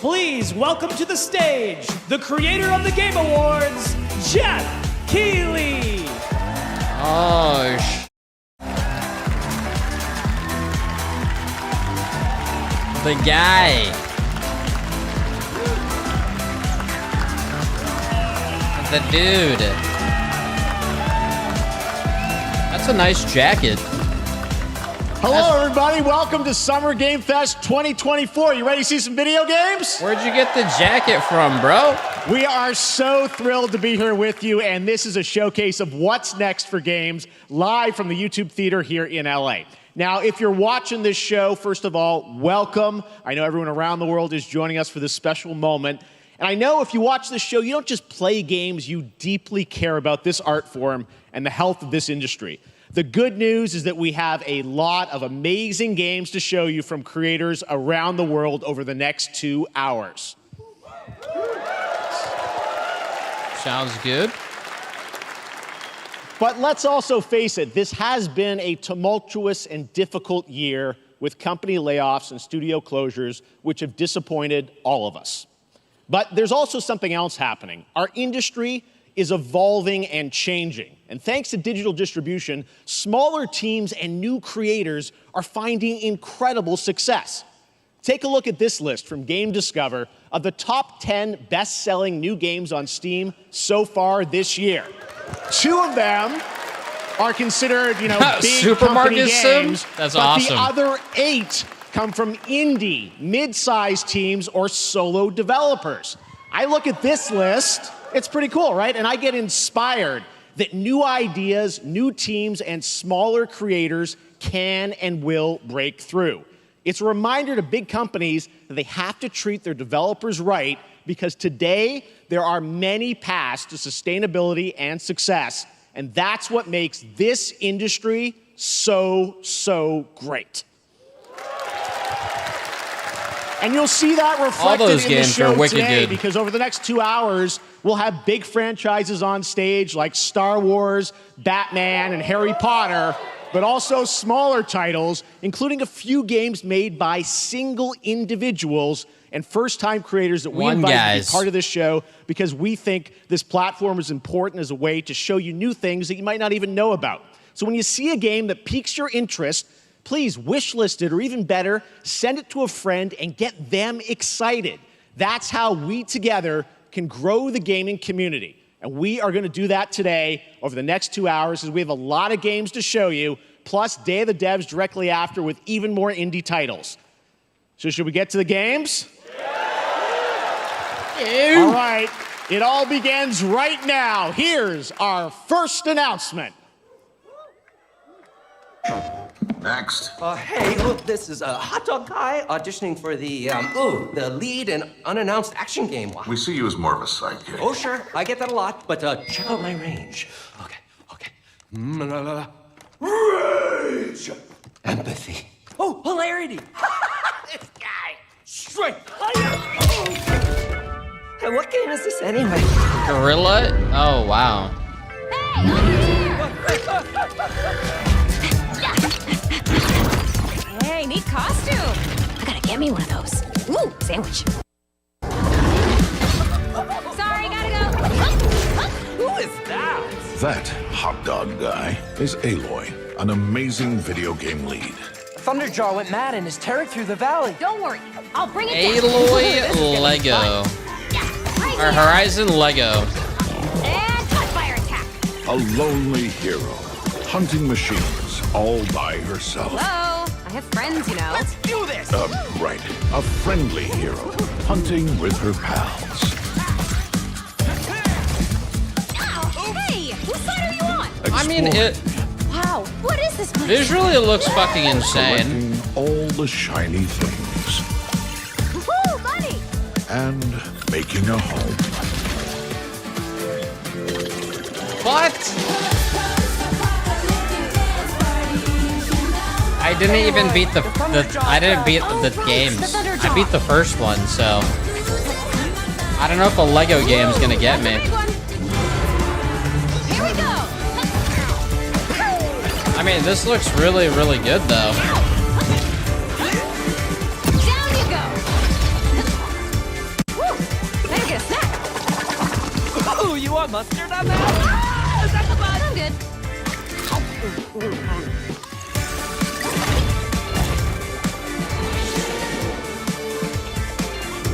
Please welcome to the stage the creator of the Game Awards, Jeff Keighley. Oh, the guy. The dude. That's a nice jacket. Hello, everybody. Welcome to Summer Game Fest 2024. You ready to see some video games? Where'd you get the jacket from, bro? We are so thrilled to be here with you, and this is a showcase of what's next for games live from the YouTube Theater here in LA. Now, if you're watching this show, first of all, welcome. I know everyone around the world is joining us for this special moment. And I know if you watch this show, you don't just play games, you deeply care about this art form and the health of this industry. The good news is that we have a lot of amazing games to show you from creators around the world over the next 2 hours. Sounds good. But let's also face it, this has been a tumultuous and difficult year with company layoffs and studio closures, which have disappointed all of us. But there's also something else happening. Our industry is evolving and changing. And thanks to digital distribution, smaller teams and new creators are finding incredible success. Take a look at this list from Game Discover of the top 10 best-selling new games on Steam so far this year. 2 of them are considered, big company games. That's but awesome. The other 8 come from indie, mid-sized teams, or solo developers. I look at this list, it's pretty cool, right? And I get inspired that new ideas, new teams, and smaller creators can and will break through. It's a reminder to big companies that they have to treat their developers right, because today there are many paths to sustainability and success, and that's what makes this industry so great. And you'll see that reflected in the show today, because over the next 2 hours, we'll have big franchises on stage like Star Wars, Batman, and Harry Potter, but also smaller titles, including a few games made by single individuals and first-time creators that we invite to be part of this show, because we think this platform is important as a way to show you new things that you might not even know about. So when you see a game that piques your interest, please wishlist it, or even better, send it to a friend and get them excited. That's how we together can grow the gaming community. And we are going to do that today over the next 2 hours, as we have a lot of games to show you, plus Day of the Devs directly after with even more indie titles. So should we get to the games? Yeah. All right, it all begins right now. Here's our first announcement. Next. Hey, look, this is a hot dog guy auditioning for the lead and unannounced action game. We see you as more of a sidekick. Oh, sure, I get that a lot, but check out my range. Okay. Rage! Empathy. Oh, hilarity! This guy! Strength! Hey, what game is this anyway? Gorilla? Oh, wow. Hey, neat costume. I gotta get me one of those. Ooh, sandwich. Sorry, gotta go. Who is that? That hot dog guy is Aloy, an amazing video game lead. Thunderjaw went mad and is tearing through the valley. Don't worry, I'll bring it Aloy Lego. Or Horizon Lego. And cut fire attack. A lonely hero, hunting machines all by herself. Hello, I have friends, you know. Let's do this! Right. A friendly hero, hunting with her pals. Ow, hey, whose side are you on? I mean, it... Wow, what is this place? Visually, it looks fucking insane. Collecting all the shiny things. Woo, money! And making a home. What? I didn't even beat the games. I beat the first one, so I don't know if a Lego game's gonna get me. Here we go. I mean, this looks really, really good, though. Down you go. Ooh, you want mustard on that? Ah, is that the button? I'm good.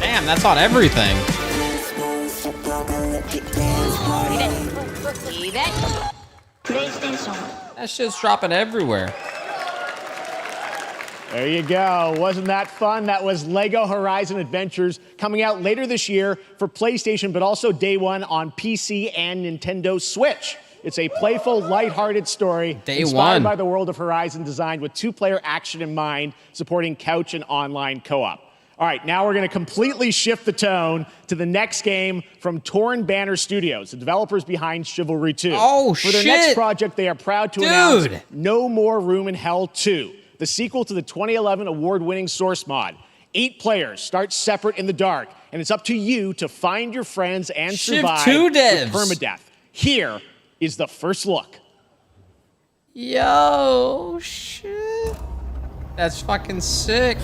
Damn, that's on everything. That shit's dropping everywhere. There you go. Wasn't that fun? That was Lego Horizon Adventures, coming out later this year for PlayStation, but also day one on PC and Nintendo Switch. It's a playful, lighthearted story inspired by the world of Horizon, designed with two-player action in mind, supporting couch and online co-op. All right, now we're going to completely shift the tone to the next game from Torn Banner Studios, the developers behind Chivalry 2. Oh, For their next project, they are proud to announce No More Room in Hell 2, the sequel to the 2011 award-winning Source mod. 8 players start separate in the dark, and it's up to you to find your friends and survive with permadeath. Here is the first look. Yo, shit. That's fucking sick.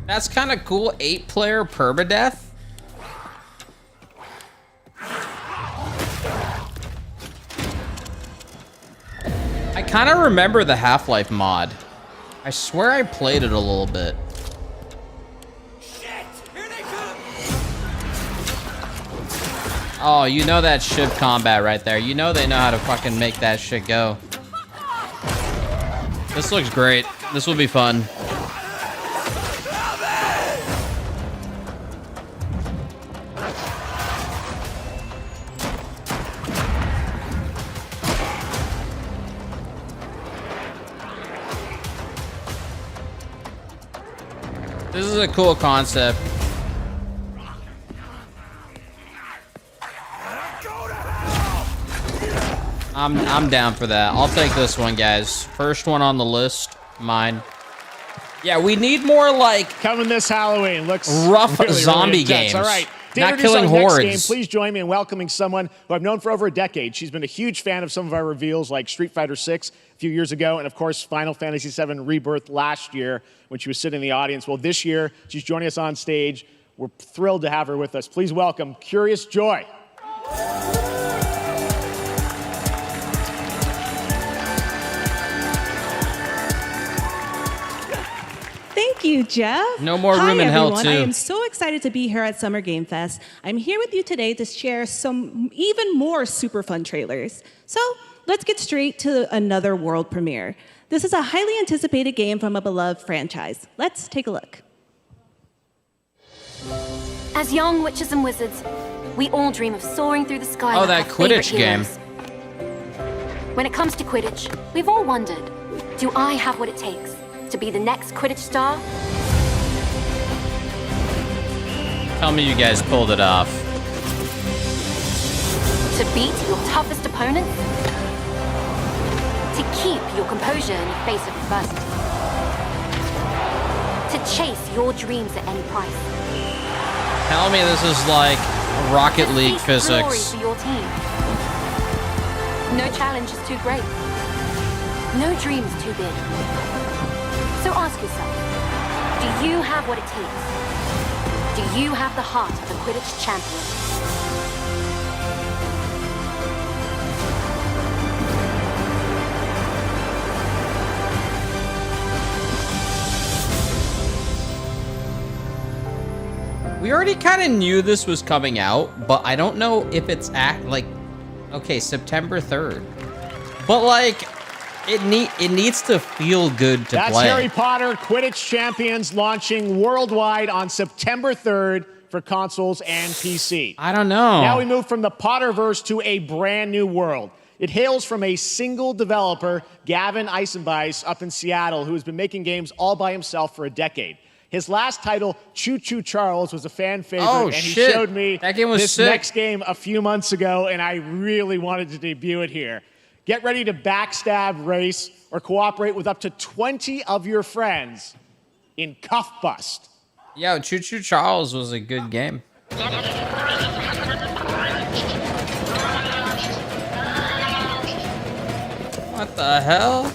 That's kind of cool. 8-player permadeath. I kind of remember the Half-Life mod. I swear I played it a little bit. Oh, you know that ship combat right there. You know they know how to fucking make that shit go. This looks great. This will be fun. This is a cool concept. I'm down for that. I'll take this one, guys. First one on the list, mine. Yeah, we need more like coming this Halloween. Looks rough really, zombie really games. All right. Not killing hordes. Next game, please join me in welcoming someone who I've known for over a decade. She's been a huge fan of some of our reveals, like Street Fighter 6 a few years ago, and of course, Final Fantasy 7 Rebirth last year when she was sitting in the audience. Well, this year, she's joining us on stage. We're thrilled to have her with us. Please welcome Curious Joy. Thank you, Jeff. No more room in hell, too. I am so excited to be here at Summer Game Fest. I'm here with you today to share some even more super fun trailers. So let's get straight to another world premiere. This is a highly anticipated game from a beloved franchise. Let's take a look. As young witches and wizards, we all dream of soaring through the sky. Oh, that Quidditch game. When it comes to Quidditch, we've all wondered, do I have what it takes to be the next Quidditch star? Tell me you guys pulled it off. To beat your toughest opponents? To keep your composure in the face of adversity? To chase your dreams at any price? Tell me this is like Rocket League physics. Glory for your team. No challenge is too great. No dream is too big. So ask yourself, do you have what it takes? Do you have the heart of a Quidditch champion? We already kind of knew this was coming out, but I don't know if it's okay, September 3rd. But like, it needs to feel good to play. That's Harry Potter Quidditch Champions launching worldwide on September 3rd for consoles and PC. I don't know. Now we move from the Potterverse to a brand new world. It hails from a single developer, Gavin Eisenbeis, up in Seattle, who has been making games all by himself for a decade. His last title, Choo Choo Charles, was a fan favorite, and he showed me that game was this sick. next game a few months ago, and I really wanted to debut it here. Get ready to backstab, race, or cooperate with up to 20 of your friends in Cuff Bust. Yo, Choo Choo Charles was a good game. What the hell?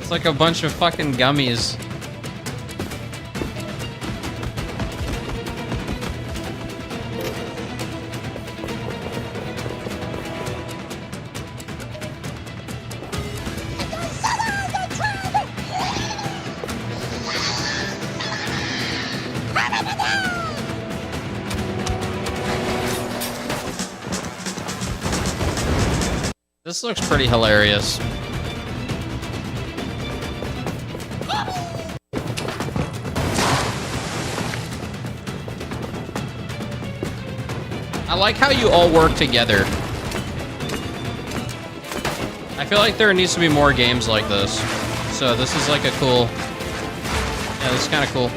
It's like a bunch of fucking gummies. This looks pretty hilarious. I like how you all work together. I feel like there needs to be more games like this. So this is like a cool... Yeah, this is kind of cool.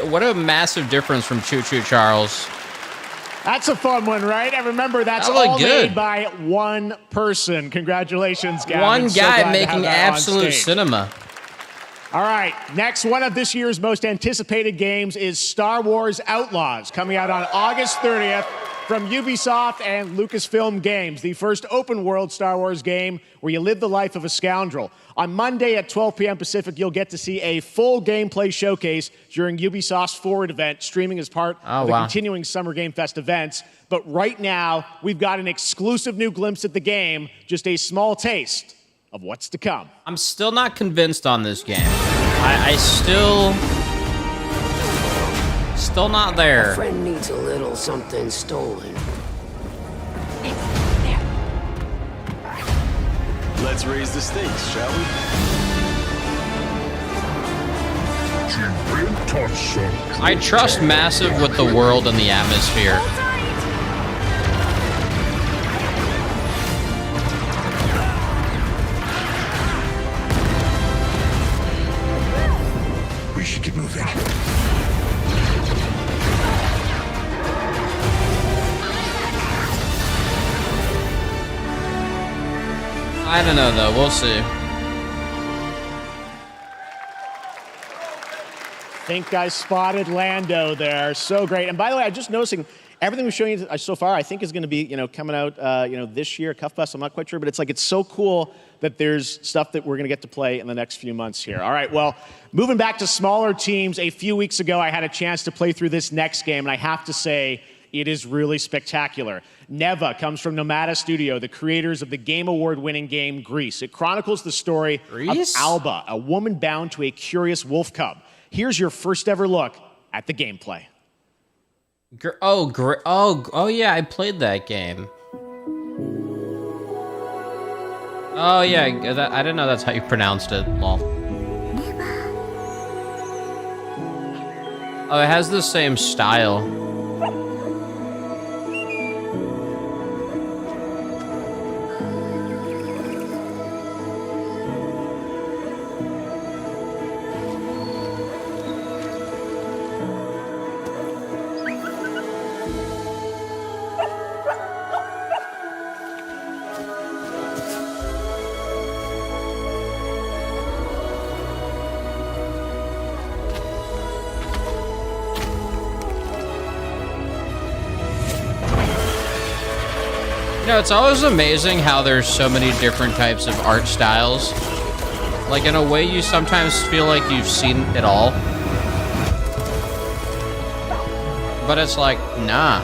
What a massive difference from Choo Choo Charles. That's a fun one, right? And remember, that's all made by one person. Congratulations, Gavin. One guy making absolute cinema. All right, next one of this year's most anticipated games is Star Wars Outlaws, coming out on August 30th from Ubisoft and Lucasfilm Games, the first open-world Star Wars game where you live the life of a scoundrel. On Monday at 12 p.m. Pacific, you'll get to see a full gameplay showcase during Ubisoft's Forward event, streaming as part of the continuing Summer Game Fest events. But right now, we've got an exclusive new glimpse at the game, just a small taste of what's to come. I'm still not convinced on this game. I still not there. A friend needs a little something stolen. Let's raise the stakes, shall we? I trust Massive with the world and the atmosphere. We should get moving. I don't know, though. We'll see. I think I spotted Lando there. So great. And by the way, I'm just noticing everything we're showing you so far, I think is going to be, coming out, this year, Cuff Bust. I'm not quite sure, but it's so cool that there's stuff that we're going to get to play in the next few months here. All right, well, moving back to smaller teams, a few weeks ago, I had a chance to play through this next game, and I have to say, it is really spectacular. Neva comes from Nomada Studio, the creators of the Game Award-winning game Grease. It chronicles the story of Alba, a woman bound to a curious wolf cub. Here's your first ever look at the gameplay. Oh yeah, I played that game. Oh yeah, I didn't know that's how you pronounced it. Lol. Oh, it has the same style. It's always amazing how there's so many different types of art styles. Like, in a way, you sometimes feel like you've seen it all. but it's like, nah.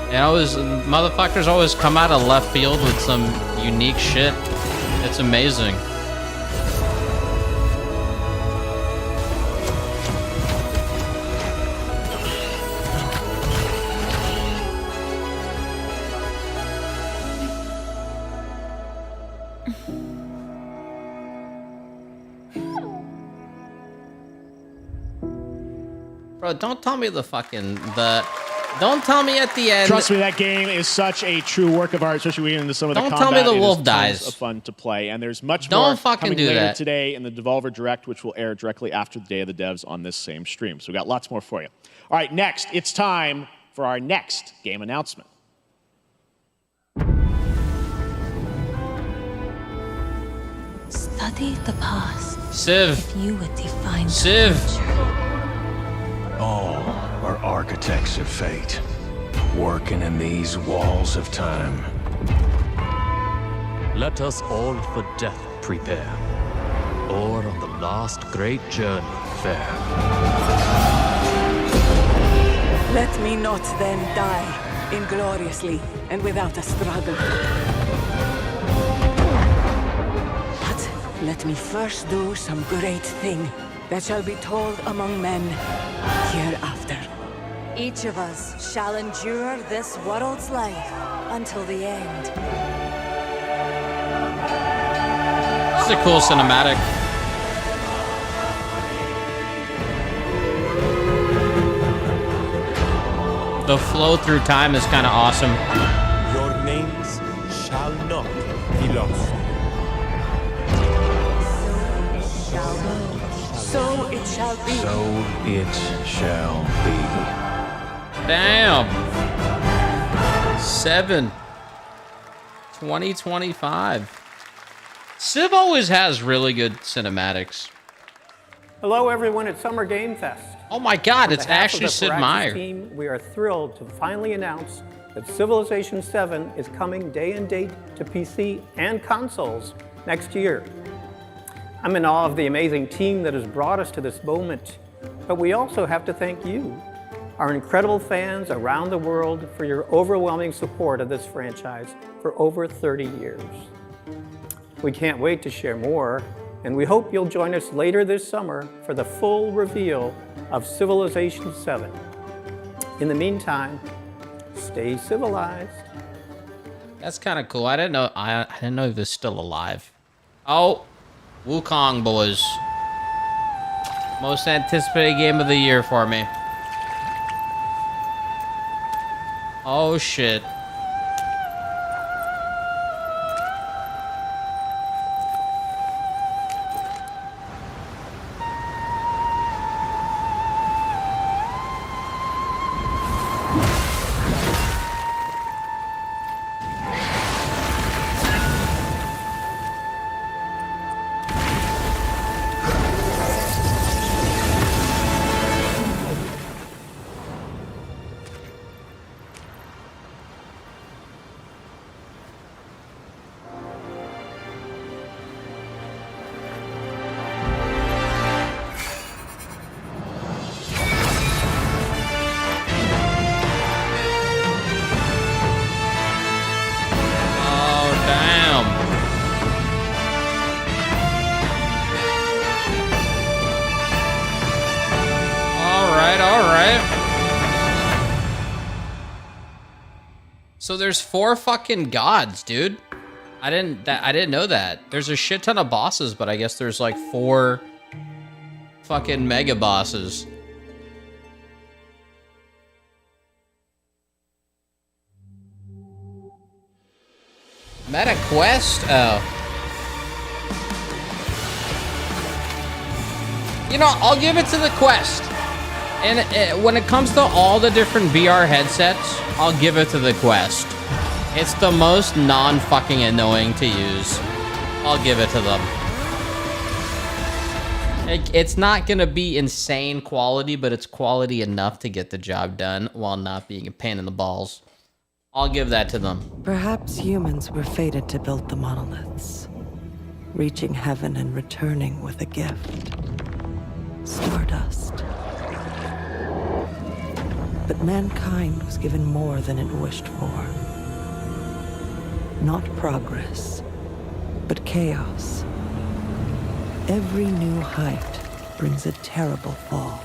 And always, motherfuckers always come out of left field with some unique shit. It's amazing. Bro, don't tell me don't tell me at the end. Trust me, that game is such a true work of art, especially when you get into some of the combat. Don't tell me the wolf it is dies. Tons of fun to play, and there's much Don't more fucking coming do later that. today in the Devolver Direct, which will air directly after the Day of the Devs on this same stream. So we got lots more for you. All right, next, it's time for our next game announcement. Study the past. Civ. If you would define the Civ. future. All are architects of fate, working in these walls of time. Let us all for death prepare, or on the last great journey fare. Let me not then die ingloriously and without a struggle. But let me first do some great thing that shall be told among men hereafter. Each of us shall endure this world's life until the end. It's a cool cinematic. The flow through time is kind of awesome. Your names shall not be lost. So it shall be. So it shall be. Damn. 2025. Civ always has really good cinematics. Hello, everyone at Summer Game Fest. Oh my God, it's On behalf actually of the Sid Firaxis Meier. Team, we are thrilled to finally announce that Civilization 7 is coming day and date to PC and consoles next year. I'm in awe of the amazing team that has brought us to this moment, but we also have to thank you, our incredible fans around the world, for your overwhelming support of this franchise for over 30 years. We can't wait to share more, and we hope you'll join us later this summer for the full reveal of Civilization 7. In the meantime, stay civilized. That's kind of cool. I didn't know he was still alive. Oh, Wukong, boys. Most anticipated game of the year for me. Oh shit. So there's 4 fucking gods, dude. I didn't know that. There's a shit ton of bosses, but I guess there's like 4 fucking mega bosses. Meta quest? Oh. You know, I'll give it to the quest. And when it comes to all the different VR headsets, I'll give it to the Quest. It's the most non-fucking annoying to use. I'll give it to them. It's not gonna be insane quality, but it's quality enough to get the job done while not being a pain in the balls. I'll give that to them. Perhaps humans were fated to build the monoliths, reaching heaven and returning with a gift. Stardust. But mankind was given more than it wished for. Not progress, but chaos. Every new height brings a terrible fall.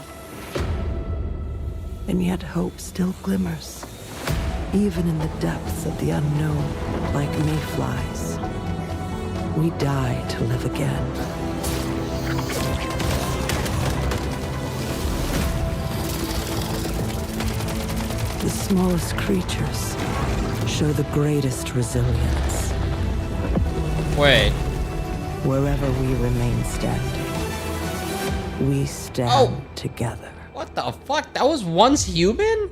And yet hope still glimmers, even in the depths of the unknown, like mayflies. We die to live again. The smallest creatures show the greatest resilience. Wait. Wherever we remain standing, we stand together. What the fuck? That was once human?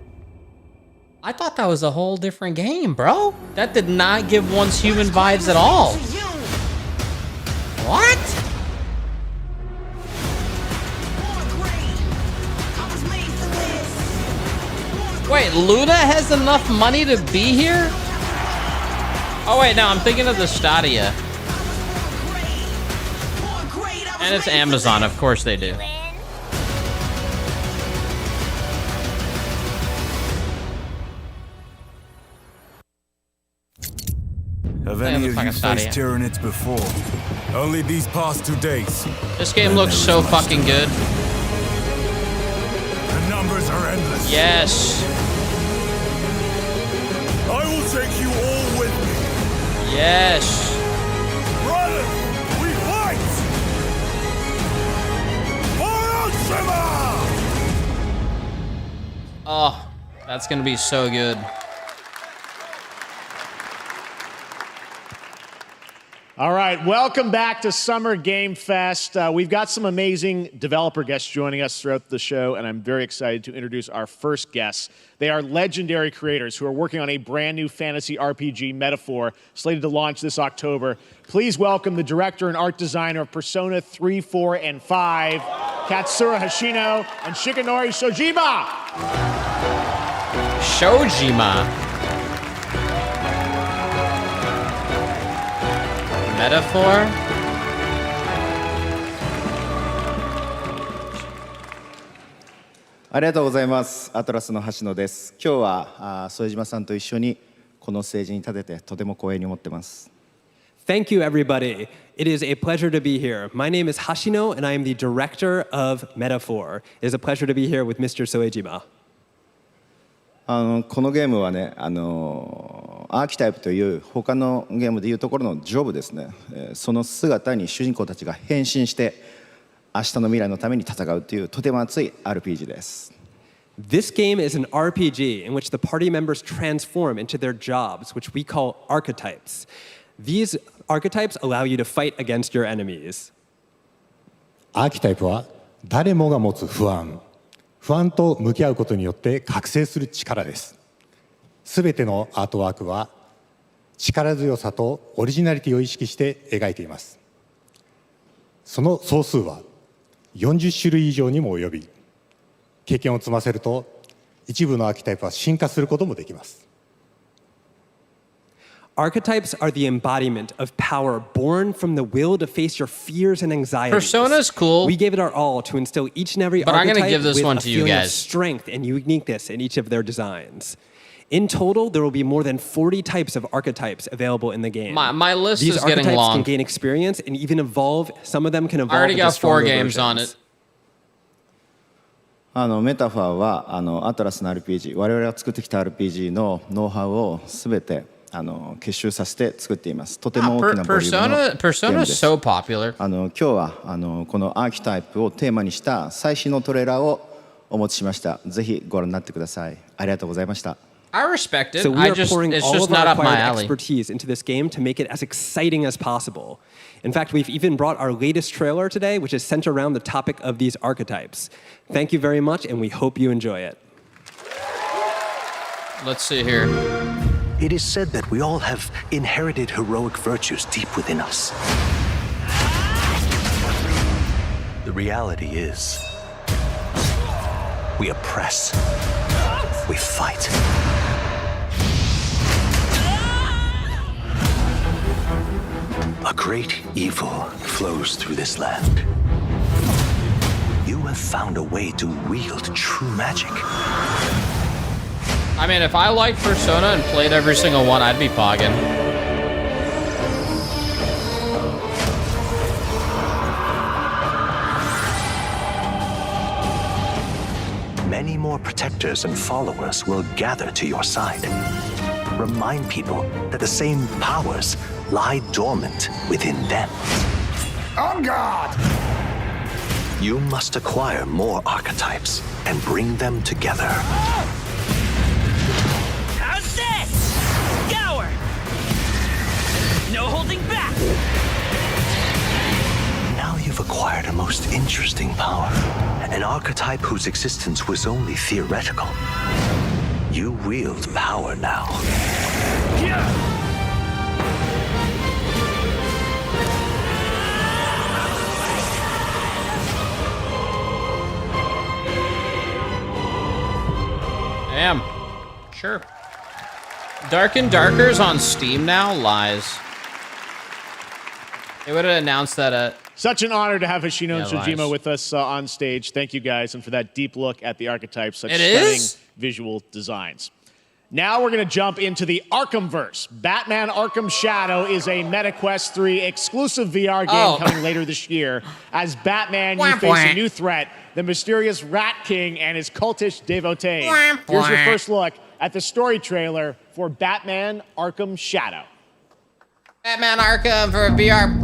I thought that was a whole different game, bro. That did not give once human vibes at all. What? Wait, Luna has enough money to be here? Oh wait, no, I'm thinking of the Stadia. And it's Amazon, of course they do. Have any of you faced Tyranids before? Only these past 2 days. This game looks so fucking good. The numbers are endless. Yes. I will take you all with me. Yes. Brothers, we fight! For Ultima! Oh, that's gonna be so good. All right, welcome back to Summer Game Fest. We've got some amazing developer guests joining us throughout the show, and I'm very excited to introduce our first guests. They are legendary creators who are working on a brand new fantasy RPG, Metahphor, slated to launch this October. Please welcome the director and art designer of Persona 3, 4, and 5, Katsura Hoshino and Shigenori Shojima. Shojima. Metahphor? Atlasの橋野です。今日は副島さんと一緒にこのステージに立ててとても光栄に思ってます。Thank you, everybody. It is a pleasure to be here. My name is Hashino, and I am the director of Metahphor. It is a pleasure to be here with Mr. Soejima. このゲームはね、アーキタイプという他のゲームでいうところのジョブですね。その姿に主人公たちが変身して明日の未来のために戦うというとても熱い RPG です。This game is an RPG in which the party members transform into their jobs, which we call archetypes. These archetypes allow you to fight against your enemies. アーキタイプは誰もが持つ不安と向き合うことによって覚醒する力です。すべてのアートワークは力強さとオリジナリティを意識して描いています。その総数は40種類以上にも及び、経験を積ませると一部のアーキタイプは進化することもできます。Archetypes are the embodiment of power born from the will to face your fears and anxieties. Persona's cool. We gave it our all to instill each and every archetype with a feeling of strength and uniqueness in each of their designs. In total, there will be more than 40 types of archetypes available in the game. My list These is getting long. These archetypes can gain experience and even evolve. Some of them can evolve. I already got 4 games on it. メタファーはアトラスの RPG、我々が作ってきた RPG のノウハウをすべて結集させて作っています。とても大きなボリュームのゲームです。Persona is so popular. 今日はこのアーキタイプをテーマにした最新のトレーラーをお持ちしました。ぜひご覧になってください。ありがとうございました。I respect it. So we are pouring it's all just of our not up my acquired alley. expertise into this game to make it as exciting as possible. In fact, we've even brought our latest trailer today, which is centered around the topic of these archetypes. Thank you very much, and we hope you enjoy it. Let's see here. It is said that we all have inherited heroic virtues deep within us. The reality is, we oppress, we fight. A great evil flows through this land. You have found a way to wield true magic. I mean, if I liked Persona and played every single one, I'd be pogging. Many more protectors and followers will gather to your side. Remind people that the same powers lie dormant within them. On guard! You must acquire more archetypes and bring them together. How's this? Scour! No holding back! Now you've acquired a most interesting power. An archetype whose existence was only theoretical. You wield power now. Damn. Sure. Dark and Darker's on Steam now? Lies. They would have announced that at... Such an honor to have Hoshino and Sojima lies. with us on stage. Thank you guys, and for that deep look at the archetypes, such It stunning is? visual designs. Now we're going to jump into the Arkhamverse. Batman Arkham Shadow is a MetaQuest 3 exclusive VR game coming later this year. As Batman, you face a new threat, the mysterious Rat King and his cultish devotees. Here's your first look at the story trailer for Batman Arkham Shadow. Batman Arkham for VR.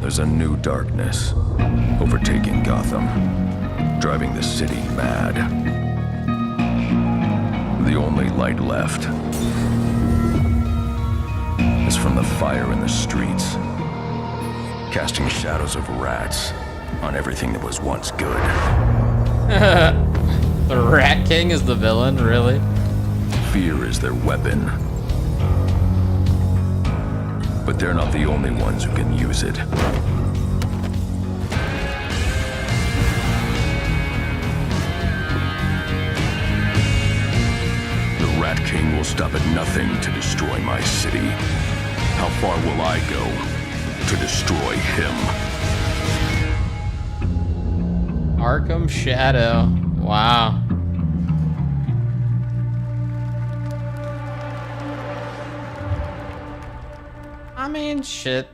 There's a new darkness overtaking Gotham, driving the city mad. The only light left is from the fire in the streets, casting shadows of rats on everything that was once good. The Rat King is the villain, really? Fear is their weapon. But they're not the only ones who can use it. The Rat King will stop at nothing to destroy my city. How far will I go to destroy him? Arkham Shadow. Wow. I mean, shit.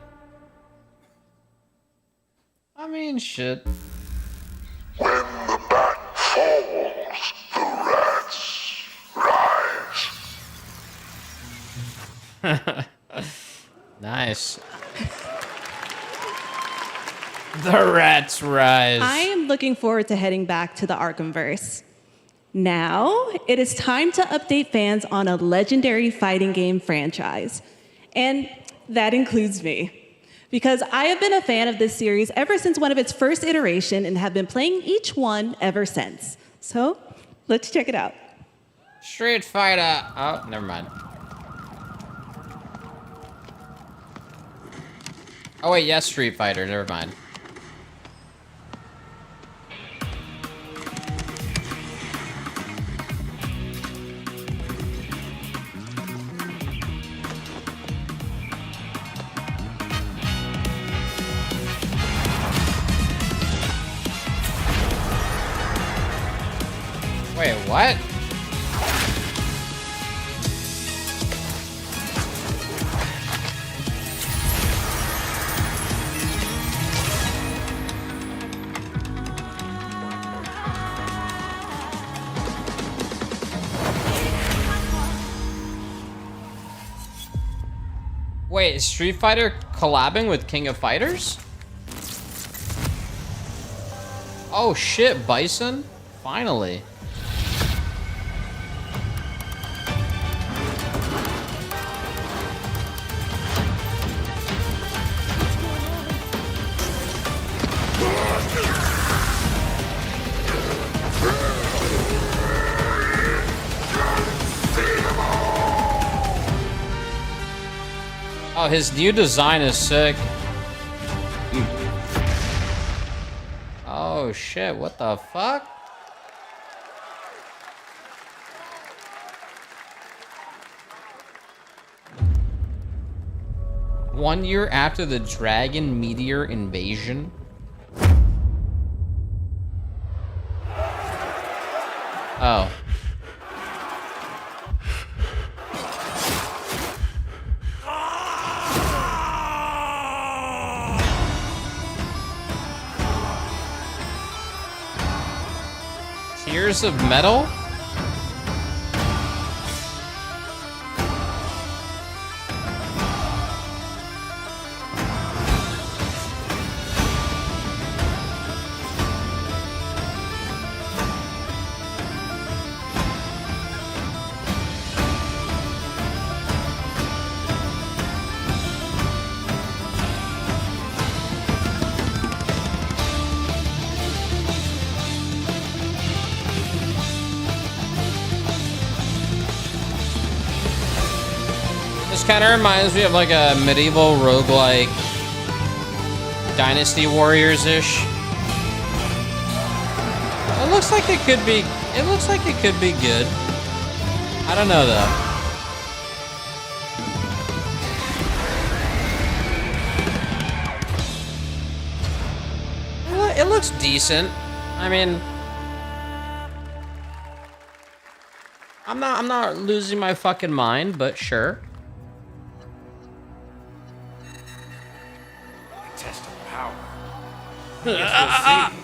When the bat falls, the rats rise. Nice. The rats rise. I am looking forward to heading back to the Arkhamverse. Now, it is time to update fans on a legendary fighting game franchise. And that includes me. Because I have been a fan of this series ever since one of its first iteration and have been playing each one ever since. So, let's check it out. Street Fighter. Oh, never mind. Oh wait, yes, Street Fighter, never mind. Wait, what? Wait, is Street Fighter collabing with King of Fighters? Oh shit, Bison? Finally. Oh, his new design is sick. Oh shit, what the fuck? 1 year after the Dragon Meteor invasion. Oh. Tears of Metal? Kind of reminds me of like a medieval roguelike Dynasty Warriors-ish. It looks like it could be. It looks like it could be good. I don't know though. It looks decent. I mean, I'm not losing my fucking mind, but sure. Yes, we'll see.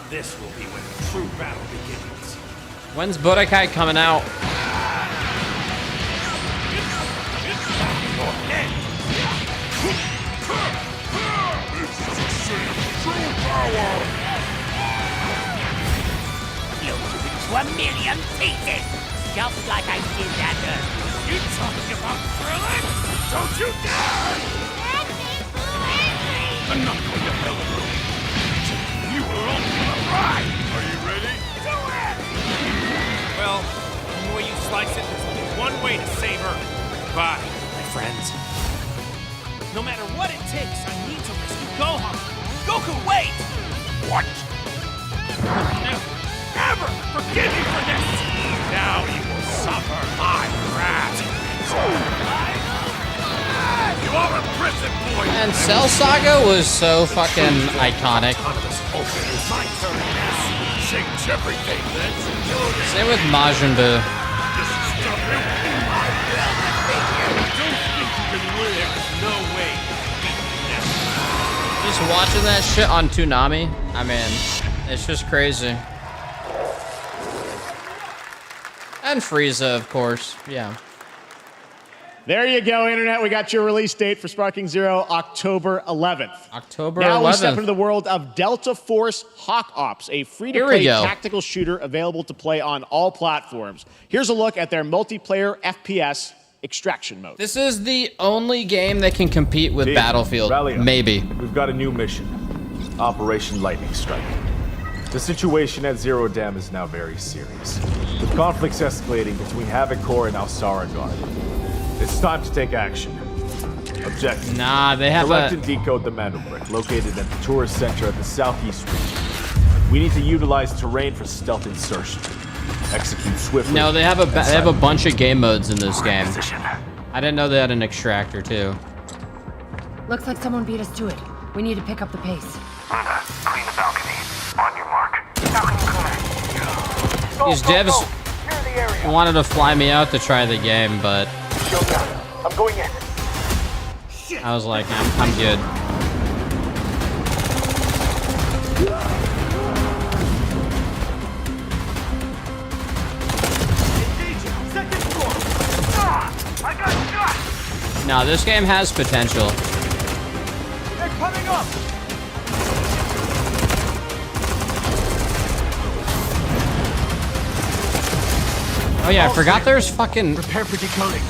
This will be when the true battle begins. When's Budokai coming out? You'll move into a million pieces, just like I did that earlier. You talking about thrilling? Don't you dare! I'm not going to hell alone. You were on the ride. Are you ready? Do it! Well, the way you slice it, there's only one way to save her. Goodbye, my friends. No matter what it takes, I need to rescue Gohan. Goku, wait! What? Never, ever forgive you for this! Now you will suffer my wrath. You are a prison boy! And Cell Saga was so fucking iconic. My turn, yes. Change everything, then. Same with Majin Buu. No way. Just watching that shit on Toonami, I mean, it's just crazy. And Frieza, of course, yeah. There you go, Internet. We got your release date for Sparking Zero, October 11th. October 11th. Now we step into the world of Delta Force Hawk Ops, a free-to-play tactical shooter available to play on all platforms. Here's a look at their multiplayer FPS extraction mode. This is the only game that can compete with Battlefield. Maybe. We've got a new mission. Operation Lightning Strike. The situation at Zero Dam is now very serious, with conflicts escalating between Havoc Corps and Asgard. It's time to take action. Objective. Nah, they have Collect and decode the Mando Brick, located at the tourist center at the southeast region. We need to utilize terrain for stealth insertion. Execute swiftly. No, they have a bunch of game modes in this game. I didn't know they had an extractor too. Looks like someone beat us to it. We need to pick up the pace. Rita, clean the balcony. On your mark. These devs wanted to fly me out to try the game, but I'm going in. I was like, I'm good. No, this game has potential. They're coming up. Oh yeah, I forgot there's fucking... Prepare for decoding.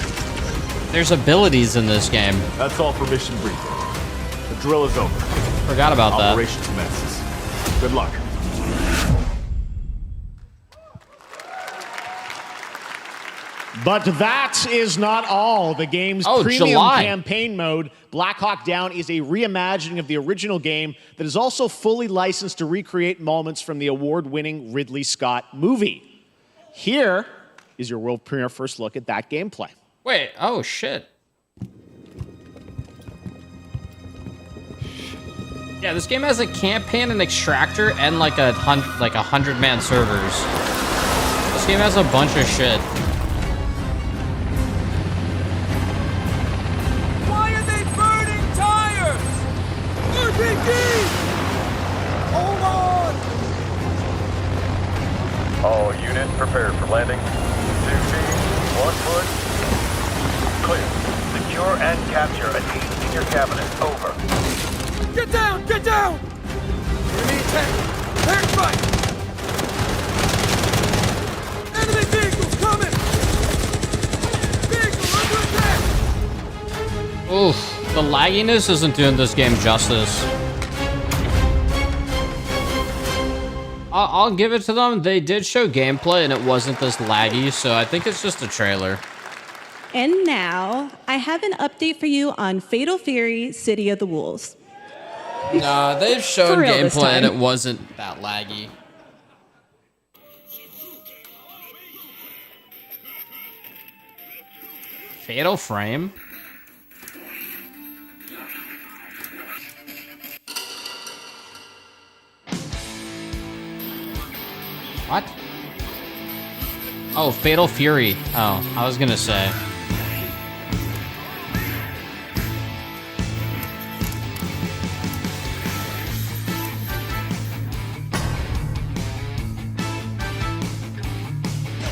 There's abilities in this game. That's all for mission briefing. The drill is over. Forgot about that. Operation commences. Good luck. But that is not all. The game's premium campaign mode, Black Hawk Down, is a reimagining of the original game that is also fully licensed to recreate moments from the award-winning Ridley Scott movie. Here is your world premiere first look at that gameplay. Wait, oh shit. Yeah, this game has a campaign and extractor and like a 100-man servers. This game has a bunch of shit. Why are they burning tires? RPG! Hold on! All units prepared for landing. 2 teams, 1 foot. Clear. Secure and capture an 8 senior cabinet. Over. Get down! Get down! Enemy attack! Air fight! Enemy vehicles coming! Vehicle under attack! Oof, the lagginess isn't doing this game justice. I'll give it to them. They did show gameplay and it wasn't this laggy, so I think it's just a trailer. And now, I have an update for you on Fatal Fury: City of the Wolves. Nah, they've shown For real this gameplay and time. it wasn't that laggy. Fatal Frame? What? Oh, Fatal Fury. Oh, I was gonna say.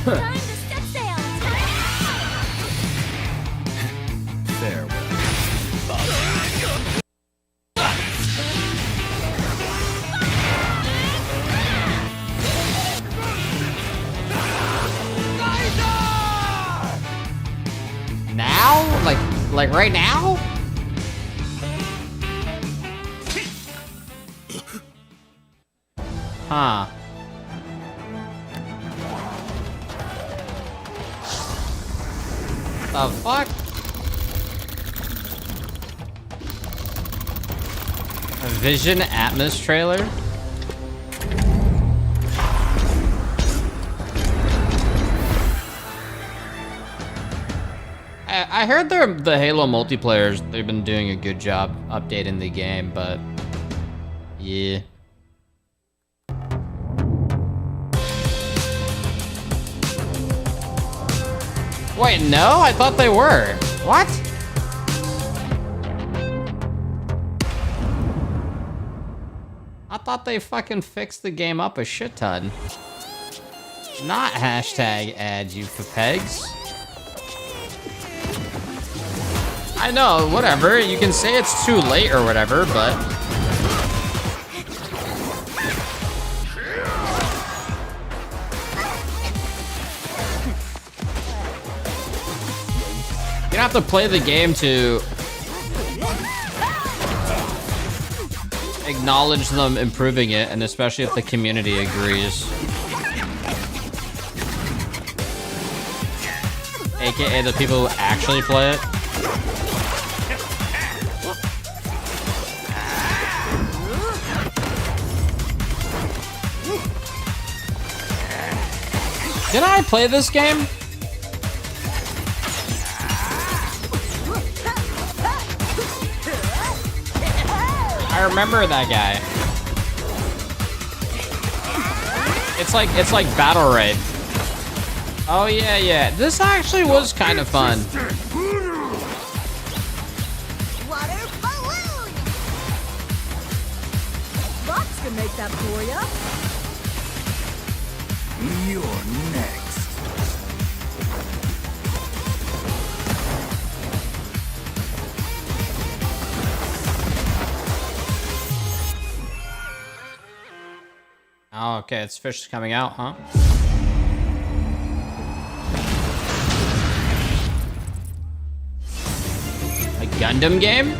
Time to set sail! Now? Like right now? Huh. The fuck? A Vision Atmos trailer? I heard the Halo multiplayers, they've been doing a good job updating the game, but yeah. Wait, no? I thought they were. What? I thought they fucking fixed the game up a shit ton. Not hashtag ads, you pegs. I know, whatever. You can say it's too late or whatever, but... You have to play the game to acknowledge them improving it, and especially if the community agrees. AKA the people who actually play it. Did I play this game? I remember that guy. It's like Battle Raid. Oh yeah. This actually was kind of fun. Water balloon! Lots can make that for ya. You're next. Oh, okay, it's fish coming out, huh? A Gundam game?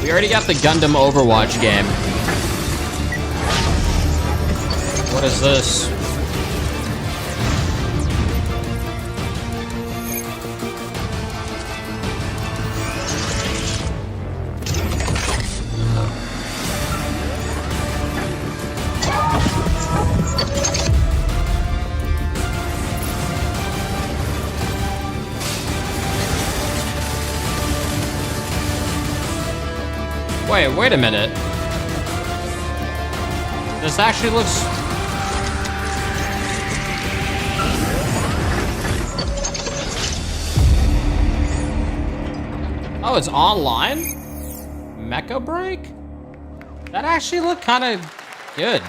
We already got the Gundam Overwatch game. What is this? Wait a minute. This actually looks... Oh, it's online? Mecha Break? That actually looked kind of good.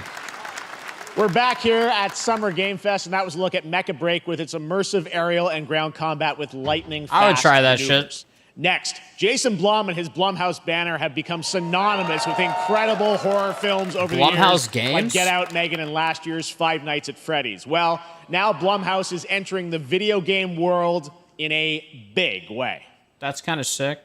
We're back here at Summer Game Fest, and that was a look at Mecha Break with its immersive aerial and ground combat with lightning fast I would try that maneuvers. shit. Next, Jason Blum and his Blumhouse banner have become synonymous with incredible horror films over the years. Blumhouse games? Like Get Out, Megan, and last year's Five Nights at Freddy's. Well, now Blumhouse is entering the video game world in a big way. That's kind of sick.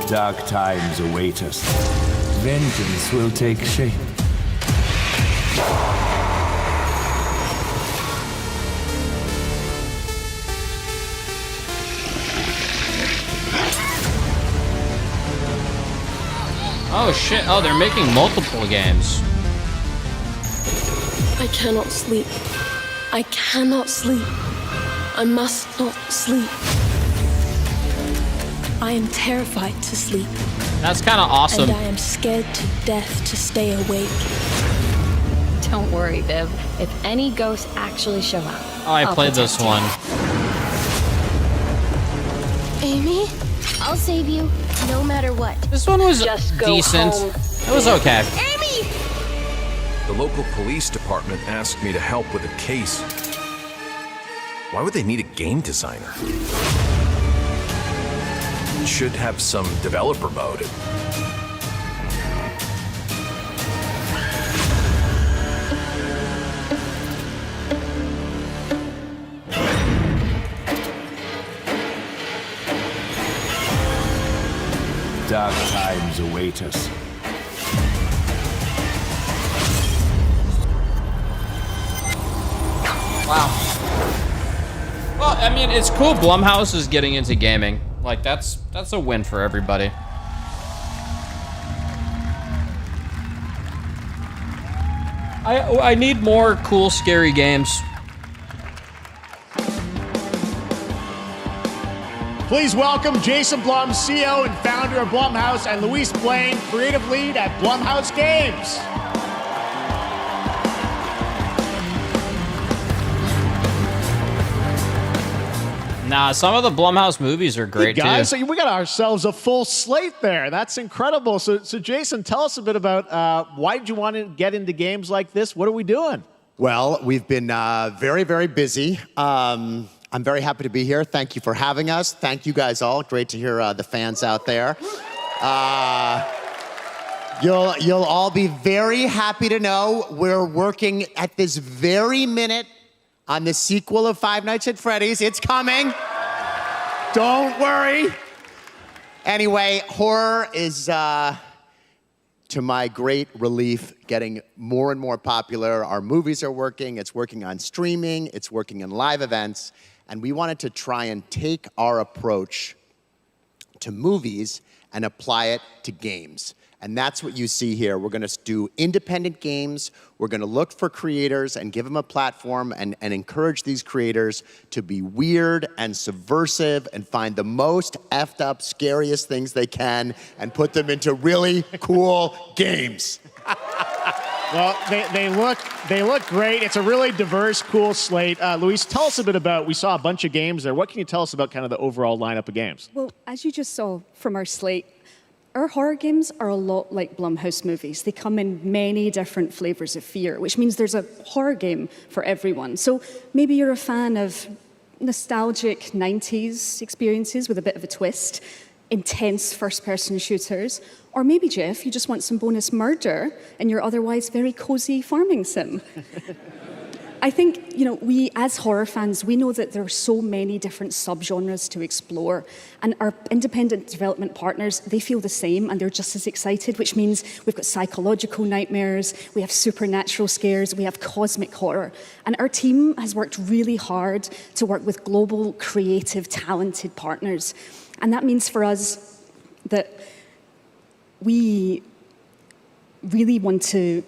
Dark times await us. Vengeance will take shape. Oh shit, oh, they're making multiple games. I cannot sleep. I cannot sleep. I must not sleep. I am terrified to sleep. That's kind of awesome. And I am scared to death to stay awake. Don't worry, Viv. If any ghosts actually show up, Oh, I played this one. Amy? I'll save you, no matter what. This one was Just go decent. home. It was okay. Amy! The local police department asked me to help with a case. Why would they need a game designer? Should have some developer mode. Dark times await us. Wow. Well, I mean, it's cool Blumhouse is getting into gaming. Like, that's a win for everybody. I need more cool, scary games. Please welcome Jason Blum, CEO and founder of Blumhouse, and Luis Blaine, creative lead at Blumhouse Games. Nah, some of the Blumhouse movies are great, hey guys, too. So we got ourselves a full slate there. That's incredible. So Jason, tell us a bit about why did you want to get into games like this? What are we doing? Well, we've been very, very busy. I'm very happy to be here. Thank you for having us. Thank you guys all. Great to hear the fans out there. You'll all be very happy to know we're working at this very minute on the sequel of Five Nights at Freddy's. It's coming. Don't worry. Anyway, horror is, to my great relief, getting more and more popular. Our movies are working. It's working on streaming. It's working in live events. And we wanted to try and take our approach to movies and apply it to games. And that's what you see here. We're gonna do independent games. We're gonna look for creators and give them a platform and encourage these creators to be weird and subversive and find the most effed up, scariest things they can and put them into really cool games. Well, they look great. It's a really diverse, cool slate. Luis, tell us a bit about, we saw a bunch of games there. What can you tell us about kind of the overall lineup of games? Well, as you just saw from our slate, our horror games are a lot like Blumhouse movies. They come in many different flavors of fear, which means there's a horror game for everyone. So maybe you're a fan of nostalgic 90s experiences with a bit of a twist, intense first-person shooters, or maybe, Jeff, you just want some bonus murder in your otherwise very cozy farming sim. I think, you know, we as horror fans, we know that there are so many different subgenres to explore. And our independent development partners, they feel the same and they're just as excited, which means we've got psychological nightmares, we have supernatural scares, we have cosmic horror. And our team has worked really hard to work with global, creative, talented partners. And that means for us that we really want to,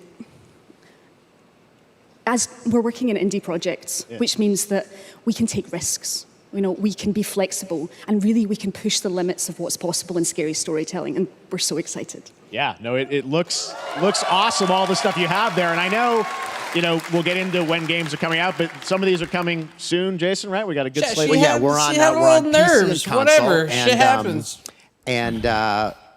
as we're working in indie projects, which means that we can take risks. You know, we can be flexible, and really we can push the limits of what's possible in scary storytelling, and we're so excited. Yeah, no, it looks awesome, all the stuff you have there. And I know, you know, we'll get into when games are coming out, but some of these are coming soon, Jason, right? We got a good slate. Well, yeah, we're on nerves, PC and console, whatever, and, shit happens.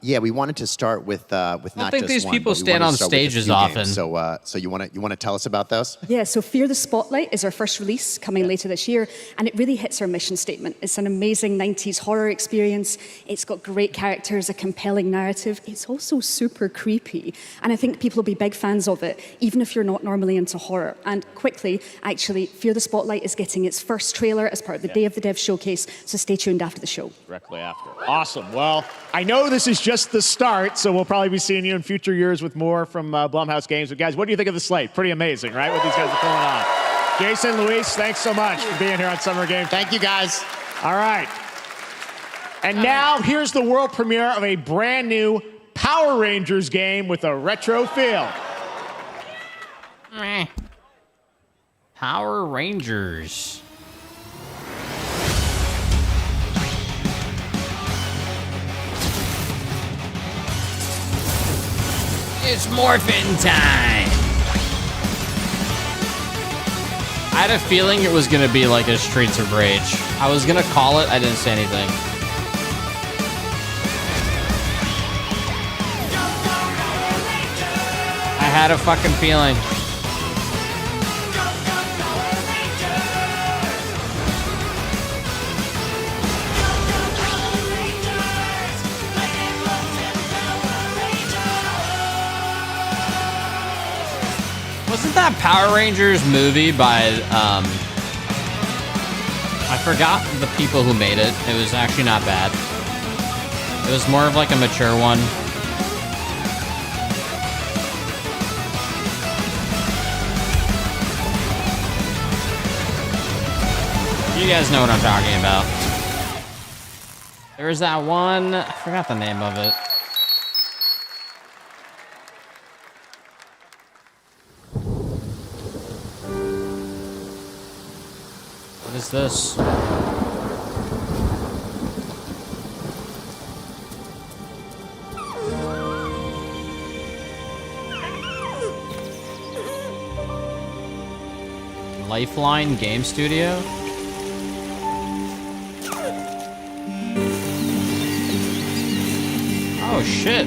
Yeah, we wanted to start with not just one. I think these people but we stand wanted on to start with a stages few often. games. So you want to tell us about those? Yeah, so Fear the Spotlight is our first release coming later this year, and it really hits our mission statement. It's an amazing 90s horror experience. It's got great characters, a compelling narrative. It's also super creepy, and I think people will be big fans of it, even if you're not normally into horror. And quickly, actually, Fear the Spotlight is getting its first trailer as part of the Day of the Dev showcase, so stay tuned after the show. Directly after. Awesome. Well, I know this is just the start, so we'll probably be seeing you in future years with more from Blumhouse Games. But guys, what do you think of the slate? Pretty amazing, right? What these guys are pulling off. Jason, Luis, thanks so much for being here on Summer Games. Thank you, guys. All right. And now here's the world premiere of a brand new Power Rangers game with a retro feel. Power Rangers. It's Morphin time! I had a feeling it was gonna be like a Streets of Rage. I was gonna call it, I didn't say anything. I had a fucking feeling. Wasn't that Power Rangers movie by, I forgot the people who made it. It was actually not bad. It was more of like a mature one. You guys know what I'm talking about. There was that one, I forgot the name of it. What is this? Lifeline Game Studio? Oh shit.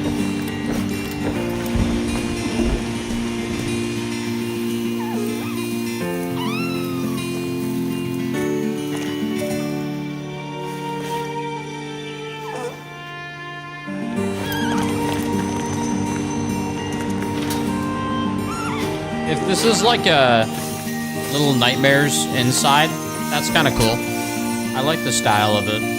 If this is like a little nightmares inside, that's kind of cool. I like the style of it.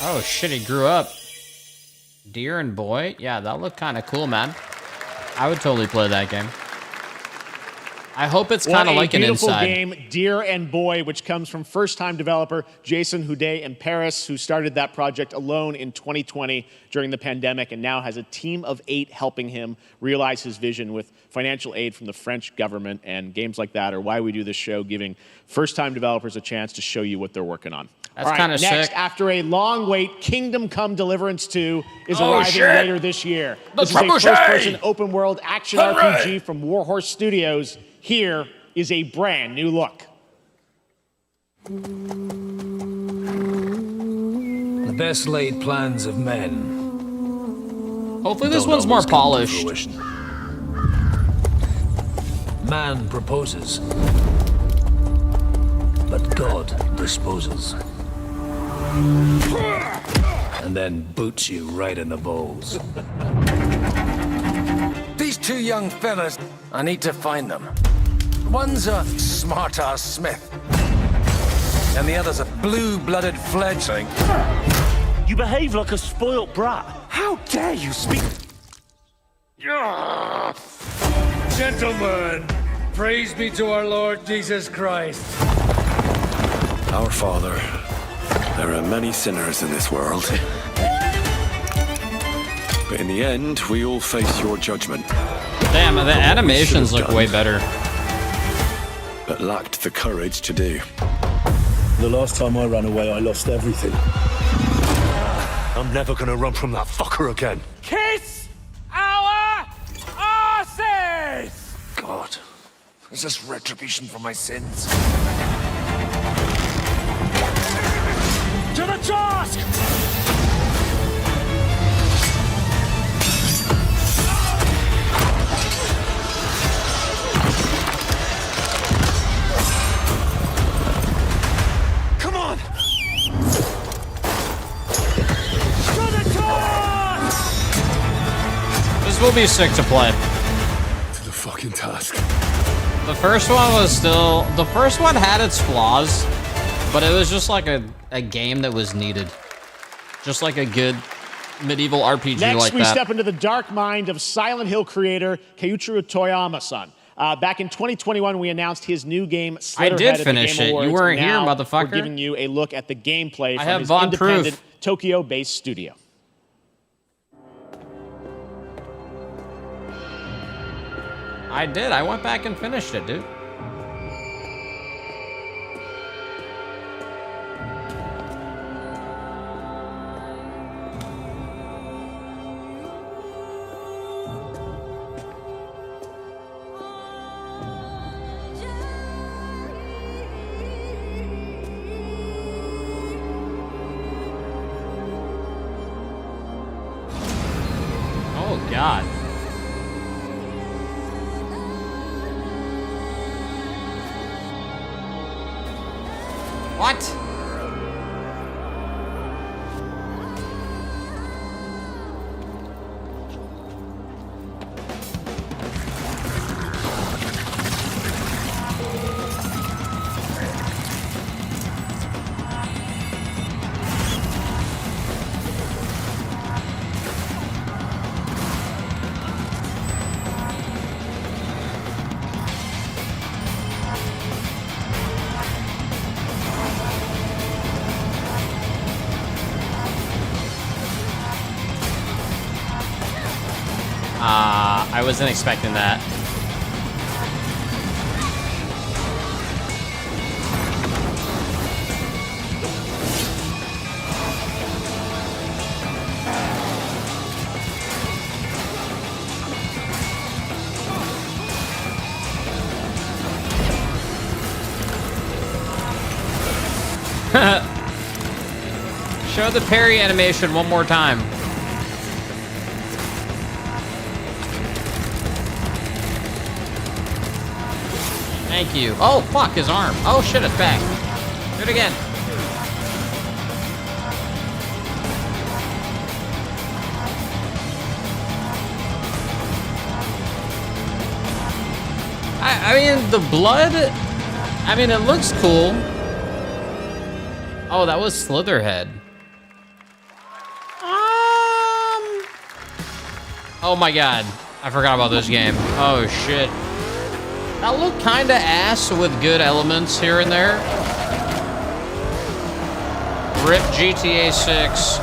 Oh shit, he grew up. Deer and Boy? Yeah, that looked kind of cool, man. I would totally play that game. I hope it's kind of like an Inside. Beautiful game, Dear and Boy, which comes from first-time developer Jason Houdet in Paris, who started that project alone in 2020 during the pandemic and now has a team of 8 helping him realize his vision with financial aid from the French government. And games like that are why we do this show, giving first-time developers a chance to show you what they're working on. That's kind of next, sick. after a long wait, Kingdom Come Deliverance 2 is arriving later this year. The This is a first-person open-world action RPG from Warhorse Studios. Here is a brand new look. The best laid plans of men. Hopefully this one's more polished. Man proposes, but God disposes. And then boots you right in the balls. These 2 young fellas, I need to find them. One's a smart-ass smith, and the other's a blue-blooded fledgling. You behave like a spoilt brat. How dare you speak? Gentlemen, praise be to our Lord Jesus Christ. Our Father, there are many sinners in this world. But in the end, we all face your judgment. Damn, the animations look way better. But lacked the courage to do. The last time I ran away, I lost everything. I'm never gonna run from that fucker again. Kiss our asses! God, is this retribution for my sins? To the task! Come on! This will be sick to play. To the fucking task. The first one was still... The first one had its flaws, but it was just like a game that was needed. Just like a good medieval RPG Next, like that. we step into the dark mind of Silent Hill creator Keiichiro Toyama-san. Back in 2021, we announced his new game, Slitterhead, I did at the finish Game it. Awards. You weren't Now, here, motherfucker. We're giving you a look at the gameplay I from have his Von independent Proof. Tokyo-based studio. I did. I went back and finished it, dude. Oh, God. What? I wasn't expecting that. Show the parry animation one more time. Thank you. Oh, fuck, his arm. Oh, shit, it's back. Do it again. I mean, the blood, I mean, it looks cool. Oh, that was Slitterhead. Oh my god. I forgot about this game. Oh, shit. That looked kinda ass with good elements here and there. RIP GTA 6.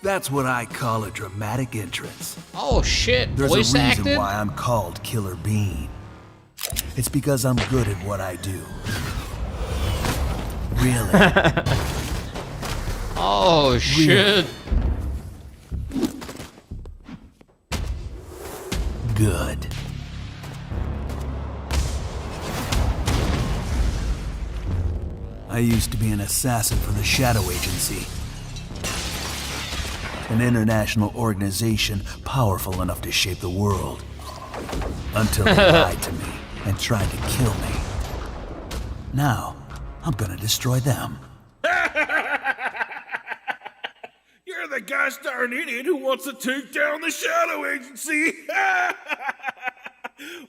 That's what I call a dramatic entrance. Oh shit, There's voice a reason acted? why I'm called Killer Bean. It's because I'm good at what I do. Really. Oh shit. Good. I used to be an assassin for the Shadow Agency. An international organization powerful enough to shape the world. Until they lied to me and tried to kill me. Now, I'm gonna destroy them. You're the gosh darn idiot who wants to take down the Shadow Agency!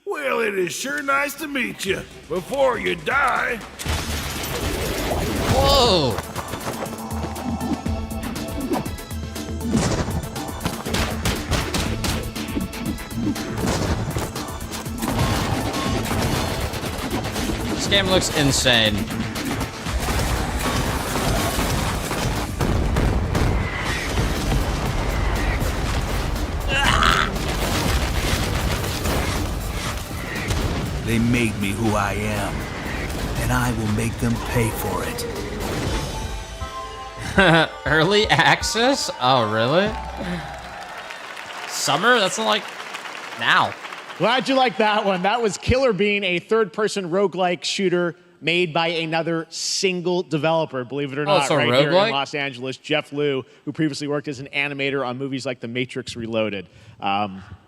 Well, it is sure nice to meet you. Before you die... Whoa! This game looks insane. They made me who I am, and I will make them pay for it. Early access? Oh, really? Summer? That's not like now. Glad you like that one. That was Killer Bean, a third-person roguelike shooter made by another single developer, believe it or not, it's a right here roguelike? in Los Angeles, Jeff Liu, who previously worked as an animator on movies like The Matrix Reloaded. So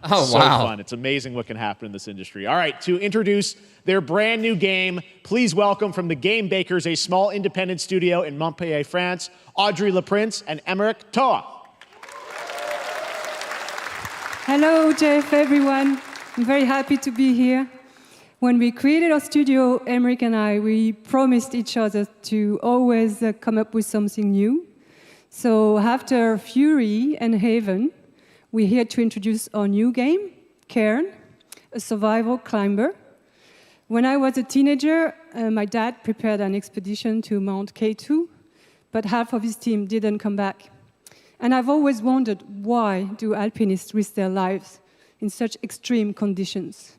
wow. fun. It's amazing what can happen in this industry. All right, to introduce their brand new game, please welcome from the Game Bakers, a small independent studio in Montpellier, France, Audrey Leprince and Emmerich Toa. Hello, Jeff, everyone. I'm very happy to be here. When we created our studio, Emmerich and I, we promised each other to always come up with something new. So after Fury and Haven, we're here to introduce our new game, CAIRN, a survival climber. When I was a teenager, my dad prepared an expedition to Mount K2, but half of his team didn't come back. And I've always wondered, why do alpinists risk their lives in such extreme conditions?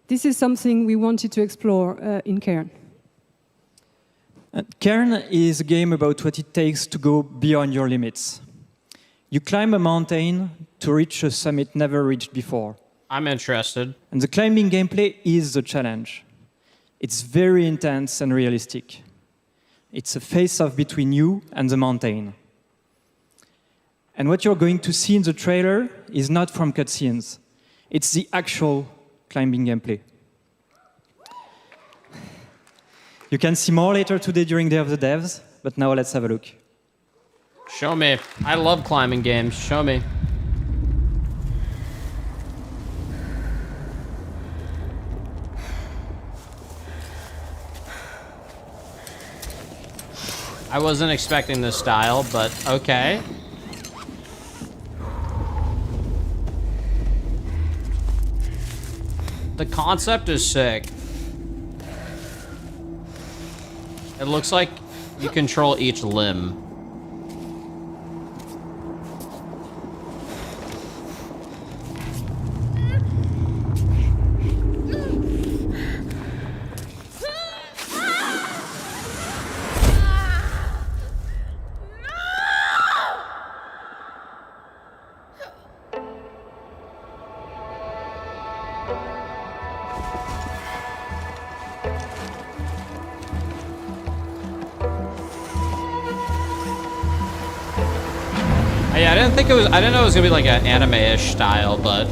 This is something we wanted to explore in CAIRN. CAIRN is a game about what it takes to go beyond your limits. You climb a mountain to reach a summit never reached before. I'm interested. And the climbing gameplay is the challenge. It's very intense and realistic. It's a face-off between you and the mountain. And what you're going to see in the trailer is not from cutscenes. It's the actual climbing gameplay. You can see more later today during Day of the Devs, but now let's have a look. Show me. I love climbing games. Show me. I wasn't expecting this style, but okay. The concept is sick. It looks like you control each limb. Yeah, I didn't know it was gonna be like an anime-ish style, but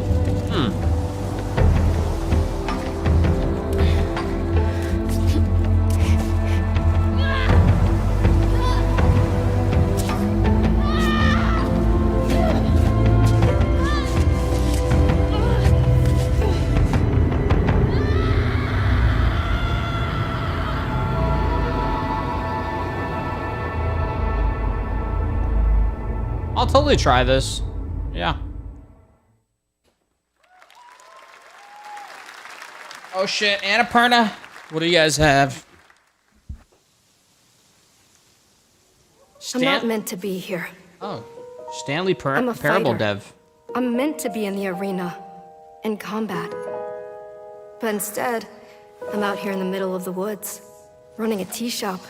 I'll totally try this. Yeah. Oh shit, Annapurna. What do you guys have? I'm not meant to be here. Oh, Stanley I'm a Parable fighter. Dev. I'm meant to be in the arena, in combat. But instead, I'm out here in the middle of the woods, running a tea shop.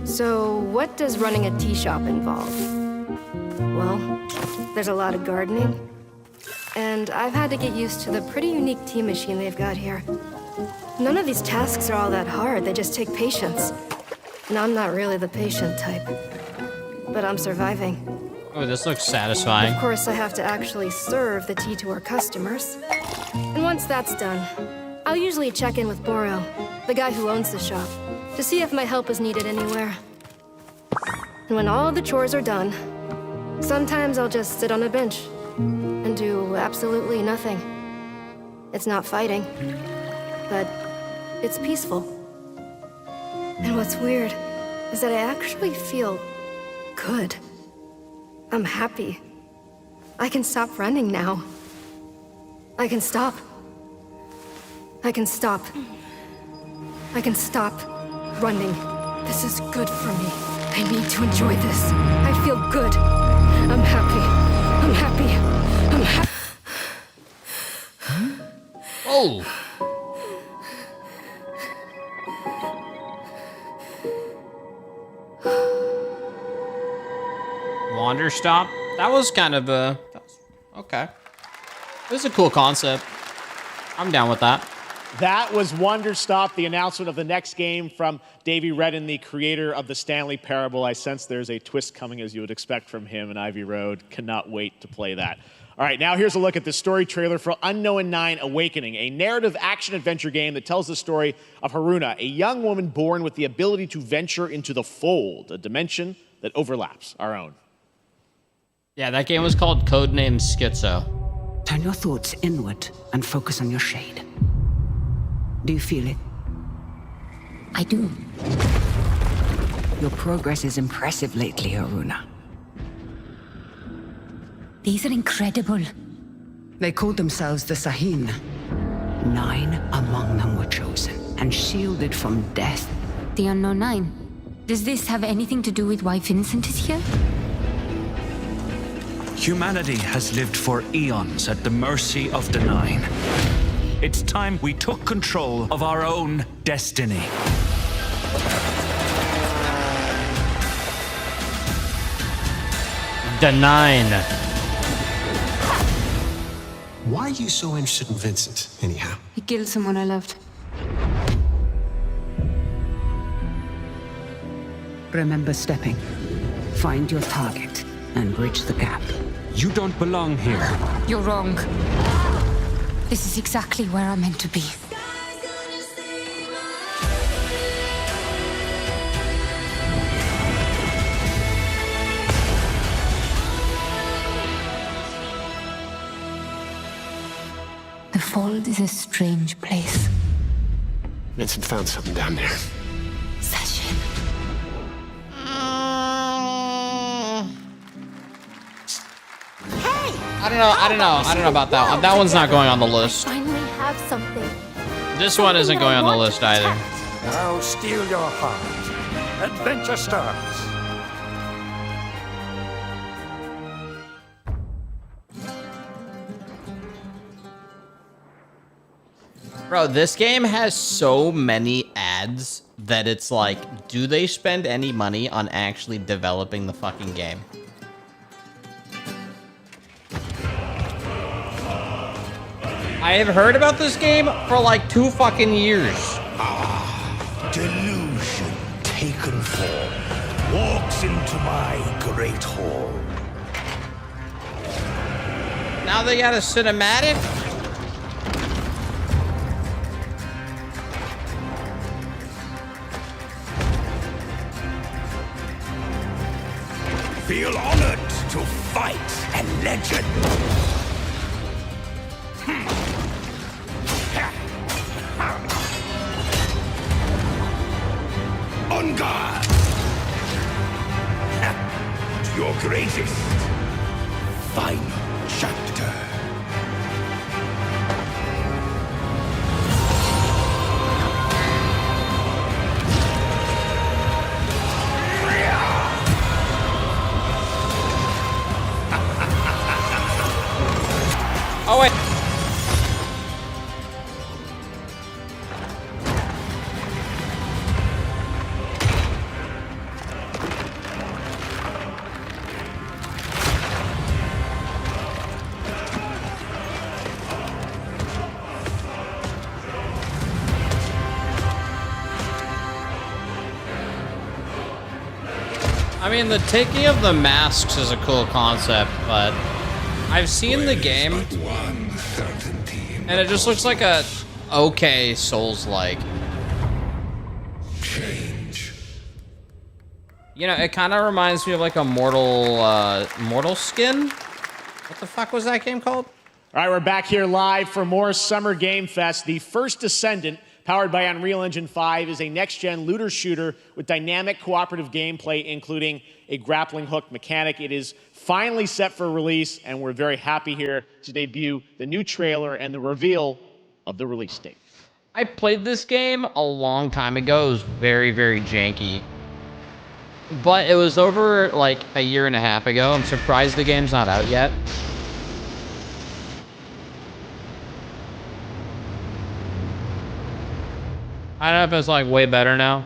So, what does running a tea shop involve? Well, there's a lot of gardening, and I've had to get used to the pretty unique tea machine they've got here. None of these tasks are all that hard, they just take patience. And I'm not really the patient type. But I'm surviving. Oh, this looks satisfying. Of course, I have to actually serve the tea to our customers. And once that's done, I'll usually check in with Boro, the guy who owns the shop, to see if my help is needed anywhere. And when all the chores are done, sometimes I'll just sit on a bench and do absolutely nothing. It's not fighting, but it's peaceful. And what's weird is that I actually feel good. I'm happy. I can stop running now. I can stop. I can stop. I can stop running. This is good for me. I need to enjoy this. I feel good. I'm happy. I'm happy. I'm happy. Oh. WanderStop. That was kind of a... Okay. It was a cool concept. I'm down with that. That was WanderStop, the announcement of the next game from Davey Redden, the creator of the Stanley Parable. I sense there's a twist coming, as you would expect from him in Ivy Road. Cannot wait to play that. All right, now here's a look at the story trailer for Unknown 9 Awakening, a narrative action-adventure game that tells the story of Haruna, a young woman born with the ability to venture into the Fold, a dimension that overlaps our own. Yeah, that game was called Codename Schizo. Turn your thoughts inward and focus on your shade. Do you feel it? I do. Your progress is impressive lately, Haruna. These are incredible. They called themselves the Sahin. 9 among them were chosen and shielded from death. The Unknown 9. Does this have anything to do with why Vincent is here? Humanity has lived for eons at the mercy of the 9. It's time we took control of our own destiny. The 9. Why are you so interested in Vincent, anyhow? He killed someone I loved. Remember stepping. Find your target and bridge the gap. You don't belong here. You're wrong. This is exactly where I'm meant to be. The Fold is a strange place. Vincent found something down there. I don't know about that one. That one's not going on the list. Finally have something. This one isn't going on the list either. Now steal your heart. Adventure starts. Bro, this game has so many ads that it's like, do they spend any money on actually developing the fucking game? I have heard about this game for like 2 fucking years. Delusion taken form walks into my great hall. Now they got a cinematic? Feel honored to fight a legend. On guard! To your greatest final chapter. I mean, the taking of the masks is a cool concept, but I've seen the game, and it just looks like a okay Souls-like. You know, it kind of reminds me of like a Mortal Skin. What the fuck was that game called? All right, we're back here live for more Summer Game Fest. The First Descendant, powered by Unreal Engine 5, is a next-gen looter shooter with dynamic cooperative gameplay, including a grappling hook mechanic. It is finally set for release, and we're very happy here to debut the new trailer and the reveal of the release date. I played this game a long time ago. It was very, very janky. But it was over like a year and a half ago. I'm surprised the game's not out yet. I don't know if it's like way better now.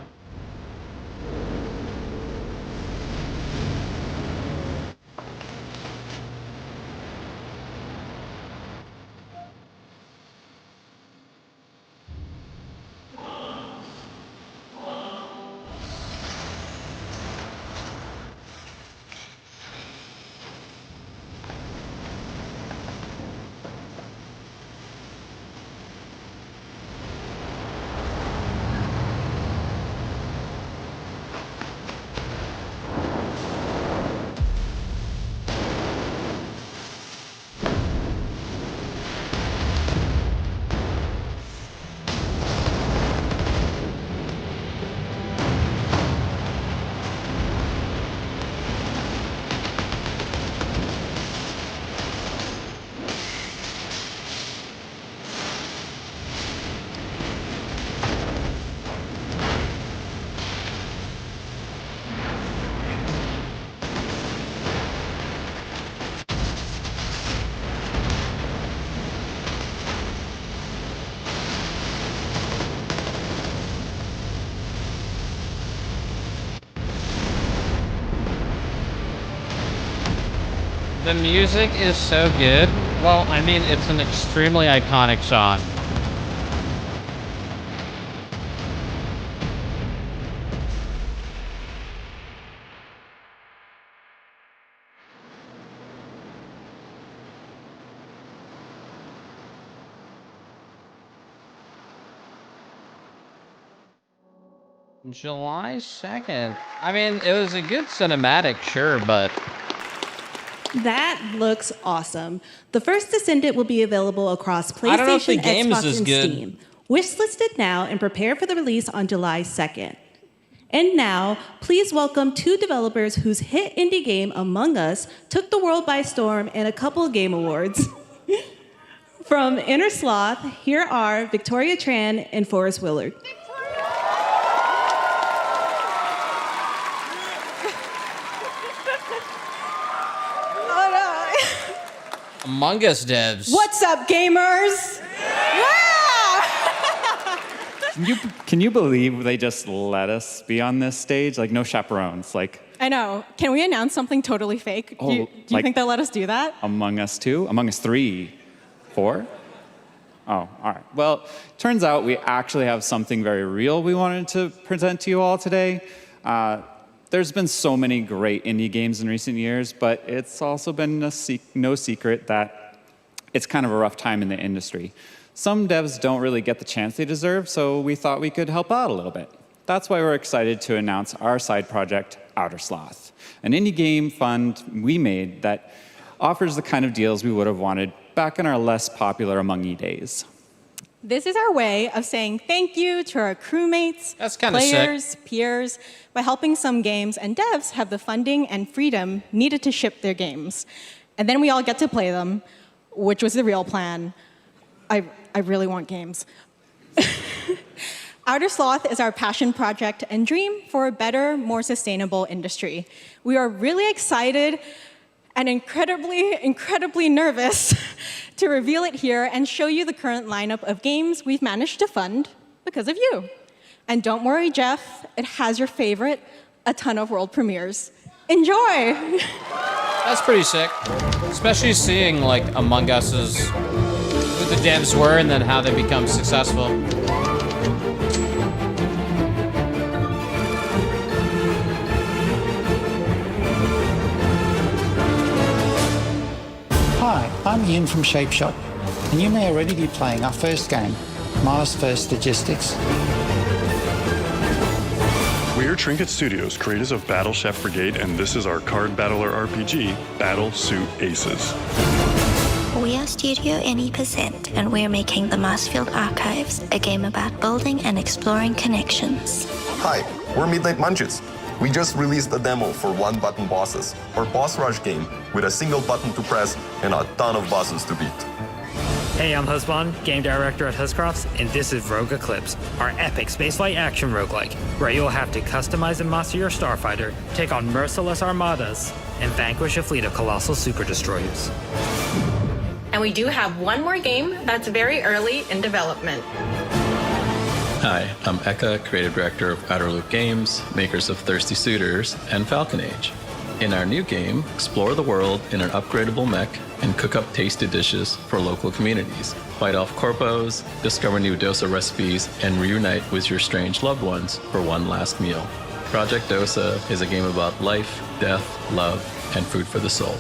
The music is so good. Well, I mean, it's an extremely iconic song. July 2nd. I mean, it was a good cinematic, sure, but... That looks awesome. The First Descendant will be available across PlayStation, Xbox, and Steam. Wishlist it now and prepare for the release on July 2nd. And now, please welcome two developers whose hit indie game, Among Us, took the world by storm in a couple of game awards. From Outersloth, here are Victoria Tran and Forrest Willard. Among Us devs. What's up, gamers? Can you believe they just let us be on this stage? Like, no chaperones. Like, I know. Can we announce something totally fake? Do you think they'll let us do that? Among Us 2? Among Us 3? 4? Oh, all right. Well, turns out we actually have something very real we wanted to present to you all today. There's been so many great indie games in recent years, but it's also been no secret that it's kind of a rough time in the industry. Some devs don't really get the chance they deserve, so we thought we could help out a little bit. That's why we're excited to announce our side project, Outersloth, an indie game fund we made that offers the kind of deals we would have wanted back in our less popular Among Us days. This is our way of saying thank you to our crewmates, players, peers, by helping some games and devs have the funding and freedom needed to ship their games. And then we all get to play them, which was the real plan. I really want games. Outersloth is our passion project and dream for a better, more sustainable industry. We are really excited and incredibly nervous to reveal it here and show you the current lineup of games we've managed to fund because of you. And don't worry, Jeff, it has your favorite, a ton of world premieres. Enjoy! That's pretty sick. Especially seeing, like, Among Us's, who the devs were and then how they become successful. Ian from Shape Shop, and you may already be playing our first game, Mars First Logistics. We're Trinket Studios, creators of Battle Chef Brigade, and this is our card battler RPG, Battle Suit Aces. We are Studio NE%, and we're making the Marsfield Archives, a game about building and exploring connections. Hi, we're Midnight Munches. We just released a demo for one-button bosses, or boss rush game, with a single button to press and a ton of bosses to beat. Hey, I'm Husband, game director at Huscrofts, and this is Rogue Eclipse, our epic spaceflight action roguelike, where you'll have to customize and master your starfighter, take on merciless armadas, and vanquish a fleet of colossal super destroyers. And we do have one more game that's very early in development. Hi, I'm Eka, creative director of Outer Loop Games, makers of Thirsty Suitors and Falcon Age. In our new game, explore the world in an upgradable mech and cook up tasty dishes for local communities. Fight off corpos, discover new dosa recipes, and reunite with your strange loved ones for one last meal. Project Dosa is a game about life, death, love, and food for the soul.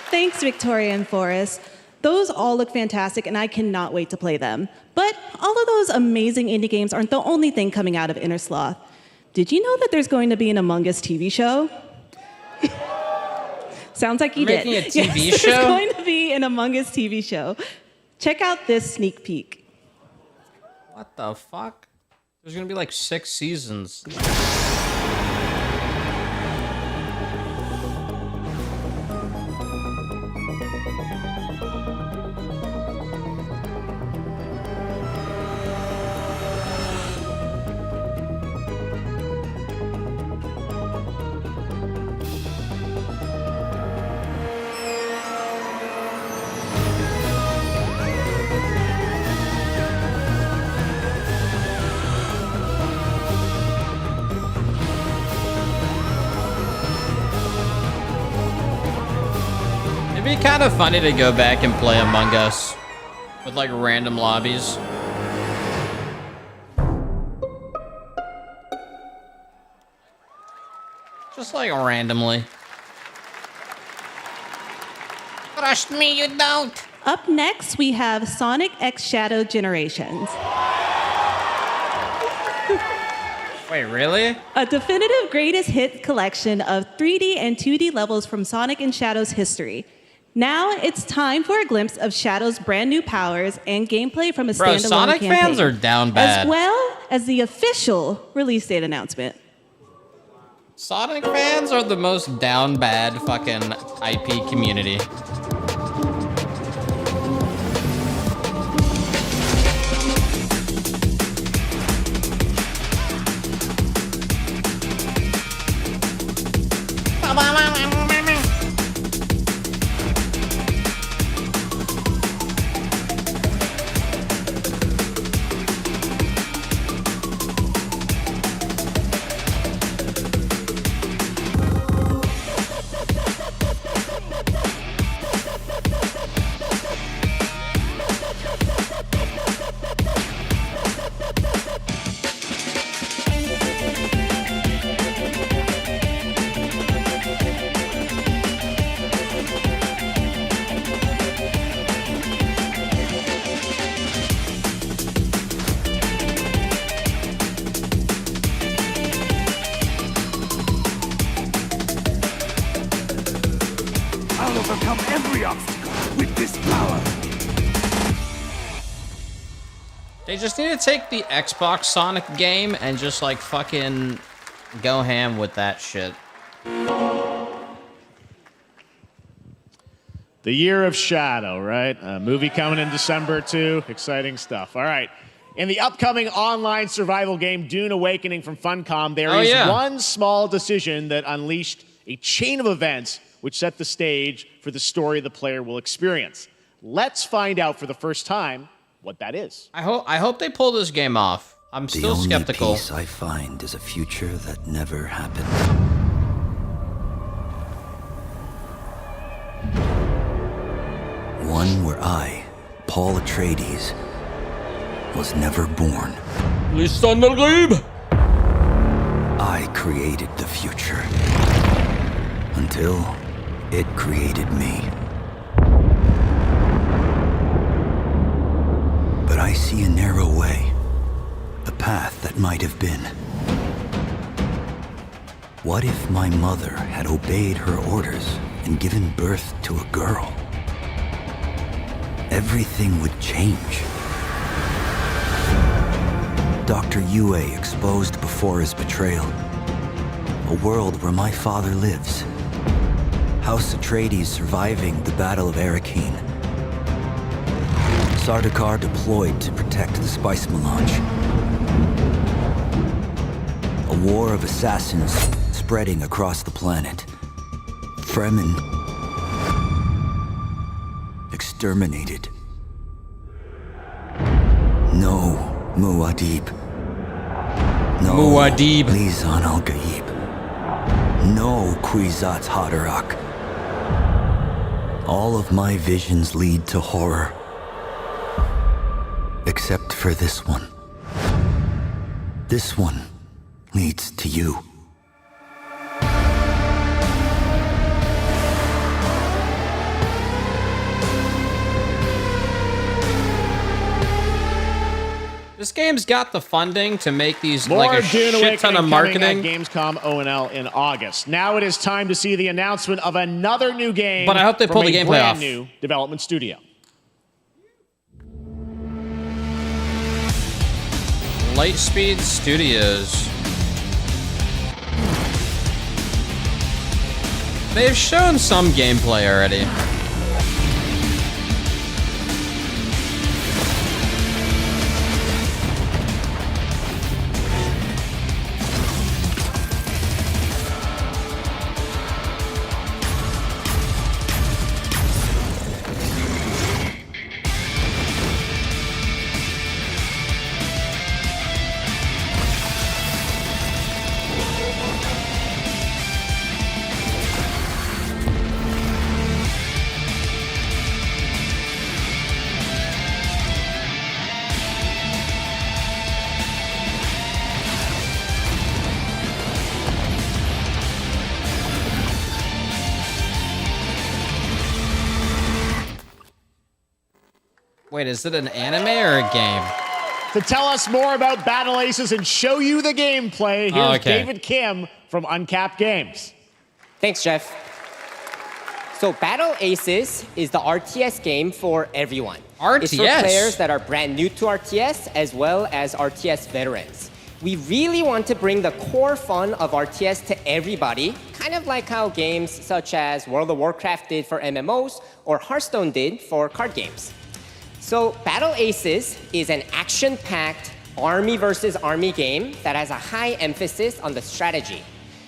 Thanks, Victoria and Forrest. Those all look fantastic, and I cannot wait to play them. But all of those amazing indie games aren't the only thing coming out of Outersloth. Did you know that there's going to be an Among Us TV show? Sounds like you did. Making a TV yes, show? There's going to be an Among Us TV show. Check out this sneak peek. What the fuck? There's gonna be like 6 seasons. It'd be kind of funny to go back and play Among Us with like random lobbies. Just like randomly. Trust me, you don't. Up next, we have Sonic X Shadow Generations. Wait, really? A definitive greatest hit collection of 3D and 2D levels from Sonic and Shadow's history. Now it's time for a glimpse of Shadow's brand new powers and gameplay from a standalone Sonic campaign. fans are down bad. As well as the official release date announcement. Sonic fans are the most down bad fucking IP community. I'll overcome every obstacle with this power. They just need to take the Xbox Sonic game and just like fucking go ham with that shit. The Year of Shadow, right? A movie coming in December too. Exciting stuff. All right. In the upcoming online survival game Dune Awakening from Funcom, there is one small decision that unleashed a chain of events which set the stage for the story the player will experience. Let's find out for the first time what that is. I hope they pull this game off. I'm still skeptical. The only peace I find is a future that never happened. One where I, Paul Atreides, was never born. I created the future until it created me. But I see a narrow way, a path that might have been. What if my mother had obeyed her orders and given birth to a girl? Everything would change. Dr. Yue exposed before his betrayal. A world where my father lives. House Atreides surviving the Battle of Arrakeen. Sardaukar deployed to protect the spice melange. A war of assassins spreading across the planet. Fremen exterminated. No Muad'Dib. No Muad'Dib. Lisan al-Gaib. No Kwisatz Haderach. All of my visions lead to horror. Except for this one. This one leads to you. This game's got the funding to make these More like a Dune shit ton of Awakening marketing. coming at Gamescom ONL in August. Now it is time to see the announcement of another new game. But I hope they pull from the a gameplay brand off. New development studio. Lightspeed Studios. They've shown some gameplay already. Wait, is it an anime or a game? To tell us more about Battle Aces and show you the gameplay, here's David Kim from Uncapped Games. Thanks, Jeff. So Battle Aces is the RTS game for everyone. RTS? It's for players that are brand new to RTS as well as RTS veterans. We really want to bring the core fun of RTS to everybody, kind of like how games such as World of Warcraft did for MMOs or Hearthstone did for card games. So Battle Aces is an action-packed army versus army game that has a high emphasis on the strategy.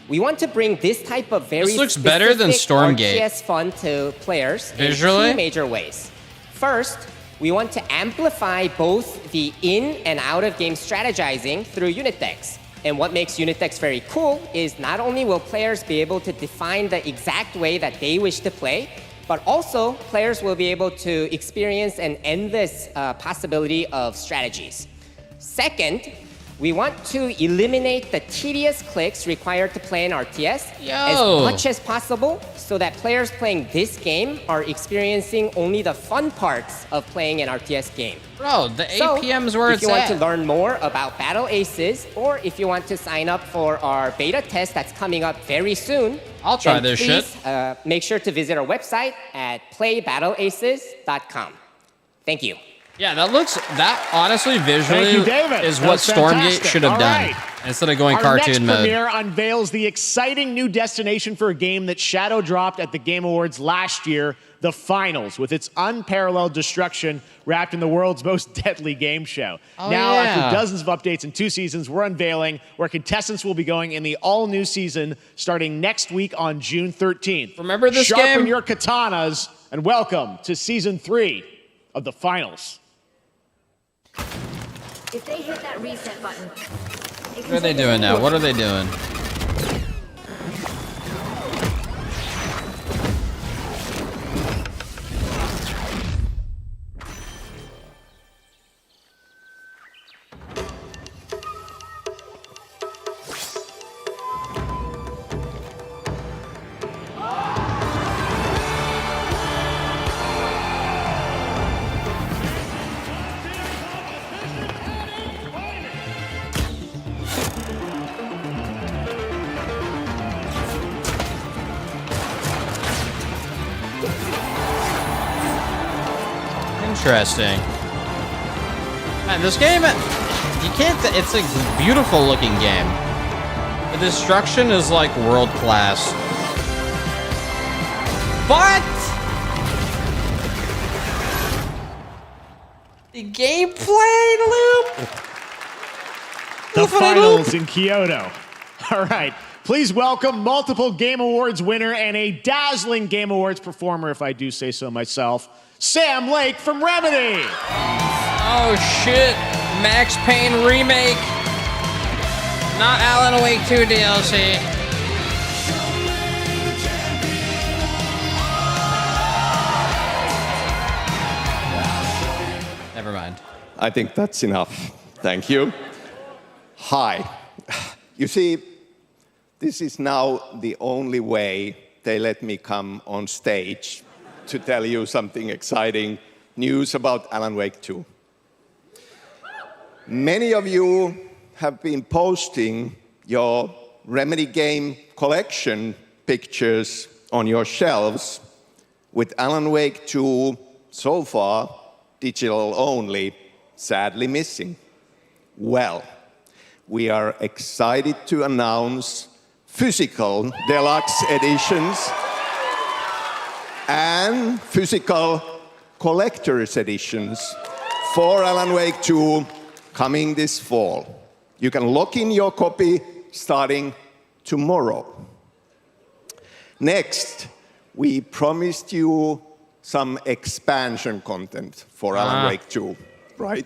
We want to bring this type of very This looks better than Stormgate. RTS fun to players Visually? in two major ways. First, we want to amplify both the in and out of game strategizing through unit decks. And what makes unit decks very cool is not only will players be able to define the exact way that they wish to play, but also players will be able to experience an endless possibility of strategies. Second, we want to eliminate the tedious clicks required to play an RTS as much as possible so that players playing this game are experiencing only the fun parts of playing an RTS game. Bro, the APM's where it's at. If you want to learn more about Battle Aces, or if you want to sign up for our beta test that's coming up very soon, I'll try this shit. Make sure to visit our website at playbattleaces.com. Thank you. Yeah, that honestly visually is what Stormgate should have done instead of going cartoon mode. Our next premiere unveils the exciting new destination for a game that shadow dropped at the Game Awards last year, the Finals, with its unparalleled destruction wrapped in the world's most deadly game show. After dozens of updates and 2 seasons, we're unveiling where contestants will be going in the all-new season starting next week on June 13th. Remember this game? Sharpen your katanas, and welcome to Season 3 of the Finals. If they hit that reset button. What are they doing now? What are they doing? Interesting. Man, this game, you can't, it's a beautiful looking game. The destruction is like world class. But the gameplay loop. The finals in Kyoto. All right. Please welcome multiple Game Awards winner and a dazzling Game Awards performer, if I do say so myself, Sam Lake from Remedy. Oh shit, Max Payne remake. Not Alan Wake 2 DLC. Never mind. I think that's enough. Thank you. Hi. You see, this is now the only way they let me come on stage to tell you something exciting news about Alan Wake 2. Many of you have been posting your Remedy game collection pictures on your shelves with Alan Wake 2 so far digital only, sadly missing. Well, we are excited to announce physical deluxe editions and physical collector's editions for Alan Wake 2 coming this fall. You can lock in your copy starting tomorrow. Next, we promised you some expansion content for Alan Wake 2, right?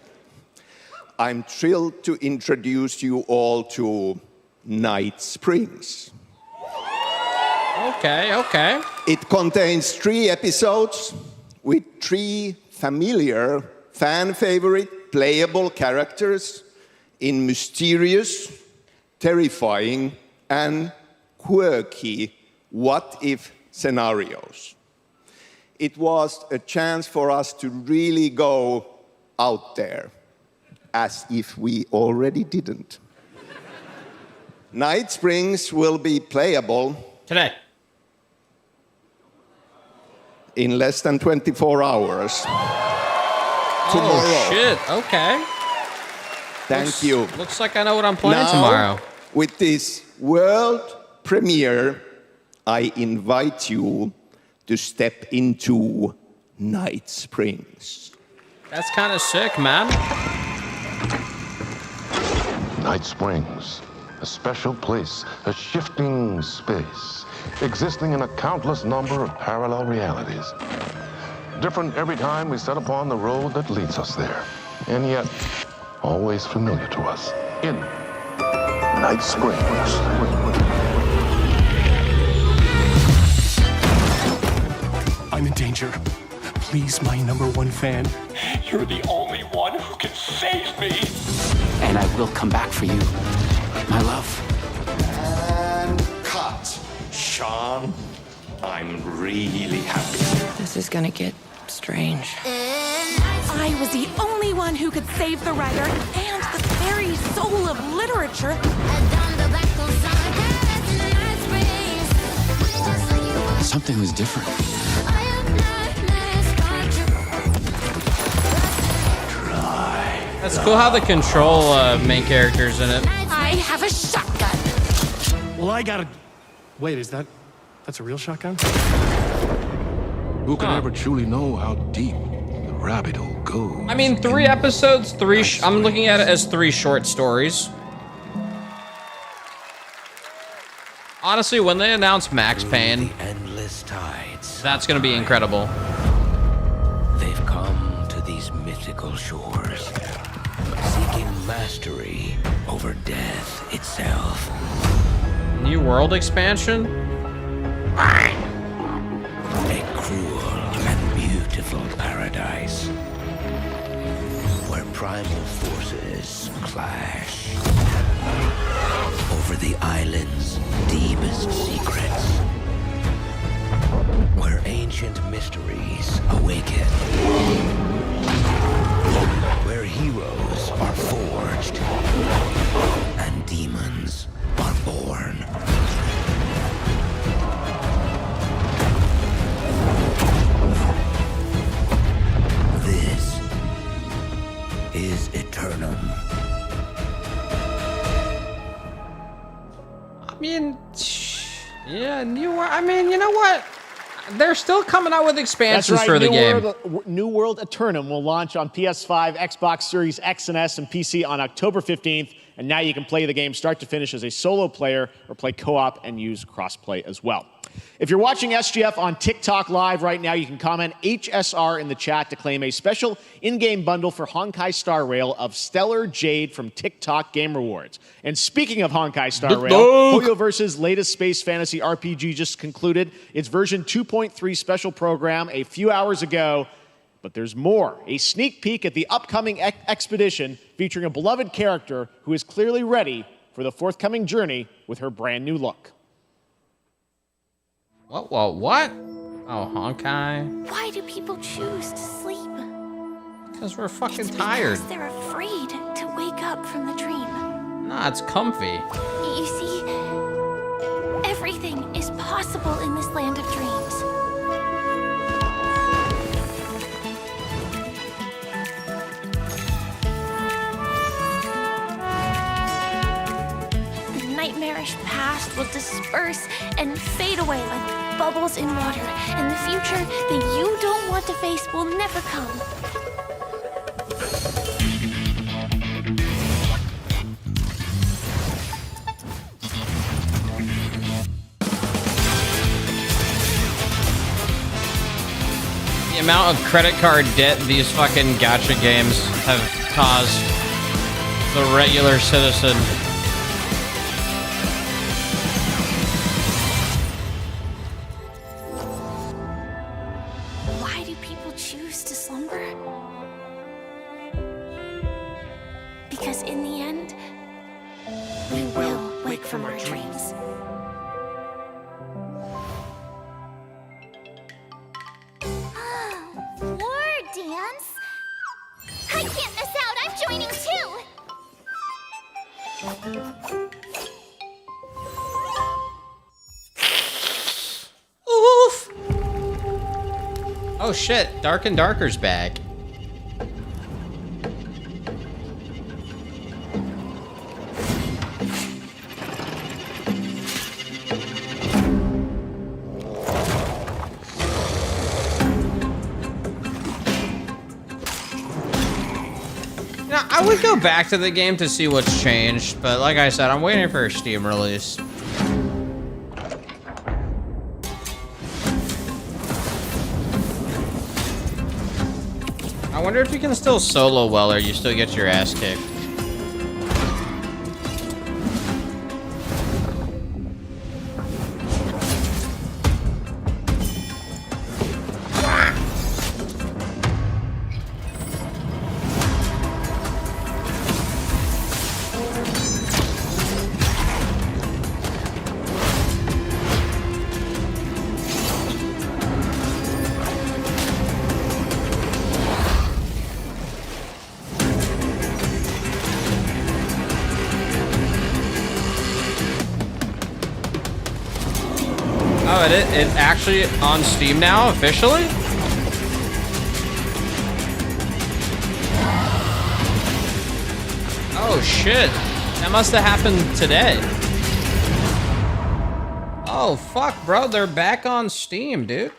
I'm thrilled to introduce you all to Night Springs. Okay. It contains 3 episodes with 3 familiar, fan-favorite, playable characters in mysterious, terrifying, and quirky what-if scenarios. It was a chance for us to really go out there, as if we already didn't. Night Springs will be playable today. In less than 24 hours. Tomorrow. Oh, shit. Okay. Thank you. Looks like I know what I'm playing now, tomorrow. With this world premiere, I invite you to step into Night Springs. That's kind of sick, man. Night Springs, a special place, a shifting space, existing in a countless number of parallel realities. Different every time we set upon the road that leads us there, and yet always familiar to us in Night Springs. I'm in danger. Please, my #1 fan. You're the only one who can save me. And I will come back for you, my love. And cut. Sean, I'm really happy. This is gonna get strange. I was the only one who could save the writer and the very soul of literature. Something was different. That's cool how the control main characters in it. I have a shotgun. Well, I gotta... Wait, that's a real shotgun? Who can ever truly know how deep the rabbit hole goes? I mean, 3 episodes, 3. I'm looking at it as 3 short stories. Honestly, when they announce Max Payne, endless tides. That's gonna be incredible. They've come to these mythical shores, seeking mastery over death itself. New world expansion? A cruel and beautiful paradise where primal forces clash over the island's deepest secrets, where ancient mysteries awaken, where heroes are forged and demons are born. This mean, yeah, I mean, you know what? They're still coming out with expansions for the game. New World Aeternum will launch on PS5, Xbox Series X and S, and PC on October 15th. And now you can play the game start to finish as a solo player or play co-op and use crossplay as well. If you're watching SGF on TikTok Live right now, you can comment HSR in the chat to claim a special in-game bundle for Honkai Star Rail of Stellar Jade from TikTok Game Rewards. And speaking of Honkai Star Rail, Hoyoverse's latest space fantasy RPG just concluded its version 2.3 special program a few hours ago. But there's more. A sneak peek at the upcoming expedition featuring a beloved character who is clearly ready for the forthcoming journey with her brand new look. What? Oh, Honkai. Why do people choose to sleep? Because we're fucking tired. Because they're afraid to wake up from the dream. Nah, it's comfy. You see, everything is possible in this land of dreams. Nightmarish past will disperse and fade away like bubbles in water, and the future that you don't want to face will never come. The amount of credit card debt these fucking gacha games have caused the regular citizen. Because in the end, we will wake from our dreams. War dance? I can't miss out, I'm joining too! Oof! Oh shit, Dark and Darker's back. I would go back to the game to see what's changed, but like I said, I'm waiting for a Steam release. I wonder if you can still solo well or you still get your ass kicked. It's actually on Steam now, officially? Oh shit, that must have happened today. Oh fuck, bro, they're back on Steam, dude.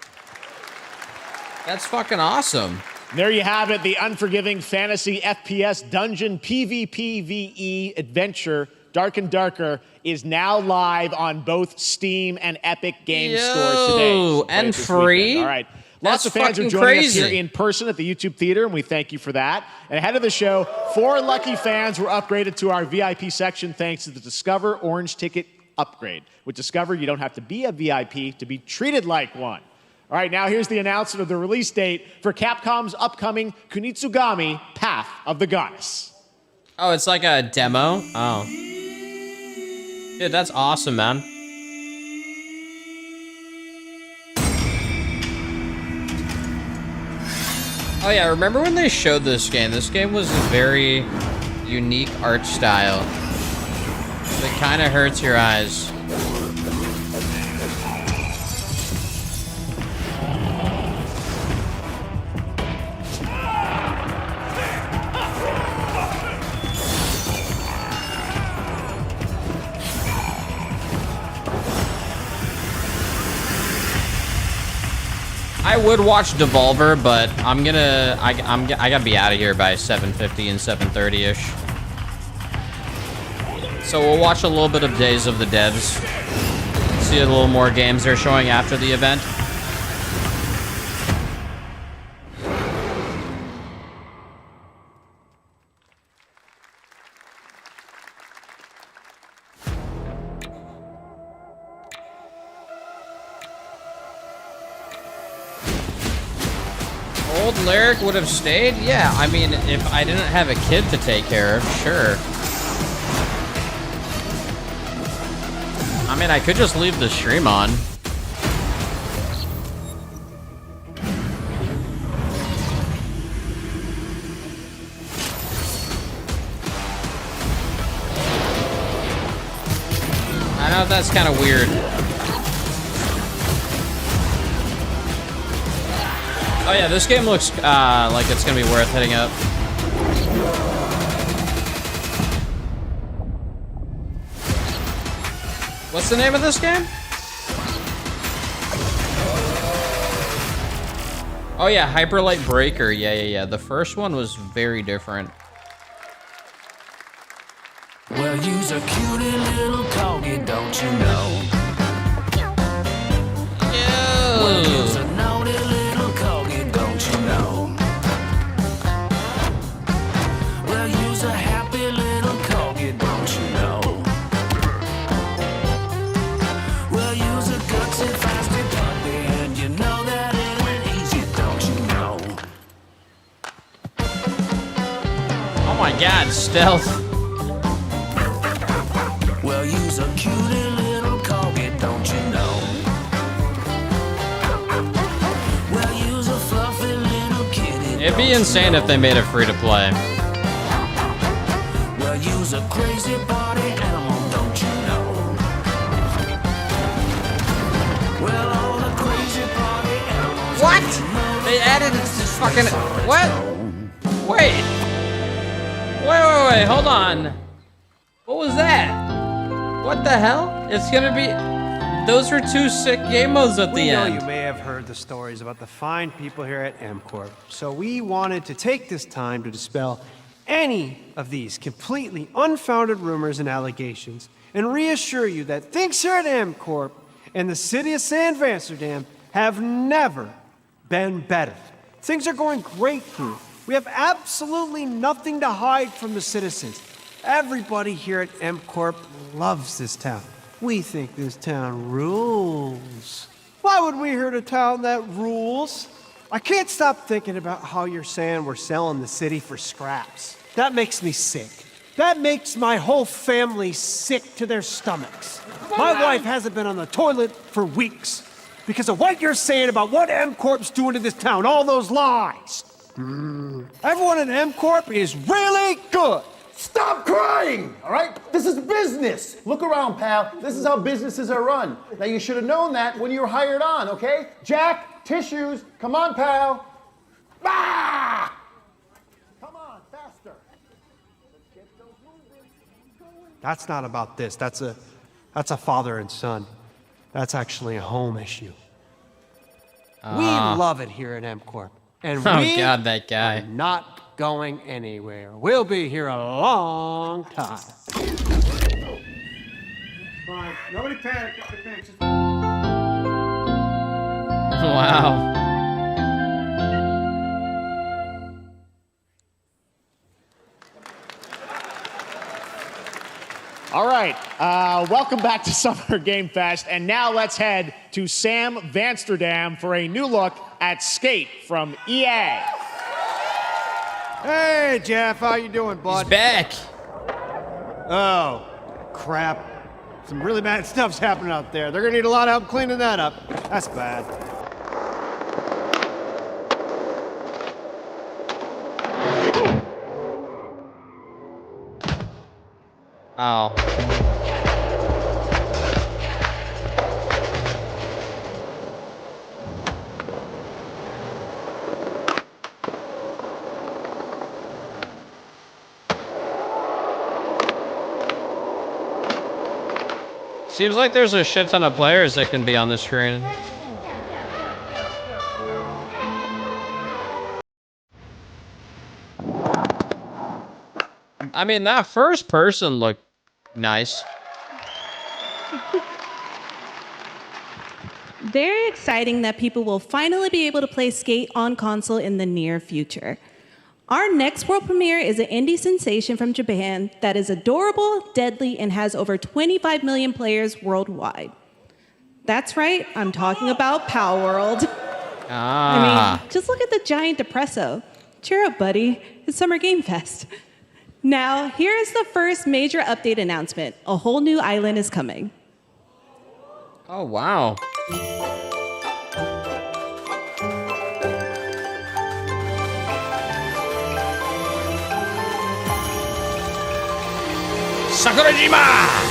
That's fucking awesome. There you have it, the unforgiving fantasy FPS dungeon PvPvE adventure, Dark and Darker, is now live on both Steam and Epic Games Store today. And free? All right. Lots of fans are joining us here in person at the YouTube Theater, and we thank you for that. And ahead of the show, 4 lucky fans were upgraded to our VIP section thanks to the Discover Orange Ticket upgrade. With Discover, you don't have to be a VIP to be treated like one. All right, now here's the announcement of the release date for Capcom's upcoming Kunitsu-Gami Path of the Goddess. Oh, it's like a demo? Oh. Dude, that's awesome, man. Oh yeah, remember when they showed this game? This game was a very unique art style that kind of hurts your eyes. would watch Devolver, but I gotta be out of here by 7:50 and 7:30ish. So we'll watch a little bit of Days of the Devs. See a little more games they're showing after the event. Old Lirik would have stayed? Yeah, I mean, if I didn't have a kid to take care of, sure. I mean, I could just leave the stream on. I know that's kind of weird. Oh yeah, this game looks like it's gonna be worth hitting up. What's the name of this game? Oh yeah, Hyperlight Breaker. Yeah. The first one was very different. Well, you's a cutie little corgi, don't you know? Well, you's a naughty little corgi, don't you know? Well, you's a happy little corgi, don't you know? Well, you's a gutsy, feisty puppy, and you know that it ain't easy, don't you know? Oh my God, stealth. Well, you's a cutie little corgi, don't you know? Well, you's a fluffy little kitty. It'd be insane if they made it free to play. Well, you's a crazy party animal, don't you know? Well, all the crazy party animals. What? They added this fucking what? Wait, hold on. What was that? What the hell? It's gonna be. Those were two sick game modes at the end. We know you may have heard the stories about the fine people here at MCorp, so we wanted to take this time to dispel any of these completely unfounded rumors and allegations and reassure you that things here at MCorp and the city of San Vansterdam have never been better. Things are going great here. We have absolutely nothing to hide from the citizens. Everybody here at MCorp loves this town. We think this town rules. Why would we hurt a town that rules? I can't stop thinking about how you're saying we're selling the city for scraps. That makes me sick. That makes my whole family sick to their stomachs. My wife hasn't been on the toilet for weeks because of what you're saying about what MCorp's doing to this town, all those lies. Everyone at MCorp is really good. Stop crying, all right? This is business. Look around, pal. This is how businesses are run. Now, you should have known that when you were hired on, okay? Jack, tissues. Come on, pal. Ah! Come on, faster. Let's get those moving. That's not about this. That's a father and son. That's actually a home issue. We love it here at MCorp. And we God, that guy. are not going anywhere. We'll be here a long time. Fine. Nobody panic. Wow. All right, welcome back to Summer Game Fest, and now let's head to Sam Vansterdam for a new look at Skate from EA. Hey, Jeff, how you doing, bud? He's back. Oh, crap. Some really bad stuff's happening out there. They're gonna need a lot of help cleaning that up. That's bad. Oh. Seems like there's a shit ton of players that can be on the screen. I mean, that first person looked nice. Very exciting that people will finally be able to play Skate on console in the near future. Our next world premiere is an indie sensation from Japan that is adorable, deadly, and has over 25 million players worldwide. That's right, I'm talking about Palworld. I mean, just look at the giant depresso. Cheer up, buddy. It's Summer Game Fest. Now, here is the first major update announcement. A whole new island is coming. Oh, wow. Sakurajima!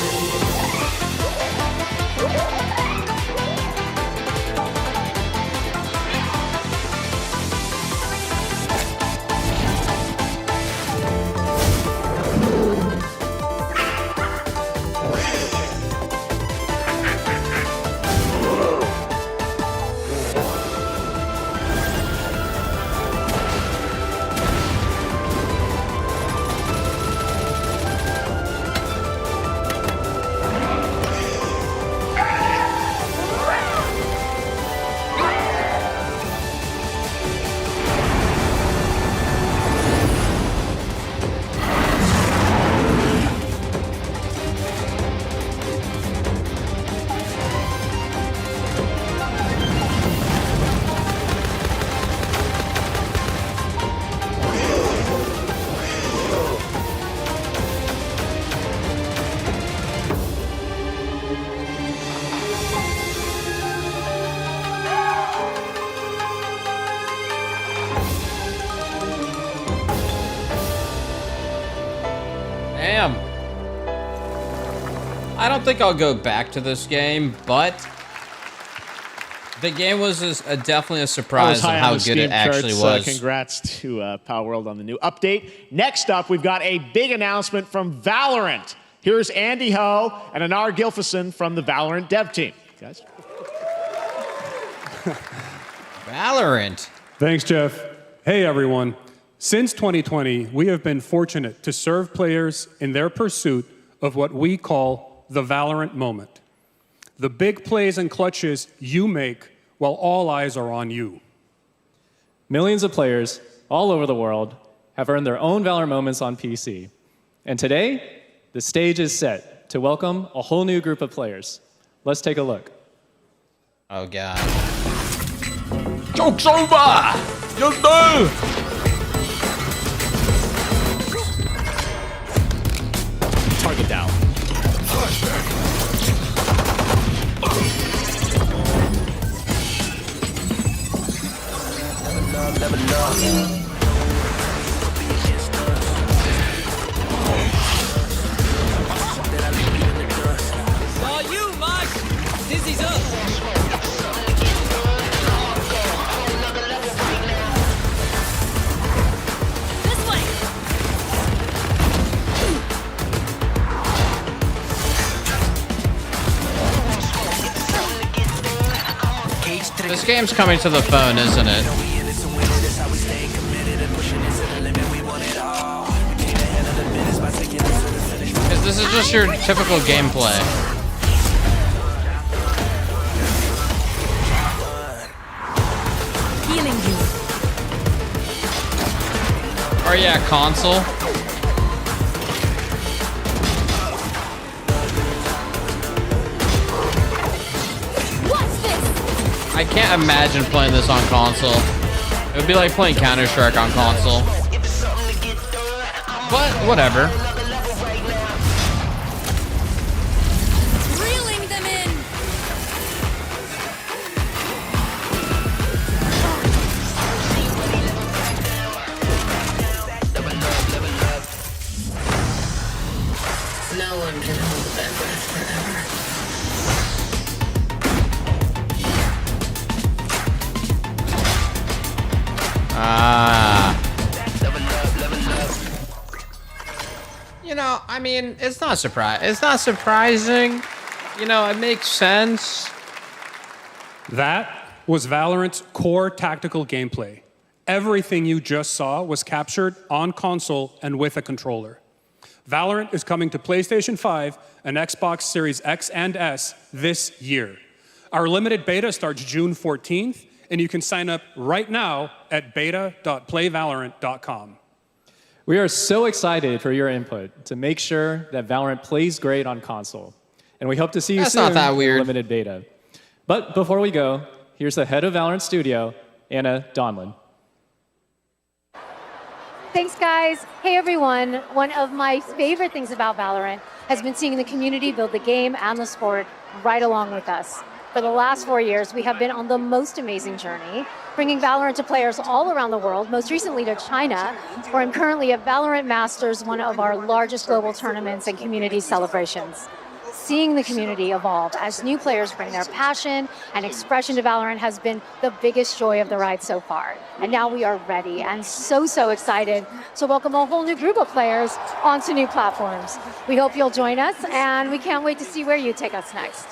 I don't think I'll go back to this game, but the game was definitely a surprise of how good it actually was. Congrats to Palworld on the new update. Next up, we've got a big announcement from Valorant. Here's Andy Ho and Anar Gilfison from the Valorant dev team. Guys. Valorant. Thanks, Jeff. Hey, everyone. Since 2020, we have been fortunate to serve players in their pursuit of what we call the Valorant moment. The big plays and clutches you make while all eyes are on you. Millions of players all over the world have earned their own Valorant moments on PC. And today, the stage is set to welcome a whole new group of players. Let's take a look. Oh, God. Joke's over! Just move! Target down. Saw you, Max! Dizzy's up! This way! This game's coming to the phone, isn't it? Because this is just your typical gameplay. Healing you. Oh yeah, console. I can't imagine playing this on console. It would be like playing Counter-Strike on console. But whatever. Reeling them in. No one can hold that breath forever. You know, I mean, it's not surprising. You know, it makes sense. That was Valorant's core tactical gameplay. Everything you just saw was captured on console and with a controller. Valorant is coming to PlayStation 5 and Xbox Series X and S this year. Our limited beta starts June 14th, and you can sign up right now at beta.playvalorant.com. We are so excited for your input to make sure that Valorant plays great on console. And we hope to see you soon not that weird. in limited beta. But before we go, here's the head of Valorant Studio, Anna Donlin. Thanks, guys. Hey, everyone. One of my favorite things about Valorant has been seeing the community build the game and the sport right along with us. For the last 4 years, we have been on the most amazing journey, bringing Valorant to players all around the world, most recently to China, where I'm currently at Valorant Masters, one of our largest global tournaments and community celebrations. Seeing the community evolve as new players bring their passion and expression to Valorant has been the biggest joy of the ride so far. And now we are ready and so excited to welcome a whole new group of players onto new platforms. We hope you'll join us, and we can't wait to see where you take us next.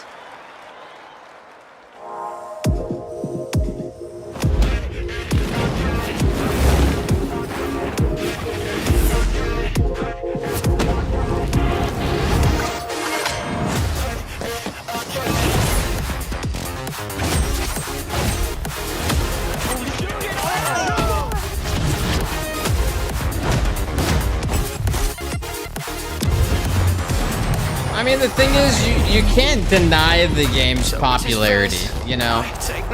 I mean, the thing is, you can't deny the game's popularity, you know?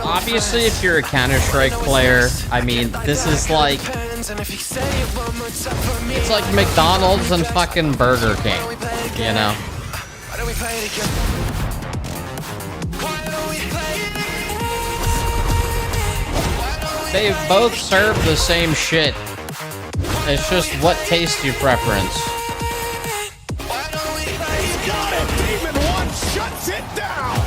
Obviously, if you're a Counter-Strike player, I mean, this is like... It's like McDonald's and fucking Burger King, you know? They both serve the same shit. It's just what taste you preference. Shuts it down!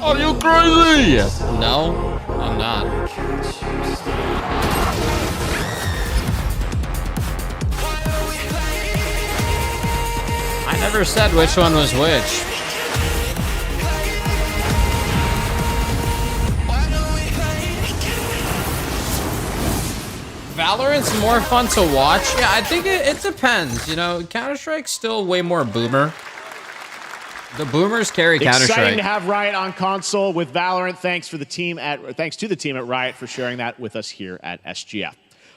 Are you crazy? No, I'm not. I never said which one was which. Valorant's more fun to watch. Yeah, I think it depends. You know, Counter-Strike's still way more boomer. The boomers carry Counter-Strike. Exciting to have Riot on console with Valorant. Thanks to the team at Riot for sharing that with us here at SGF.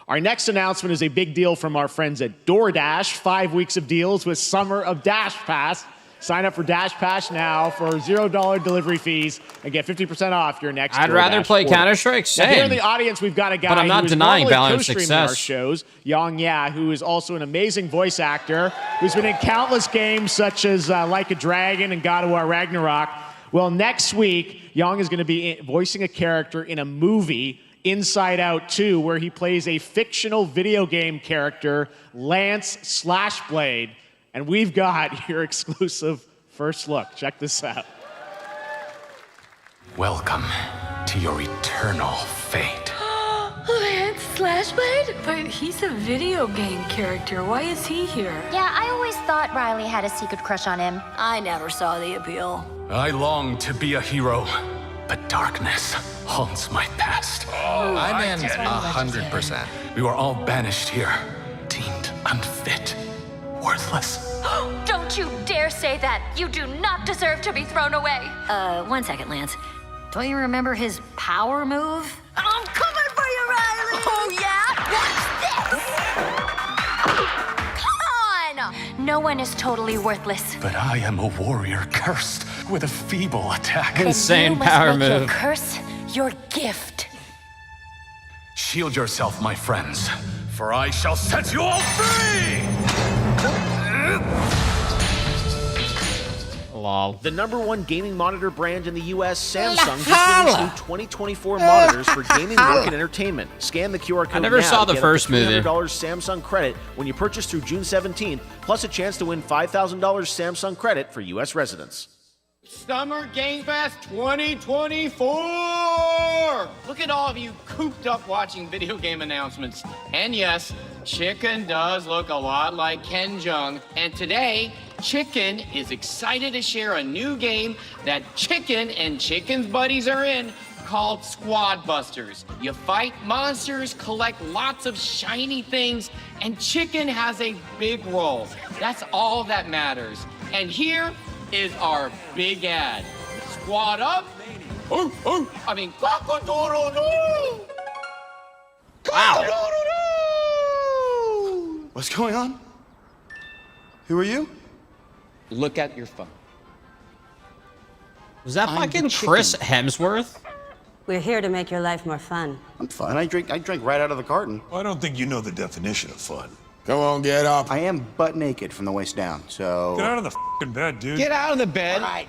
Our next announcement is a big deal from our friends at DoorDash. 5 weeks of deals with Summer of Dash Pass. Sign up for Dash Pass now for $0 delivery fees and get 50% off your next I'd rather play order. Counter-Strike. Same. Now, here in the audience, we've got a guy but I'm not who is denying Valorant's co-streaming success. our shows, Jeong, who is also an amazing voice actor, who's been in countless games such as Like a Dragon and God of War Ragnarok. Well, next week, Jeong is going to be voicing a character in a movie, Inside Out 2, where he plays a fictional video game character, Lance Slashblade. And we've got your exclusive first look. Check this out. Welcome to your eternal fate. Lance Slashblade? But he's a video game character. Why is he here? Yeah, I always thought Riley had a secret crush on him. I never saw the appeal. I long to be a hero, but darkness haunts my past. I'm in 100%. We were all banished here, deemed unfit, worthless. Don't you dare say that! You do not deserve to be thrown away! 1 second, Lance. Don't you remember his power move? I'm coming for you, Riley! Oh, yeah? What's this? Come on! No one is totally worthless. But I am a warrior cursed with a feeble attack. Insane power Make your move. curse your gift. Shield yourself, my friends, for I shall set you all free! Lol. The #1 gaming monitor brand in the U.S., Samsung, just released new 2024 monitors for gaming, work, and entertainment. Scan the QR code I never now saw to the get first up to $300 movie. Samsung credit when you purchase through June 17th, plus a chance to win $5,000 Samsung credit for U.S. residents. Summer Game Fest 2024! Look at all of you cooped up watching video game announcements. And yes, Chicken does look a lot like Kang-Joh. And today, Chicken is excited to share a new game that Chicken and Chicken's buddies are in called Squad Busters. You fight monsters, collect lots of shiny things, and chicken has a big role. That's all that matters. And here is our big ad. Squad up. I mean, cock-a-doodle-doo. Wow. What's going on? Who are you? Look at your phone. Was that fucking Chris Hemsworth? We're here to make your life more fun. I'm fine. I drink right out of the carton. I don't think you know the definition of fun. Come on, get up. I am butt naked from the waist down, so... Get out of the f***ing bed, dude. Get out of the bed. All right.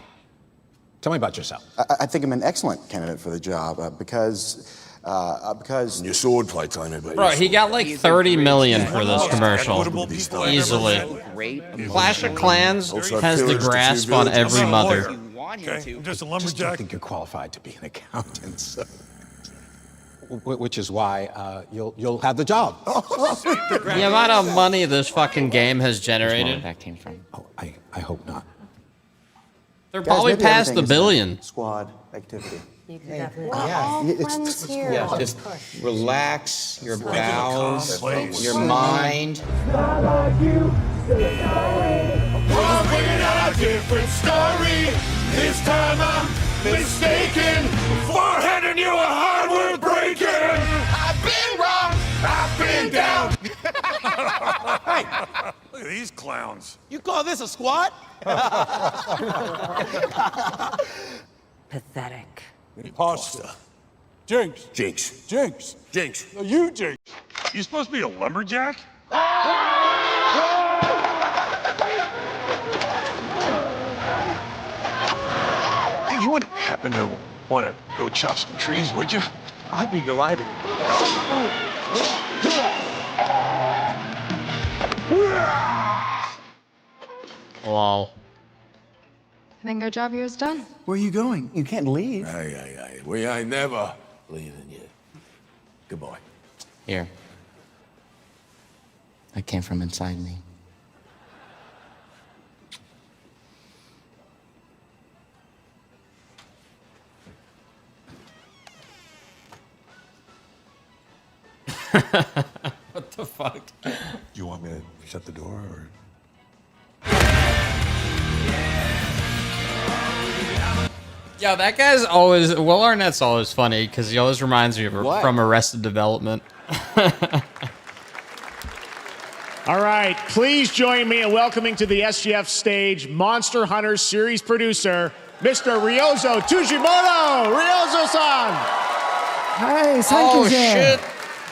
Tell me about yourself. I think I'm an excellent candidate for the job because... Your sword play, tell me about Bro, he got like 30 million for this commercial. Easily. Clash of Clans has the grasp on every mother. Okay, I'm just a lumberjack. I don't think you're qualified to be an accountant, so. Which is why you'll have the job. The amount of money this fucking game has generated. That came from. Oh, I hope not. They're probably past the billion. Squad activity. You can definitely. Yeah, just relax your bowels, your mind. We're bringing out a different story. This time I'm mistaken for handing you a hardware breaking. I've been wrong. I've been down. Hey, look at these clowns. You call this a squad? Pathetic. Pasta. Jinx. Jinx. Jinx. Jinx. No, you Jinx. You supposed to be a lumberjack? Hey, you wouldn't happen to want to go chop some trees, would you? I'd be delighted. Wow. I think our job here is done. Where are you going? You can't leave. Hey, we ain't never leaving you. Good boy. Here. That came from inside me. What the fuck? You want me to shut the door or? Yo, that guy's always... Will Arnett's always funny, because he always reminds me of from Arrested Development. All right, please join me in welcoming to the SGF stage Monster Hunter series producer, Mr. Ryozo Tujimoto! Ryozo-san! はい、サンキュージェン。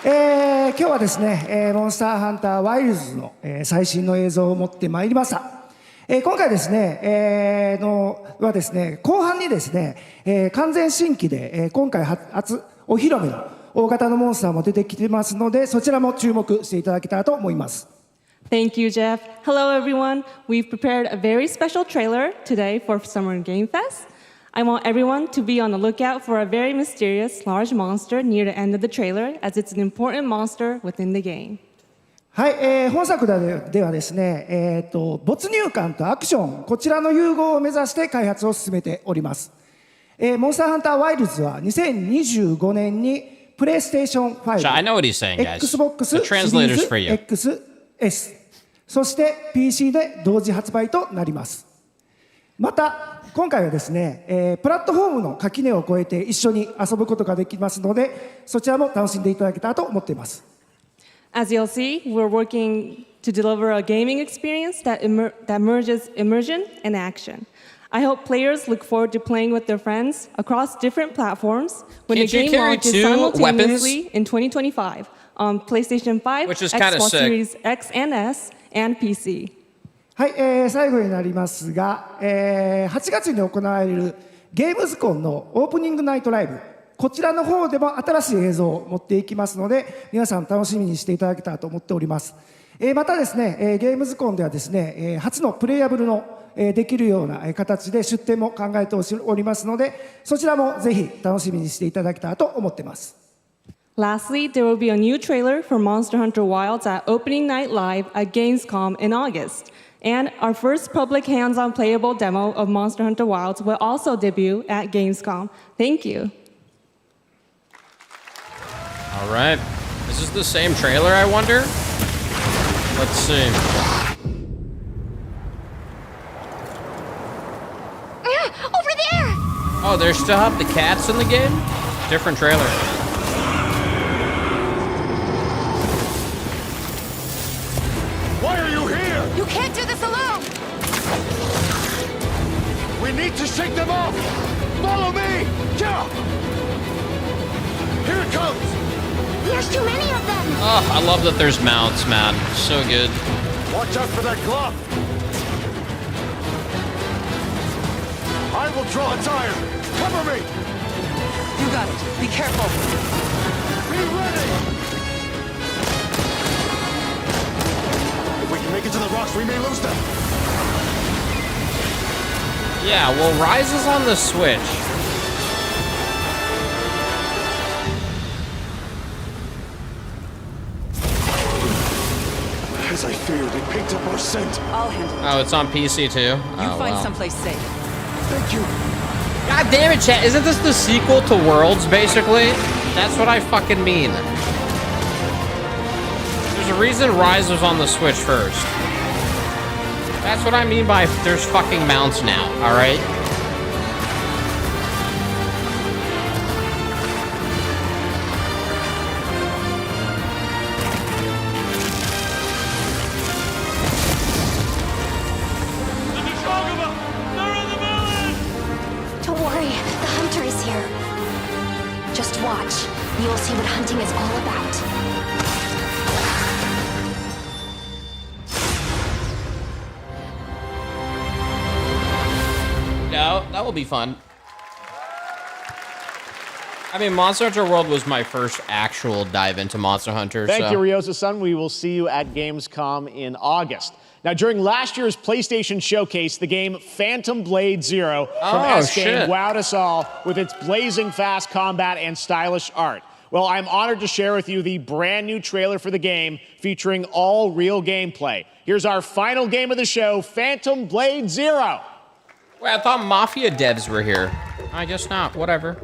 今日はですね、モンスターハンターワイルズの、最新の映像を持ってまいりました。今回ですね、はですね、後半にですね、完全新規で、今回初お披露目の大型のモンスターも出てきてますので、そちらも注目していただけたらと思います。Thank you, Jeff. Hello, everyone. We've prepared a very special trailer today for Summer Game Fest. I want everyone to be on the lookout for a very mysterious large monster near the end of the trailer, as it's an important monster within the game. はい、本作ではですね、没入感とアクション、こちらの融合を目指して開発を進めております。モンスターハンターワイルズは2025年にプレイステーション5、I know what he's saying, guys. Xbox The translator's for you. XS、そして PC で同時発売となります。また、今回はですね、プラットフォームの垣根を越えて一緒に遊ぶことができますので、そちらも楽しんでいただけたらと思っています。As you'll see, we're working to deliver a gaming experience that merges immersion and action. I hope players look forward to playing with their friends across different platforms when the game launches simultaneously in 2025 on PlayStation 5, Xbox Series X and S, and PC. はい、最後になりますが、8月に行われるゲームズコンのオープニングナイトライブ、こちらの方でも新しい映像を持っていきますので、皆さん楽しみにしていただけたらと思っております。またですね、ゲームズコンではですね、初のプレイヤブルのできるような形で出展も考えておりますので、そちらもぜひ楽しみにしていただけたらと思っています。Lastly, there will be a new trailer for Monster Hunter Wilds at Opening Night Live at Gamescom in August. And our first public hands-on playable demo of Monster Hunter Wilds will also debut at Gamescom. Thank you. All right. Is this the same trailer, I wonder? Let's see. Over there! Oh, they still have the cats in the game? Different trailer. Why are you here? You can't do this alone! We need to shake them off! Follow me! Yeah! Here it comes! There's too many of them! Oh, I love that there's mounts, man. So good. Watch out for that glove! I will draw its iron! Cover me! You got it. Be careful. Be ready! If we can make it to the rocks, we may lose them! Yeah, well, Rise is on the Switch. As I feared, it picked up our scent. I'll handle it. Oh, it's on PC too? You Oh, find well. someplace safe. Thank you. God damn it, chat. Isn't this the sequel to Worlds, basically? That's what I fucking mean. There's a reason Rise was on the Switch first. That's what I mean by there's fucking mounts now, alright? Don't worry, the hunter is here. Just watch. You will see what hunting is all about. No, that will be fun. I mean, Monster Hunter World was my first actual dive into Monster Hunter. Thank you, Ryosa-san. We will see you at Gamescom in August. Now, during last year's PlayStation Showcase, the game Phantom Blade Zero from S-Game wowed us all with its blazing fast combat and stylish art. Well, I'm honored to share with you the brand new trailer for the game featuring all real gameplay. Here's our final game of the show, Phantom Blade Zero. Wait, I thought Mafia devs were here. I guess not. Whatever.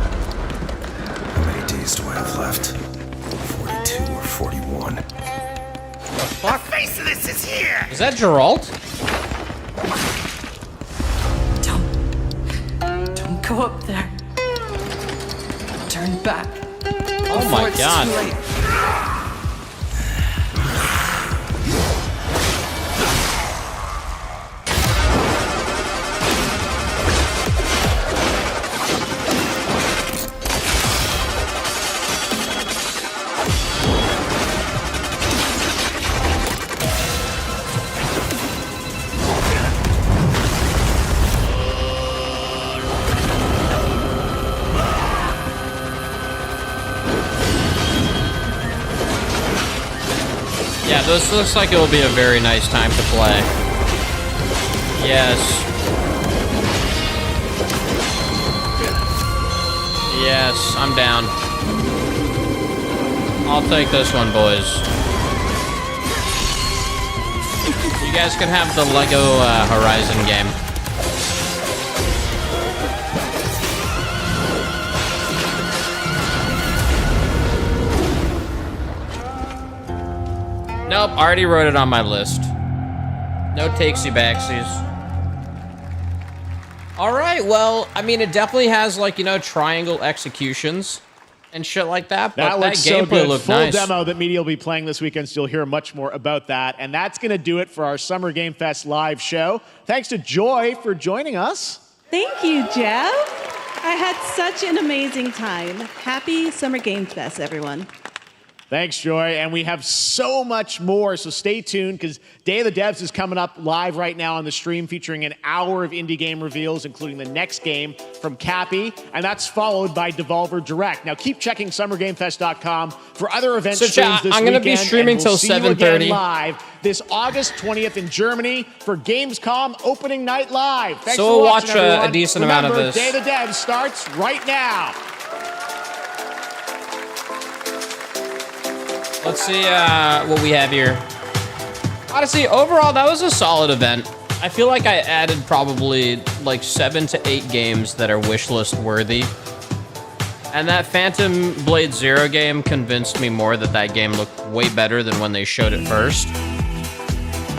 How many days do I have left? 42 or 41. The fuck? The face of this is here! Is that Geralt? Don't go up there. Turn back. Oh my god. Too late. Yeah, this looks like it will be a very nice time to play. Yes. Yes, I'm down. I'll take this one, boys. You guys can have the Lego Horizon game. Nope, already wrote it on my list. No takesy-backsies. All right, well, I mean, it definitely has, like, you know, triangle executions and shit like that. But That looks so gameplay good. looked Full nice. demo that Media will be playing this weekend, so you'll hear much more about that. And that's going to do it for our Summer Game Fest live show. Thanks to Joy for joining us. Thank you, Jeff. I had such an amazing time. Happy Summer Game Fest, everyone. Thanks, Joy. And we have so much more, so stay tuned because Day of the Devs is coming up live right now on the stream featuring an hour of indie game reveals, including the next game from Cappy, and that's followed by Devolver Direct. Now, keep checking SummerGameFest.com for other event streams this weekend. I'm going to be streaming and we'll till see you 7:30. again live this August 20th in Germany for Gamescom Opening Night Live. Thanks So for we'll watching, watch everyone. a decent amount of Remember, this. Day of the Devs starts right now. Let's see what we have here. Honestly, overall, that was a solid event. I feel like I added probably like 7 to 8 games that are wishlist worthy. And that Phantom Blade Zero game convinced me more that that game looked way better than when they showed it first.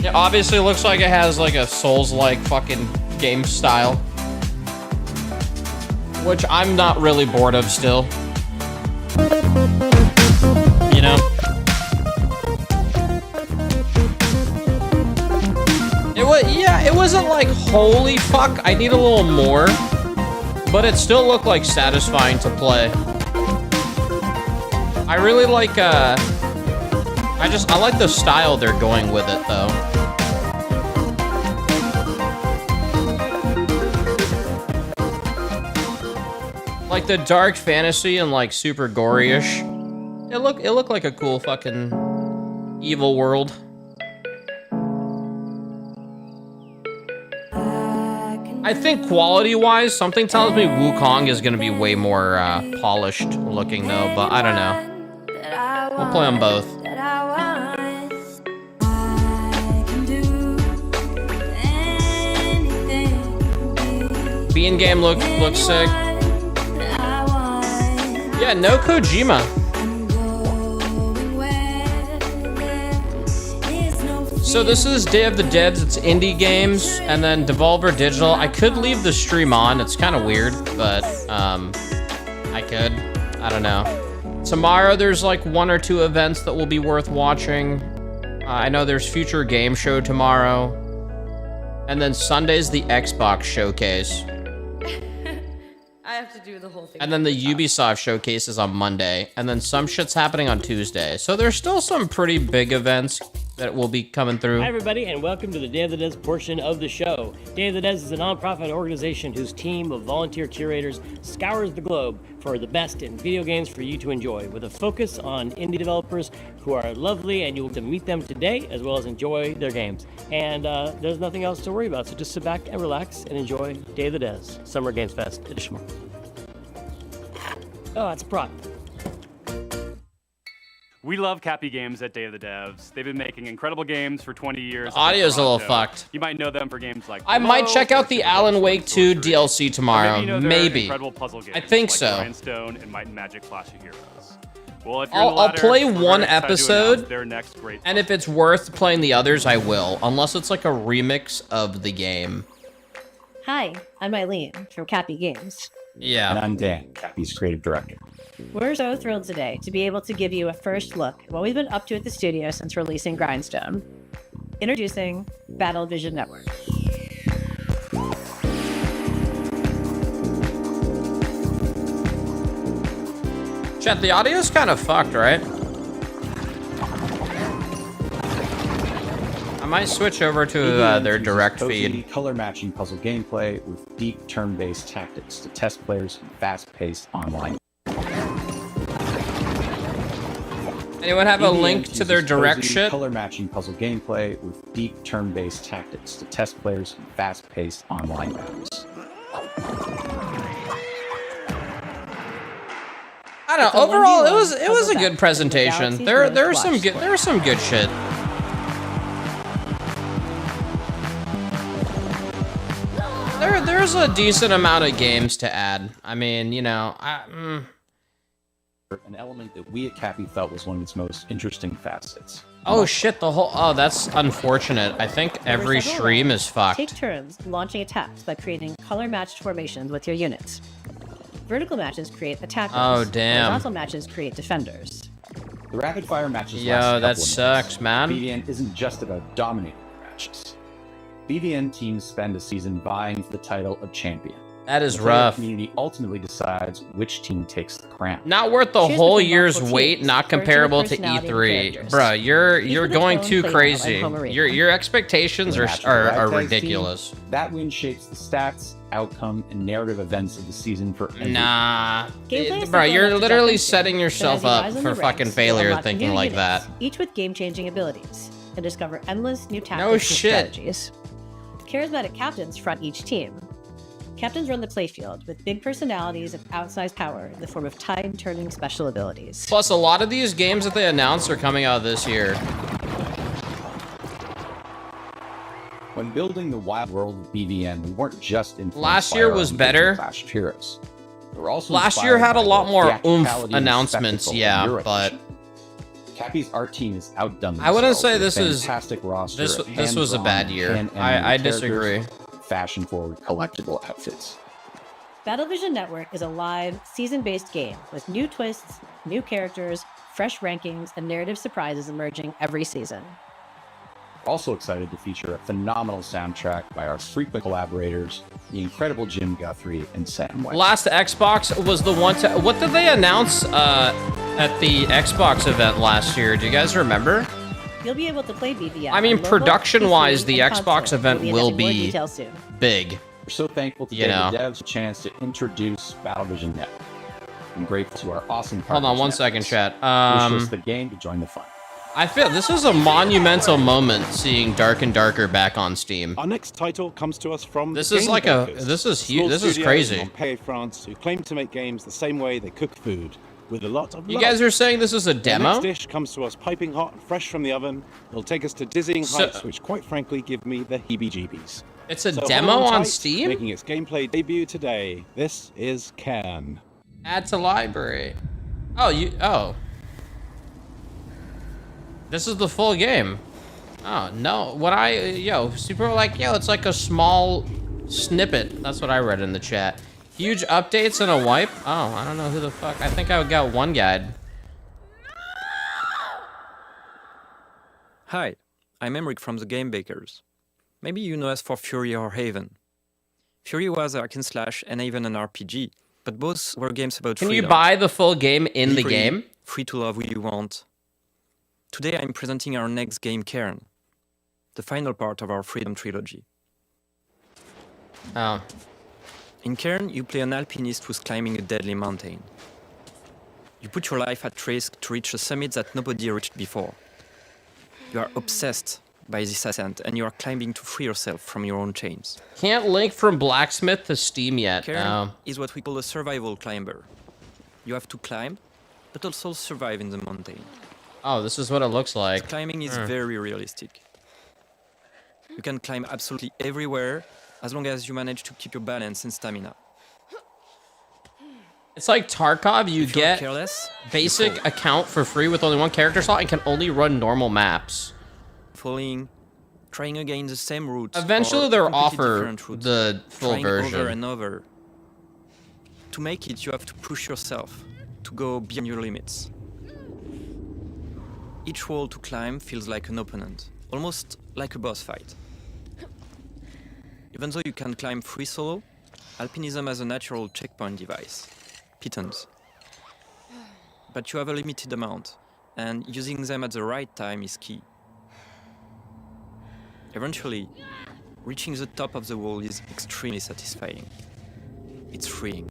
It obviously looks like it has like a Souls-like fucking game style, which I'm not really bored of still. You know? It wasn't like, holy fuck, I need a little more. But it still looked like satisfying to play. I really like, I like the style they're going with it, though. Like the dark fantasy and like super gory-ish. It looked like a cool fucking evil world. I think quality-wise, something tells me Wukong is going to be way more polished looking, though, but I don't know. We'll play them both. Bean game looks sick. Yeah, no Kojima. So this is Day of the Devs, it's indie games, and then Devolver Digital. I could leave the stream on, it's kind of weird, but I could. I don't know. Tomorrow there's like 1 or 2 events that will be worth watching. I know there's Future Game Show tomorrow. And then Sunday's the Xbox Showcase. I have to do the whole thing. And then the Ubisoft Showcase is on Monday. And then some shit's happening on Tuesday. So there's still some pretty big events that will be coming through. Hi everybody, and welcome to the Day of the Devs portion of the show. Day of the Devs is a non-profit organization whose team of volunteer curators scours the globe for the best in video games for you to enjoy, with a focus on indie developers who are lovely, and you'll get to meet them today as well as enjoy their games. And there's nothing else to worry about, so just sit back and relax and enjoy Day of the Devs, Summer Games Fest edition. Oh, that's a prop. We love Cappy Games at Day of the Devs. They've been making incredible games for 20 years. Audio's a little fucked. You might know them for games like I might check out the Alan Wake 2 DLC tomorrow. Maybe. Incredible puzzle games I think like so. Grindstone and Might and Magic Clash of Heroes. Well, if you're I'll play one episode, their next great and if it's worth playing the others, I will. Unless it's like a remix of the game. Hi, I'm Eileen from Cappy Games. Yeah. And I'm Dan, Cappy's creative director. We're so thrilled today to be able to give you a first look at what we've been up to at the studio since releasing Grindstone. Introducing Battle Vision Network. Chat, the audio's kind of fucked, right? I might switch over to their direct feed. Color matching puzzle gameplay with deep turn-based tactics to test players in fast-paced online. Anyone have a link to their direct shit? Color matching puzzle gameplay with deep turn-based tactics to test players in fast-paced online battles. I don't know. Overall, it was a good presentation. There was some good shit. There's a decent amount of games to add. I mean, you know, An element that we at Cappy felt was one of its most interesting facets. Oh shit, that's unfortunate. I think every stream is fucked. Take turns launching attacks by creating color-matched formations with your units. Vertical matches create attackers. Oh, damn. Horizontal matches create defenders. The rapid-fire matches Yo, that sucks, man. BVN isn't just about dominating matches. BVN teams spend a season vying for the title of champion. That is the player rough. Community ultimately decides which team takes the crown. Not worth the whole year's wait. Not comparable to E3, bro. You're going too crazy. Your expectations are ridiculous. That win shapes the stats, outcome, and narrative events of the season for every Nah, bro. You're literally setting yourself up for fucking failure thinking like that. Each with game-changing abilities, and discover endless new tactics No and shit. strategies. Charismatic captains front each team. Captains run the playfield with big personalities and outsized power in the form of tide-turning special abilities. Plus, a lot of these games that they announced are coming out this year. When building the wild world of BVN, we weren't just influenced Last by year our was own better. Clash of Heroes. We were also Last year inspired had a by lot the more oomph theatricality and announcements, spectacle of yeah, Euro but Edition. Cappy's art team is outdone. I wouldn't say themselves this with a is fantastic roster this of this was a hand-drawn, bad year. hand-animated I characters, disagree. Fashion-forward collectible outfits. Battlevision Network is a live, season-based game with new twists, new characters, fresh rankings, and narrative surprises emerging every season. Also excited to feature a phenomenal soundtrack by our frequent collaborators, the incredible Jim Guthrie and Sam White. Last Xbox was the one to... What did they announce at the Xbox event last year? Do you guys remember? You'll be able to play BVN. I mean, on mobile, production-wise, PC, the and Xbox console. event We'll will get into more be details soon. big. We're so thankful to You know. the devs a chance to introduce Battlevision Network. I'm grateful to our awesome Hold on partners, one Netflix, second, chat. who wished us the game to join the fun. I feel this is a monumental moment seeing Dark and Darker back on Steam. Our next title comes to us from This the is Game like Bakers, this is small huge. This is studio crazy. in Montpellier, France, who claim to make games the same way they cook food, with a lot of You love. guys are saying this is a The demo? next dish comes to us piping hot and fresh from the oven. It'll take us to dizzying heights, which quite frankly give me the heebie-jeebies. It's a So demo hold on tight, Steam? Making its gameplay debut today. This is CAIRN. Add to library. Oh. This is the full game. Oh, no. It's like a small snippet. That's what I read in the chat. Huge updates and a wipe? Oh, I don't know who the fuck. I think I got one guide. Hi, I'm Emric from the Game Bakers. Maybe you know us for Fury or Haven. Fury was a hack and slash and Haven an RPG, but both were games about Can freedom. you buy the full game in the Free, game? Free to love who you want. Today I'm presenting our next game, CAIRN, the final part of our Freedom Trilogy. Oh. In CAIRN, you play an alpinist who's climbing a deadly mountain. You put your life at risk to reach a summit that nobody reached before. You are obsessed by this ascent, and you are climbing to free yourself from your own chains. Can't link from Blacksmith to Steam yet. CAIRN is what we call a survival climber. You have to climb, but also survive in the mountain. Oh, this is what it looks like. Climbing is very realistic. You can climb absolutely everywhere, as long as you manage to keep your balance and stamina. It's like Tarkov, you If you're get careless, basic you fall. account for free with only one character slot and can only run normal maps. Falling, trying again the same route. Eventually or they'll completely offer different routes, the full trying over version. and over. To make it, you have to push yourself, to go beyond your limits. Each wall to climb feels like an opponent, almost like a boss fight. Even though you can climb free solo, alpinism has a natural checkpoint device, pitons. But you have a limited amount, and using them at the right time is key. Eventually, reaching the top of the wall is extremely satisfying. It's freeing.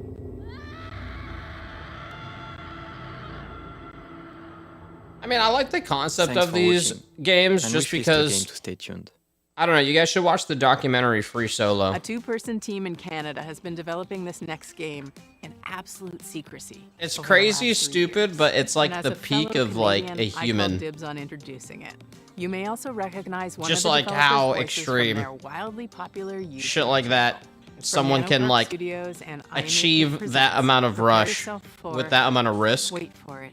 I mean, I like the concept Thanks of for these watching, games and just wish list the because... game to stay tuned. I don't know, you guys should watch the documentary Free Solo. A two-person team in Canada has been developing this next game in absolute secrecy. It's over the crazy last 3 stupid, years. but it's like And the as a peak fellow of like Canadian, a I human. call dibs on introducing it. You may also recognize one Just of the like developers' how voices extreme from their wildly popular YouTube Shit like that, someone can Nanobox like Studios and I Make It achieve that Presents. amount of Prepare rush yourself for- with that amount of risk. Wait for it.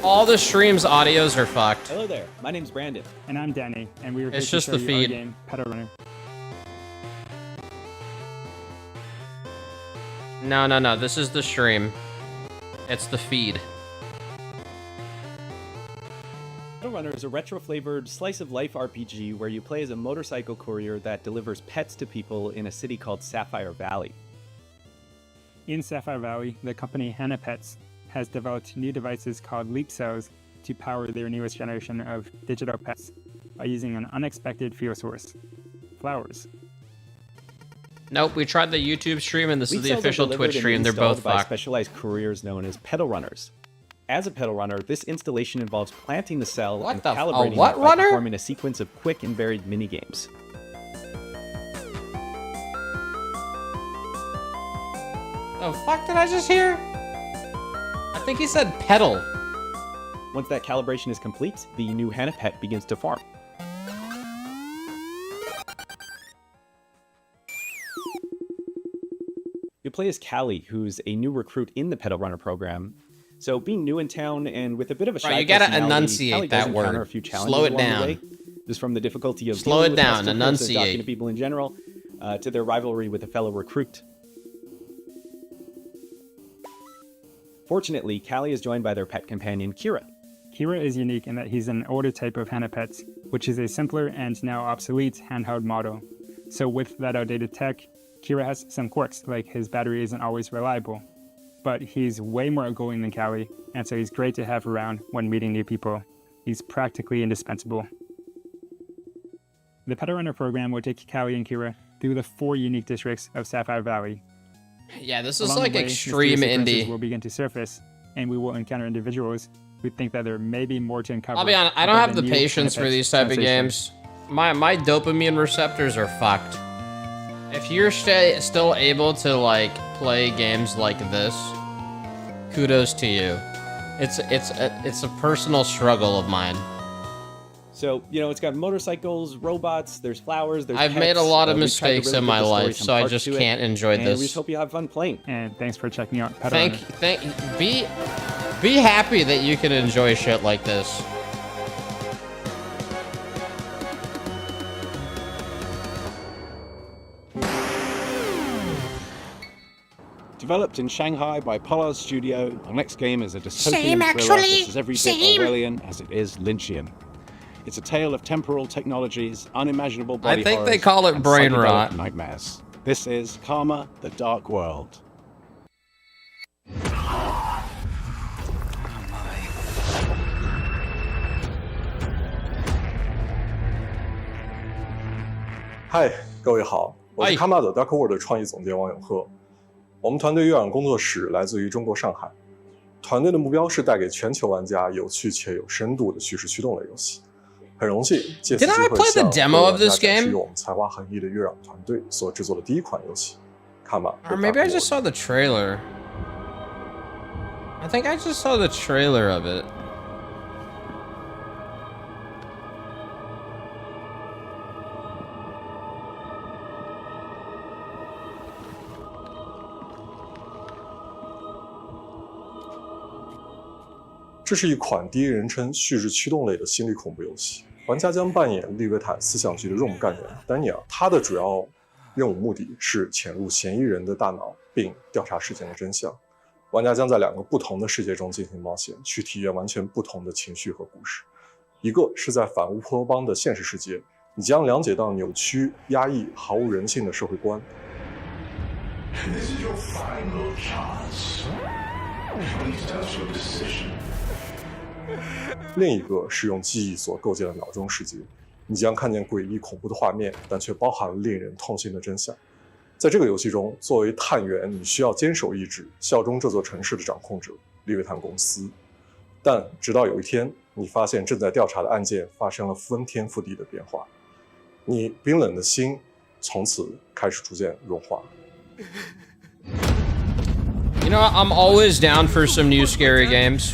All the stream's audios are fucked. Hello there, my name's Brandon. And I'm Danny, and we were It's here just to show the you our feed. game, Pedo Runner. No, this is the stream. It's the feed. Pedo Runner is a retro-flavored slice-of-life RPG where you play as a motorcycle courier that delivers pets to people in a city called Sapphire Valley. In Sapphire Valley, the company Hannah Pets has developed new devices called leap cells to power their newest generation of digital pets by using an unexpected fuel source: flowers. Nope, we tried the YouTube stream and this is the official Twitch stream. They're both by fucked. specialized couriers known as pedal runners. As a pedal runner, this installation involves planting the cell and calibrating it by performing a sequence of quick and varied mini-games. The fuck did I just hear? I think he said pedal. Once that calibration is complete, the new Hana pet begins to farm. You play as Callie, who's a new recruit in the pedal runner program. So being new in town and with a bit of a shy you gotta personality, enunciate Callie that does encounter word. a few challenges Slow it along down. the way. This from the difficulty of Slow dealing it with down, customers and enunciate. talking to people in general, to their rivalry with a fellow recruit. Fortunately, Callie is joined by their pet companion, Kira. Kira is unique in that he's an older type of Hana pets, which is a simpler and now obsolete handheld model. So with that outdated tech, Kira has some quirks, like his battery isn't always reliable. But he's way more outgoing than Callie, and so he's great to have around when meeting new people. He's practically indispensable. The Pedal Runner program will take Callie and Kira through the 4 unique districts of Sapphire Valley. Yeah, this is Along like the way, extreme mysterious occurrences indie. will begin to surface, and we will encounter individuals who think that there may be more to uncover. I'll be honest, I don't about have the new patience for Hana these pets type of sensation. games. My dopamine receptors are fucked. If you're still able to like play games like this, kudos to you. It's a personal struggle of mine. So, you know, it's got motorcycles, robots, there's flowers, there's I've pets. made a lot of We've tried to mistakes really in put my the story life, some so I heart just to it, can't enjoy and this. we just hope you have fun playing. And thanks for checking out Pedal Runner. Be happy that you can enjoy shit like this. Developed in Shanghai by Palworld Studio, the next game is a dystopian Same, thriller actually. that's as every bit Same. Orwellian as it is Lynchian. It's a tale of temporal technologies, unimaginable body I think they horrors, call it and brain psychedelic rot. nightmares. This is Karma: The Dark World.嗨，各位好，我是 Karma The Dark World 的创意总监王永鹤。我们团队月壤工作室来自于中国上海，团队的目标是带给全球玩家有趣且有深度的叙事驱动类游戏。很荣幸借此机会向各位玩家展示由我们才华横溢的月壤团队所制作的第一款游戏《Karma》。 Or maybe I just saw the trailer. I think I just saw the trailer of it.《这是一款第一人称叙事驱动类的心理恐怖游戏，玩家将扮演利维坦思想局的 ROM 干员丹尼尔，他的主要任务目的是潜入嫌疑人的大脑，并调查事件的真相。玩家将在2个不同的世界中进行冒险，去体验完全不同的情绪和故事。一个是在反乌托邦的现实世界，你将了解到扭曲、压抑、毫无人性的社会观。 This is your final chance. Please tell your decision. 另一个是用记忆所构建的脑中世界，你将看见诡异恐怖的画面，但却包含了令人痛心的真相。在这个游戏中，作为探员，你需要坚守意志，效忠这座城市的掌控者利维坦公司。但直到有一天，你发现正在调查的案件发生了翻天覆地的变化，你冰冷的心从此开始逐渐融化。 You know, I'm always down for some new scary games,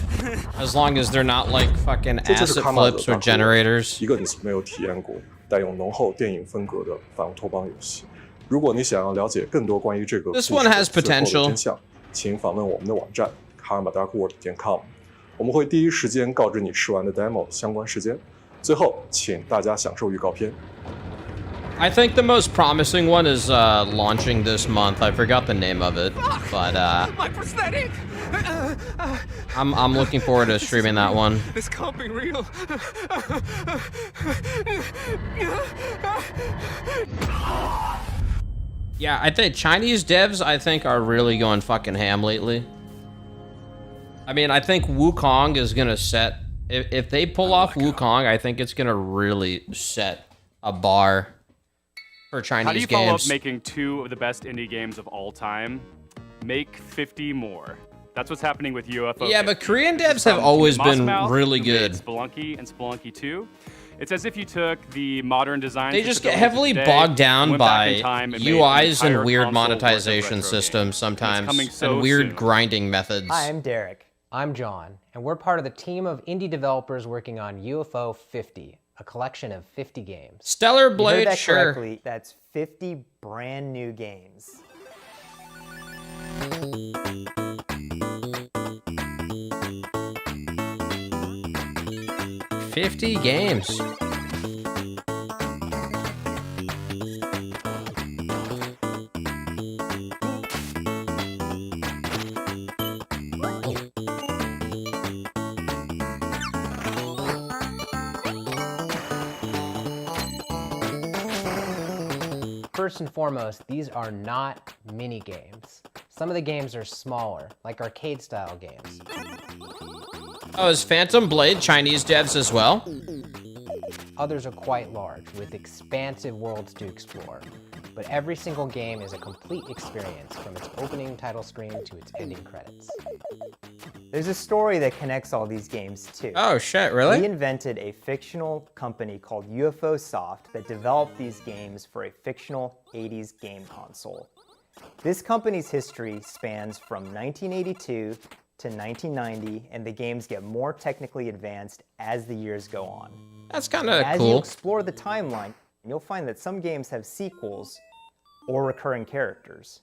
as long as they're not like fucking 这就是 asset Karma flips 的 or generators. 一个你没有体验过、带有浓厚电影风格的反乌托邦游戏。如果你想要了解更多关于这个故 This 事 one has 的最后的 potential. 真相，请访问我们的网站 karmadarkworld.com， 我们会第一时间告知你试玩的 demo 相关时间。最后，请大家享受预告片。 I think the most promising one is launching this month. I forgot the name of it, but My prosthetic! I'm looking forward to streaming that one. This can't be real. Yeah, I think Chinese devs, I think, are really going fucking ham lately. I mean, I think Wukong is gonna set. If they pull off Wukong, I think it's gonna really set a bar for Chinese games. How do you follow up making 2 of the best indie games of all time? Make 50 more. That's what's happening with UFO. Yeah, but Korean devs have always been really who made good. Spelunky and Spelunky 2. It's as if you took the modern design. They just get heavily bogged down by UIs and weird monetization systems sometimes, and weird grinding methods. Hi, I'm Derek. I'm John, and we're part of the team of indie developers working on UFO 50, a collection of 50 games. Stellar You Blade, heard that sure. correctly. That's 50 brand new games. 50 games. First and foremost, these are not mini games. Some of the games are smaller, like arcade-style games. Oh, is Phantom Blade Chinese devs as well? Others are quite large, with expansive worlds to explore. But every single game is a complete experience, from its opening title screen to its ending credits. There's a story that connects all these games too. Oh shit, really? We invented a fictional company called UFO Soft that developed these games for a fictional 80s game console. This company's history spans from 1982 to 1990, and the games get more technically advanced as the years go on. That's kind of As cool. you explore the timeline, you'll find that some games have sequels or recurring characters.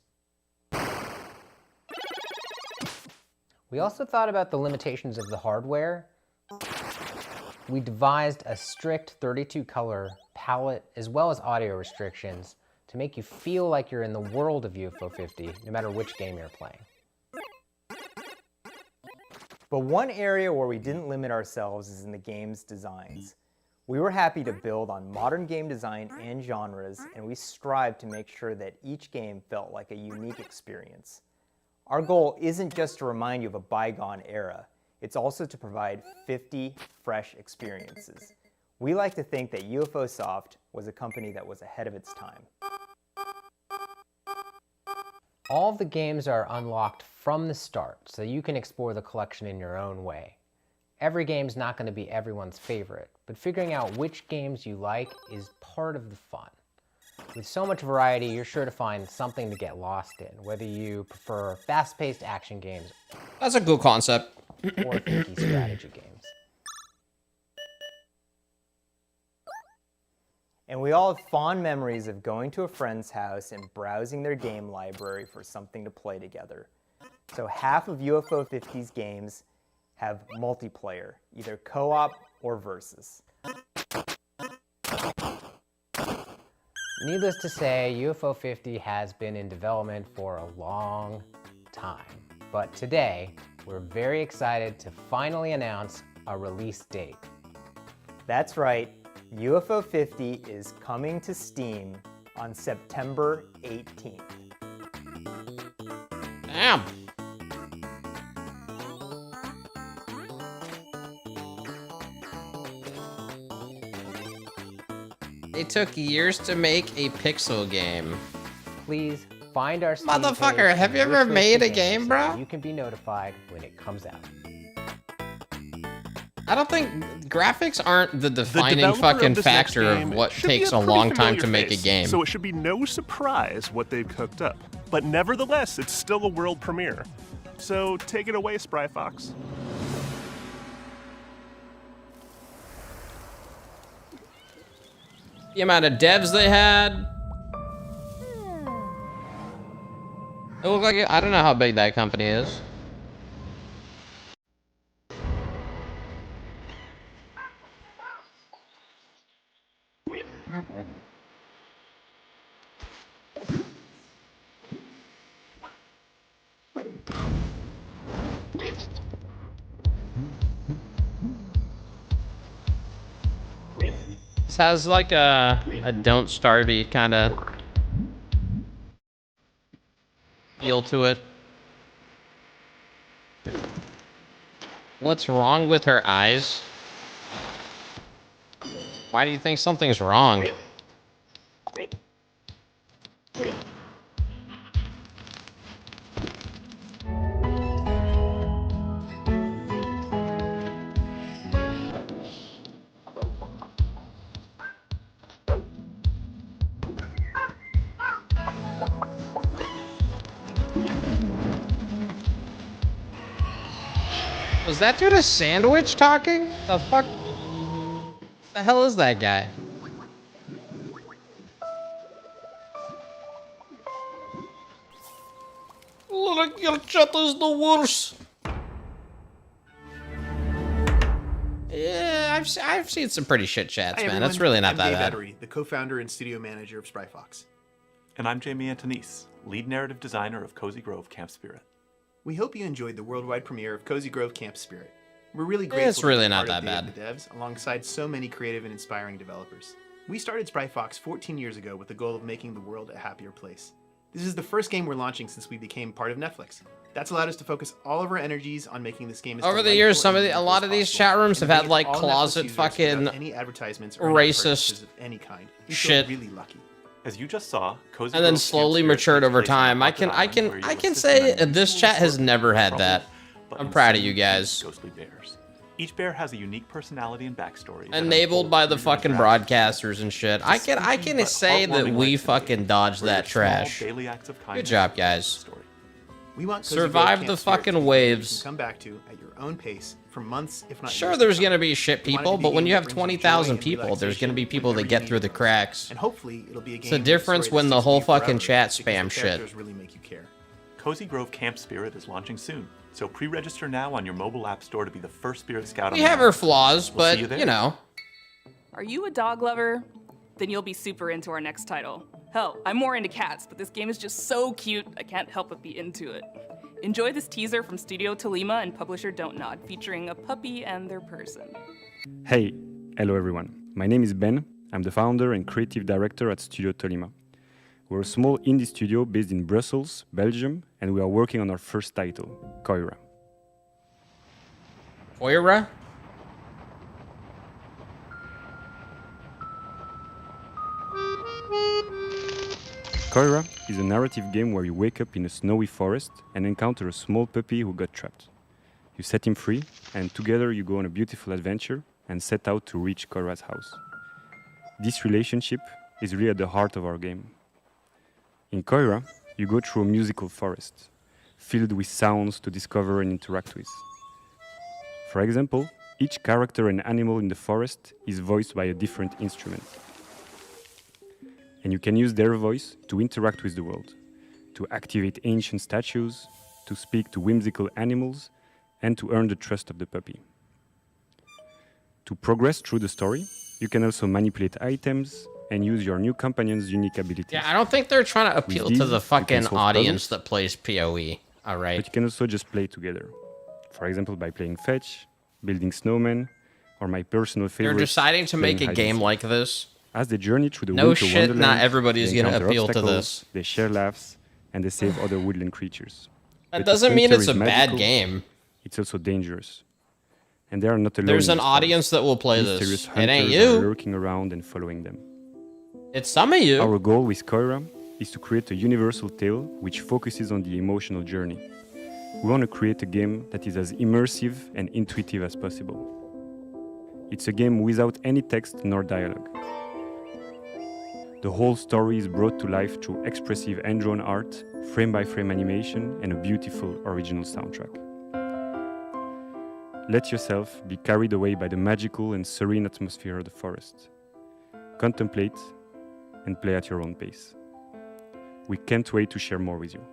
We also thought about the limitations of the hardware. We devised a strict 32-color palette as well as audio restrictions to make you feel like you're in the world of UFO 50, no matter which game you're playing. But one area where we didn't limit ourselves is in the game's designs. We were happy to build on modern game design and genres, and we strived to make sure that each game felt like a unique experience. Our goal isn't just to remind you of a bygone era, it's also to provide 50 fresh experiences. We like to think that UFO Soft was a company that was ahead of its time. All of the games are unlocked from the start, so you can explore the collection in your own way. Every game's not going to be everyone's favorite, but figuring out which games you like is part of the fun. With so much variety, you're sure to find something to get lost in, whether you prefer fast-paced action games. That's a cool concept. Or tricky strategy games. And we all have fond memories of going to a friend's house and browsing their game library for something to play together. So half of UFO 50's games have multiplayer, either co-op or versus. Needless to say, UFO 50 has been in development for a long time. But today, we're very excited to finally announce a release date. That's right, UFO 50 is coming to Steam on September 18th. Damn. It took years to make a pixel game. Please find our Steam Motherfucker, page have you and ever wishlist the made a games game, so bro? You can be notified when it comes out. I don't think graphics aren't the defining developer fucking of this next factor of game what should be takes a a pretty long time familiar to make a face, game. So it should be no surprise what they've cooked up. But nevertheless, it's still a world premiere. So take it away, Spry Fox. The amount of devs they had. It looked like I don't know how big that company is. This has like a Don't Starvey kind of feel to it. What's wrong with her eyes? Why do you think something's wrong? Was that dude a sandwich talking? The fuck? The hell is that guy? Look, your chat is the worst. Yeah, I've seen some pretty shit chats, Hi, man. everyone. That's really not I'm that Dave bad. Edery, the co-founder and studio manager of Spryfox. And I'm Jamie Antonise, lead narrative designer of Cozy Grove Camp Spirit. We hope you enjoyed the worldwide premiere of Cozy Grove Camp Spirit. We're really It's grateful really to be not part of that Day of the Devs alongside so many creative and inspiring developers. We started Spryfox 14 years ago with the goal of making the world a happier place. This is the first game we're launching since we became part of Netflix. That's allowed us to focus all of our energies on making this game as Over the years, a lot of these chat rooms have had like closet fucking any advertisements or racist of any kind. We shit. feel really lucky. As you just saw, Cozy And then Grove slowly Camp Spirit matured over takes place on time. a I haunted can island where you say assist in this chat has never had that. but I'm proud of you insane guys. ghostly bears. Each bear has a unique personality and backstory. that Enabled unfolds by the through fucking interactions. broadcasters and shit. I can say that we fucking dodged that trash. Daily acts of Good kindness job, guys. We want Cozy Survive Grove the Camp Spirit fucking to be a game waves. You can come back to at your own pace for months, if not Sure, years there's to come. gonna be shit We want it people, to be but a when game you that have brings you 20,000 joy and people, there's gonna be relaxation people that whenever get you through need the it. cracks. And hopefully, it'll be a game. It's the with a difference story when that the sticks whole with you fucking forever, chat because the spam shit. characters really make you care. Cozy Grove Camp Spirit is launching soon, so pre-register now on your mobile app store to be the first Spirit Scout on We the have map. our flaws, We'll see but you there. you know. Are you a dog lover? Then you'll be super into our next title. Hell, I'm more into cats, but this game is just so cute, I can't help but be into it. Enjoy this teaser from Studio Tolima and publisher Don't Nod, featuring a puppy and their person. Hey, hello everyone. My name is Ben. I'm the founder and creative director at Studio Tolima. We're a small indie studio based in Brussels, Belgium, and we are working on our first title, Koira. Koira? Koira is a narrative game where you wake up in a snowy forest and encounter a small puppy who got trapped. You set him free, and together you go on a beautiful adventure and set out to reach Koira's house. This relationship is really at the heart of our game. In Koira, you go through a musical forest, filled with sounds to discover and interact with. For example, each character and animal in the forest is voiced by a different instrument. And you can use their voice to interact with the world, to activate ancient statues, to speak to whimsical animals, and to earn the trust of the puppy. To progress through the story, you can also manipulate items and use your new companion's unique abilities. Yeah, I don't think they're trying to appeal With to these, the you can fucking solve audience puzzles, that plays PoE. All right. But you can also just play together. For example, by playing fetch, building snowmen, or my personal favorite. They're deciding to make a playing game hide and like this. As they journey through the No winter shit, wonderland, not everybody's they gonna encounter appeal to obstacles, this. They share laughs, and they save other woodland creatures. That But doesn't the mean center it's is a bad magical, game. It's also dangerous. And they are not alone. There's in an this audience that will play forest. this. Mysterious It ain't hunters are you. lurking around and following them. It's some of you. Our goal with Koira is to create a universal tale which focuses on the emotional journey. We want to create a game that is as immersive and intuitive as possible. It's a game without any text nor dialogue. The whole story is brought to life through expressive hand-drawn art, frame-by-frame animation, and a beautiful original soundtrack. Let yourself be carried away by the magical and serene atmosphere of the forest. Contemplate and play at your own pace. We can't wait to share more with you.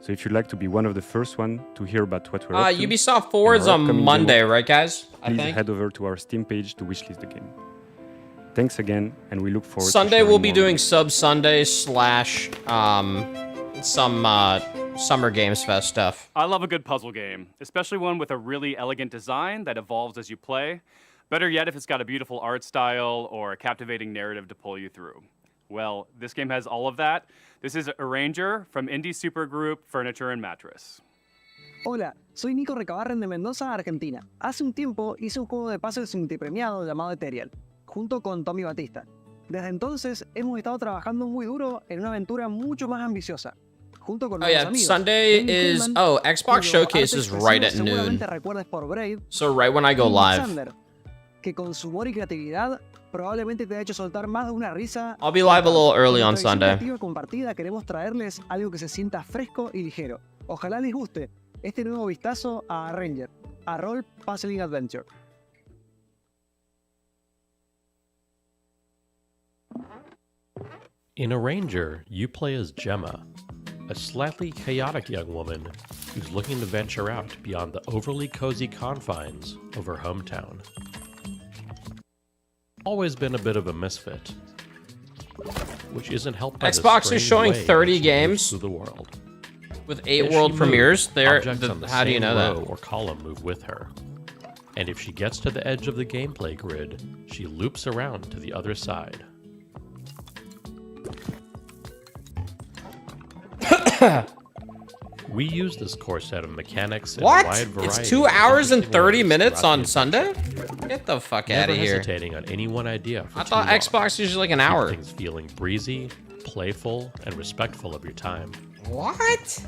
So if you'd like to be one of the first one to hear about what we're up to, Ubisoft Forward's on Monday, right, guys? I please think. head over to our Steam page to wishlist the game. Thanks again, and we look forward Sunday to we'll be more doing Sub Sunday / some Summer Games Fest stuff. I love a good puzzle game, especially one with a really elegant design that evolves as you play. Better yet if it's got a beautiful art style or a captivating narrative to pull you through. Well, this game has all of that. This is Arranger from indie supergroup Furniture and Mattress. Hola, soy Nico Recabarren de Mendoza, Argentina. Hace un tiempo hice un juego de puzzles multipremiado llamado Ethereal, junto con Tommy Batista. Desde entonces hemos estado trabajando muy duro en una aventura mucho más ambiciosa. Junto con Oh yeah, amigos, Sunday Jamie is Kuhlman, Xbox cuyo Showcase arte is right at expresivo noon. seguramente recuerdes por Brave, So right when I go y live. Sander, que con su humor y creatividad probablemente te ha hecho soltar más de una risa. I'll be live a little early on Con nuestra Sunday. visión creativa compartida queremos traerles algo que se sienta fresco y ligero. Ojalá les guste este nuevo vistazo a Ranger, a Role Puzzling Adventure. In Arranger, you play as Gemma, a slightly chaotic young woman who's looking to venture out beyond the overly cozy confines of her hometown. Always been a bit of a misfit, which isn't helped by Xbox the is strange showing way 30 she moves games through the world. with 8 As world she premieres. moves, There, objects on the how do you same know row that? or column move with her. And if she gets to the edge of the gameplay grid, she loops around to the other side. We use this core set of mechanics in a What? wide variety It's 2 of hours and interesting 30 ways minutes throughout on the Sunday? adventure. Get the fuck Never out of here. hesitating on any one idea for I too thought long. Xbox usually like an Keep hour. things feeling breezy, playful, and respectful of your time. What?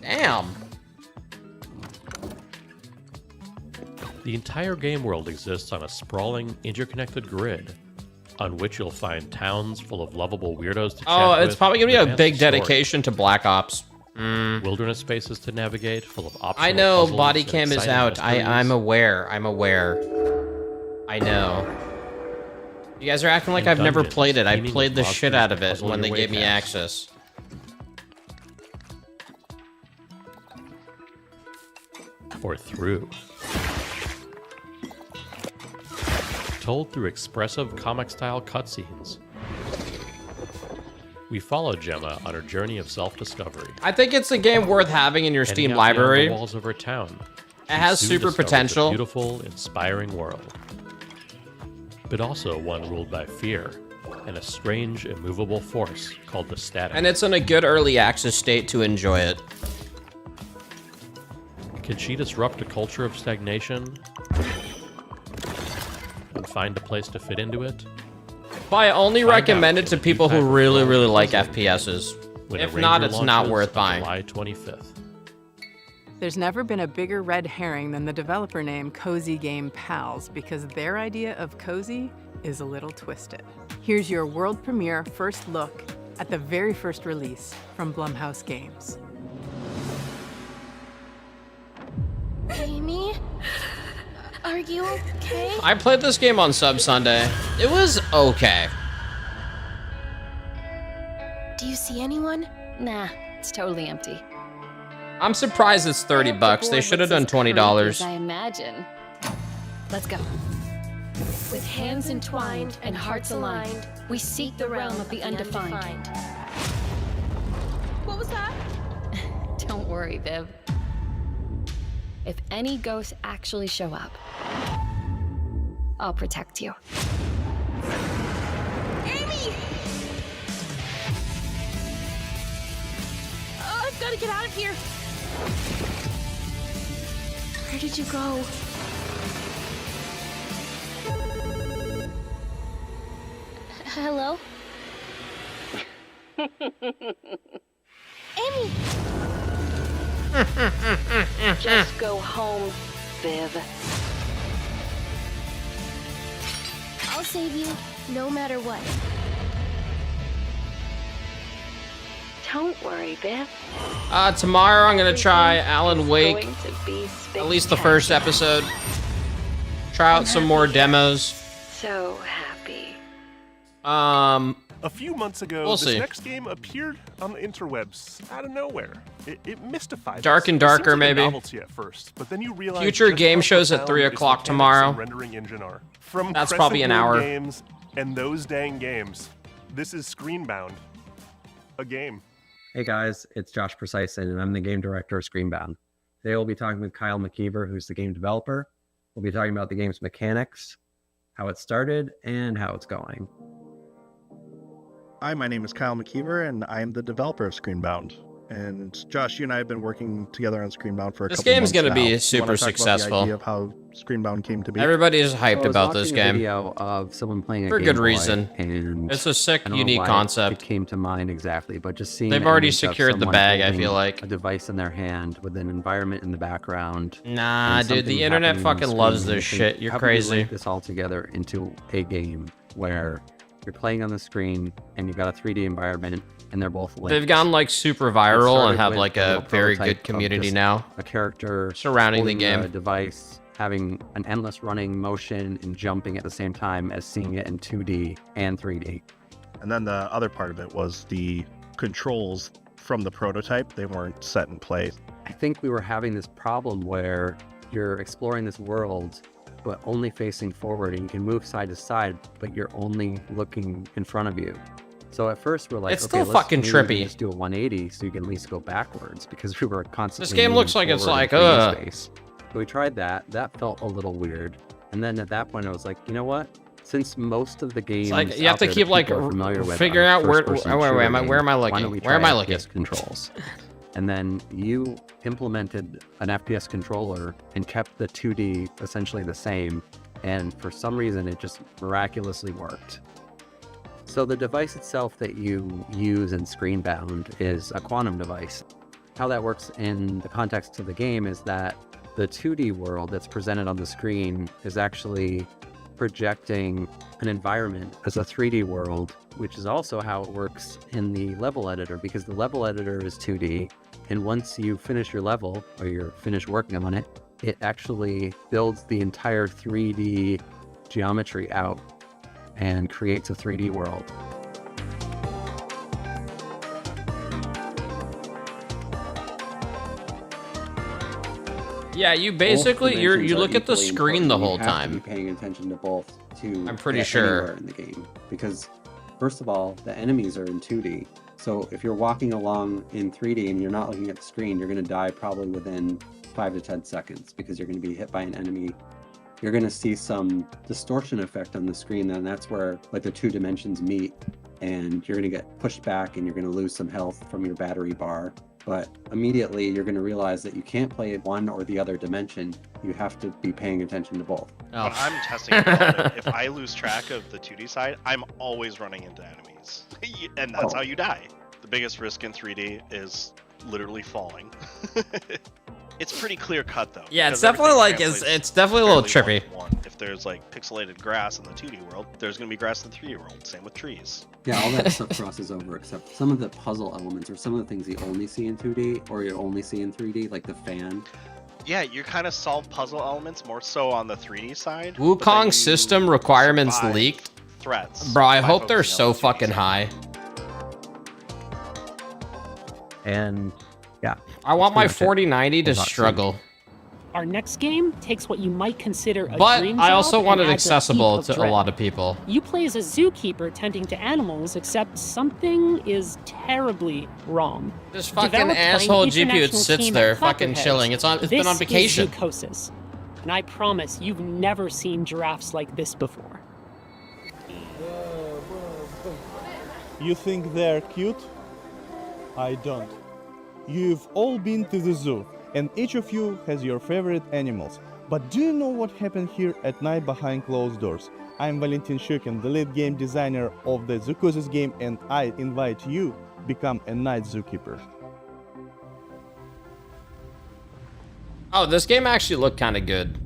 Damn. The entire game world exists on a sprawling, interconnected grid, on which you'll find towns full of lovable weirdos to chat Oh, it's with, probably gonna be a advanced big stories, dedication to Black Ops. wilderness spaces to navigate, full of optional I know puzzles body and cam is exciting out. mysteries. I'm aware. I'm aware. I know. You guys are acting like And I've never dungeons played it. I teeming played with the shit monsters out to of it puzzle when your they way gave me past. access. Or through. Told through expressive comic-style cutscenes. We follow Gemma on her journey of self-discovery. I think it's a game worth having in your Heading Steam out beyond library. the walls of her town, It has she soon super discovers a potential. beautiful, inspiring world, but also one ruled by fear and a strange, immovable force called the Static. And it's in a good early access state to enjoy it. Can she disrupt a culture of stagnation and find a place to fit into it? But I only Find recommend out it to in the people who due time of really, World really like Aeternum, FPSs. when If Arranger not, it's not launches worth on buying. July 25th. There's never been a bigger red herring than the developer name Cozy Game Pals, because their idea of cozy is a little twisted. Here's your world premiere first look at the very first release from Blumhouse Games. Amy? Are you okay? I played this game on Sub Sunday. It was okay. Do you see anyone? Nah, it's totally empty. I'm surprised it's 30 bucks. They should have done $20. I imagine. Let's go. With hands entwined and hearts aligned, we seek the realm of the undefined. What was that? Don't worry, Viv. If any ghosts actually show up, I'll protect you. Amy! Oh, I've got to get out of here. Where did you go? Hello? Amy! Just go home, Viv. I'll save you, no matter what. Don't worry, Viv. Tomorrow I'm gonna try Alan Wake. Going to be At least the first episode. Try out some more demos. so happy. A few months ago, We'll this see. next game appeared on the interwebs out of nowhere. It mystified Dark us. and It seems darker, like a maybe. novelty at first, but then you realize Future just game how shows at profound 3 its o'clock mechanics tomorrow. and rendering engine are. From That's probably an Crescent Moon hour. Games and those dang games. This is Screenbound, a game. Hey guys, it's Josh Precyson, and I'm the game director of Screenbound. Today we'll be talking with Kyle McKeever, who's the game developer. We'll be talking about the game's mechanics, how it started, and how it's going. Hi, my name is Kyle McKeever, and I am the developer of Screenbound. And Josh, you and I have been working together on Screenbound for a This couple game's months gonna now. be You wanna super talk about successful. The idea of how Screenbound came to be. Everybody is hyped I was about this watching a game. video of someone playing a For Game good Boy, reason. and It's a sick, I don't know unique why concept. It came to mind exactly, but just seeing They've the already image of secured the someone bag, I holding feel like. a device in their hand with an environment in the background. Nah, and dude, something the internet happening on the fucking loves screen, this you think, shit. You're how could you crazy. link this all together into a game where you're playing on the screen and you've got a 3D environment and they're both linked. They've gone like super It viral started and have with like a a very prototype good of community just now. A character surrounding the holding game. a device, having an endless running motion and jumping at the same time as seeing it in 2D and 3D. And then the other part of it was the controls from the prototype. They weren't set in place. I think we were having this problem where you're exploring this world, but only facing forward, and you can move side to side, but you're only looking in front of you. So at first we're like, It's okay, still fucking maybe we can trippy. just do a 180 so you can at least go backwards, because we were constantly This game moving looks like it's forward like, in 3D ugh. space. So we tried that. That felt a little weird. And then at that point I was like, you know what? Since most of the games It's like you have out to there keep that like people are familiar with figuring are out where first-person where am I shooter where am I games, why don't looking? we Where am try I looking? FPS controls? And then you implemented an FPS controller and kept the 2D essentially the same, and for some reason it just miraculously worked. So the device itself that you use in Screenbound is a quantum device. How that works in the context of the game is that the 2D world that's presented on the screen is actually projecting an environment as a 3D world, which is also how it works in the level editor, because the level editor is 2D, and once you finish your level or you're finished working on it, it actually builds the entire 3D geometry out and creates a 3D world. Yeah, you basically you look at the screen the whole You have to time. be paying attention to both to I'm pretty get sure. anywhere in the game, because first of all, the enemies are in 2D. So if you're walking along in 3D and you're not looking at the screen, you're going to die probably within 5 to 10 seconds, because you're going to be hit by an enemy. You're going to see some distortion effect on the screen, and that's where like the two dimensions meet, and you're going to get pushed back and you're going to lose some health from your battery bar. But immediately you're going to realize that you can't play one or the other dimension. You have to be paying attention to both. Oh. When I'm testing it out, if I lose track of the 2D side, I'm always running into enemies. And that's how you die. The biggest risk in 3D is literally falling. It's pretty clear cut though. Yeah, it's because definitely like everything it's definitely a little fairly trippy. one-to-one. If there's like pixelated grass in the 2D world, there's going to be grass in the 3D world. Same with trees. Yeah, all that stuff crosses over, except some of the puzzle elements or some of the things you only see in 2D or you only see in 3D, like the fan. Yeah, you kind of solve puzzle elements more so on the 3D side. but then Wukong you system requirements survive leaked. threats. Bro, I by hope they're focusing on so fucking high. And yeah, I want my pretty much it. 4090 to We'll talk soon. struggle. Our next game takes what you might consider a But dream I job also and want it adds a accessible heap of to a dread. lot of people. You play as a zookeeper tending to animals, except something is terribly wrong. This fucking Developed by an asshole GPU international sits team there at fucking Slitterhead, chilling. It's been on this vacation. is Zoocosis, and I promise you've never seen giraffes like this before. You think they're cute? I don't. You've all been to the zoo, and each of you has your favorite animals. But do you know what happened here at night behind closed doors? I'm Valentin Shukin, the lead game designer of the Zoocosis game, and I invite you to become a night zookeeper. Oh, this game actually looked kind of good.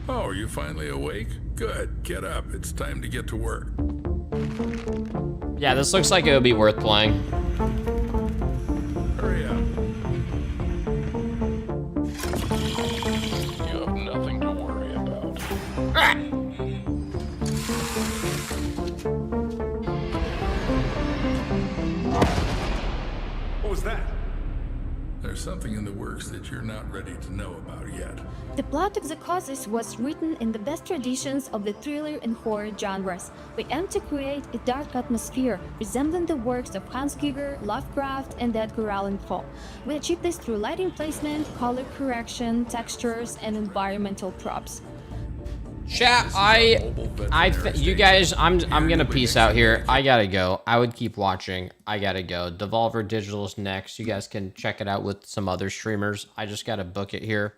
Oh, you finally awake? Good. Get up. It's time to get to work. Yeah, this looks like it would be worth playing. Hurry up. You have nothing to worry about. What was that? There's something in the works that you're not ready to know about yet. The plot of Zoocosis was written in the best traditions of the thriller and horror genres. We aim to create a dark atmosphere resembling the works of Hans Giger, Lovecraft, and Edgar Allan Poe. We achieve this through lighting placement, color correction, textures, and environmental props. Chat, you guys, I'm gonna peace out here. I gotta go. I would keep watching. I gotta go. Devolver Digital's next. You guys can check it out with some other streamers. I just gotta book it here.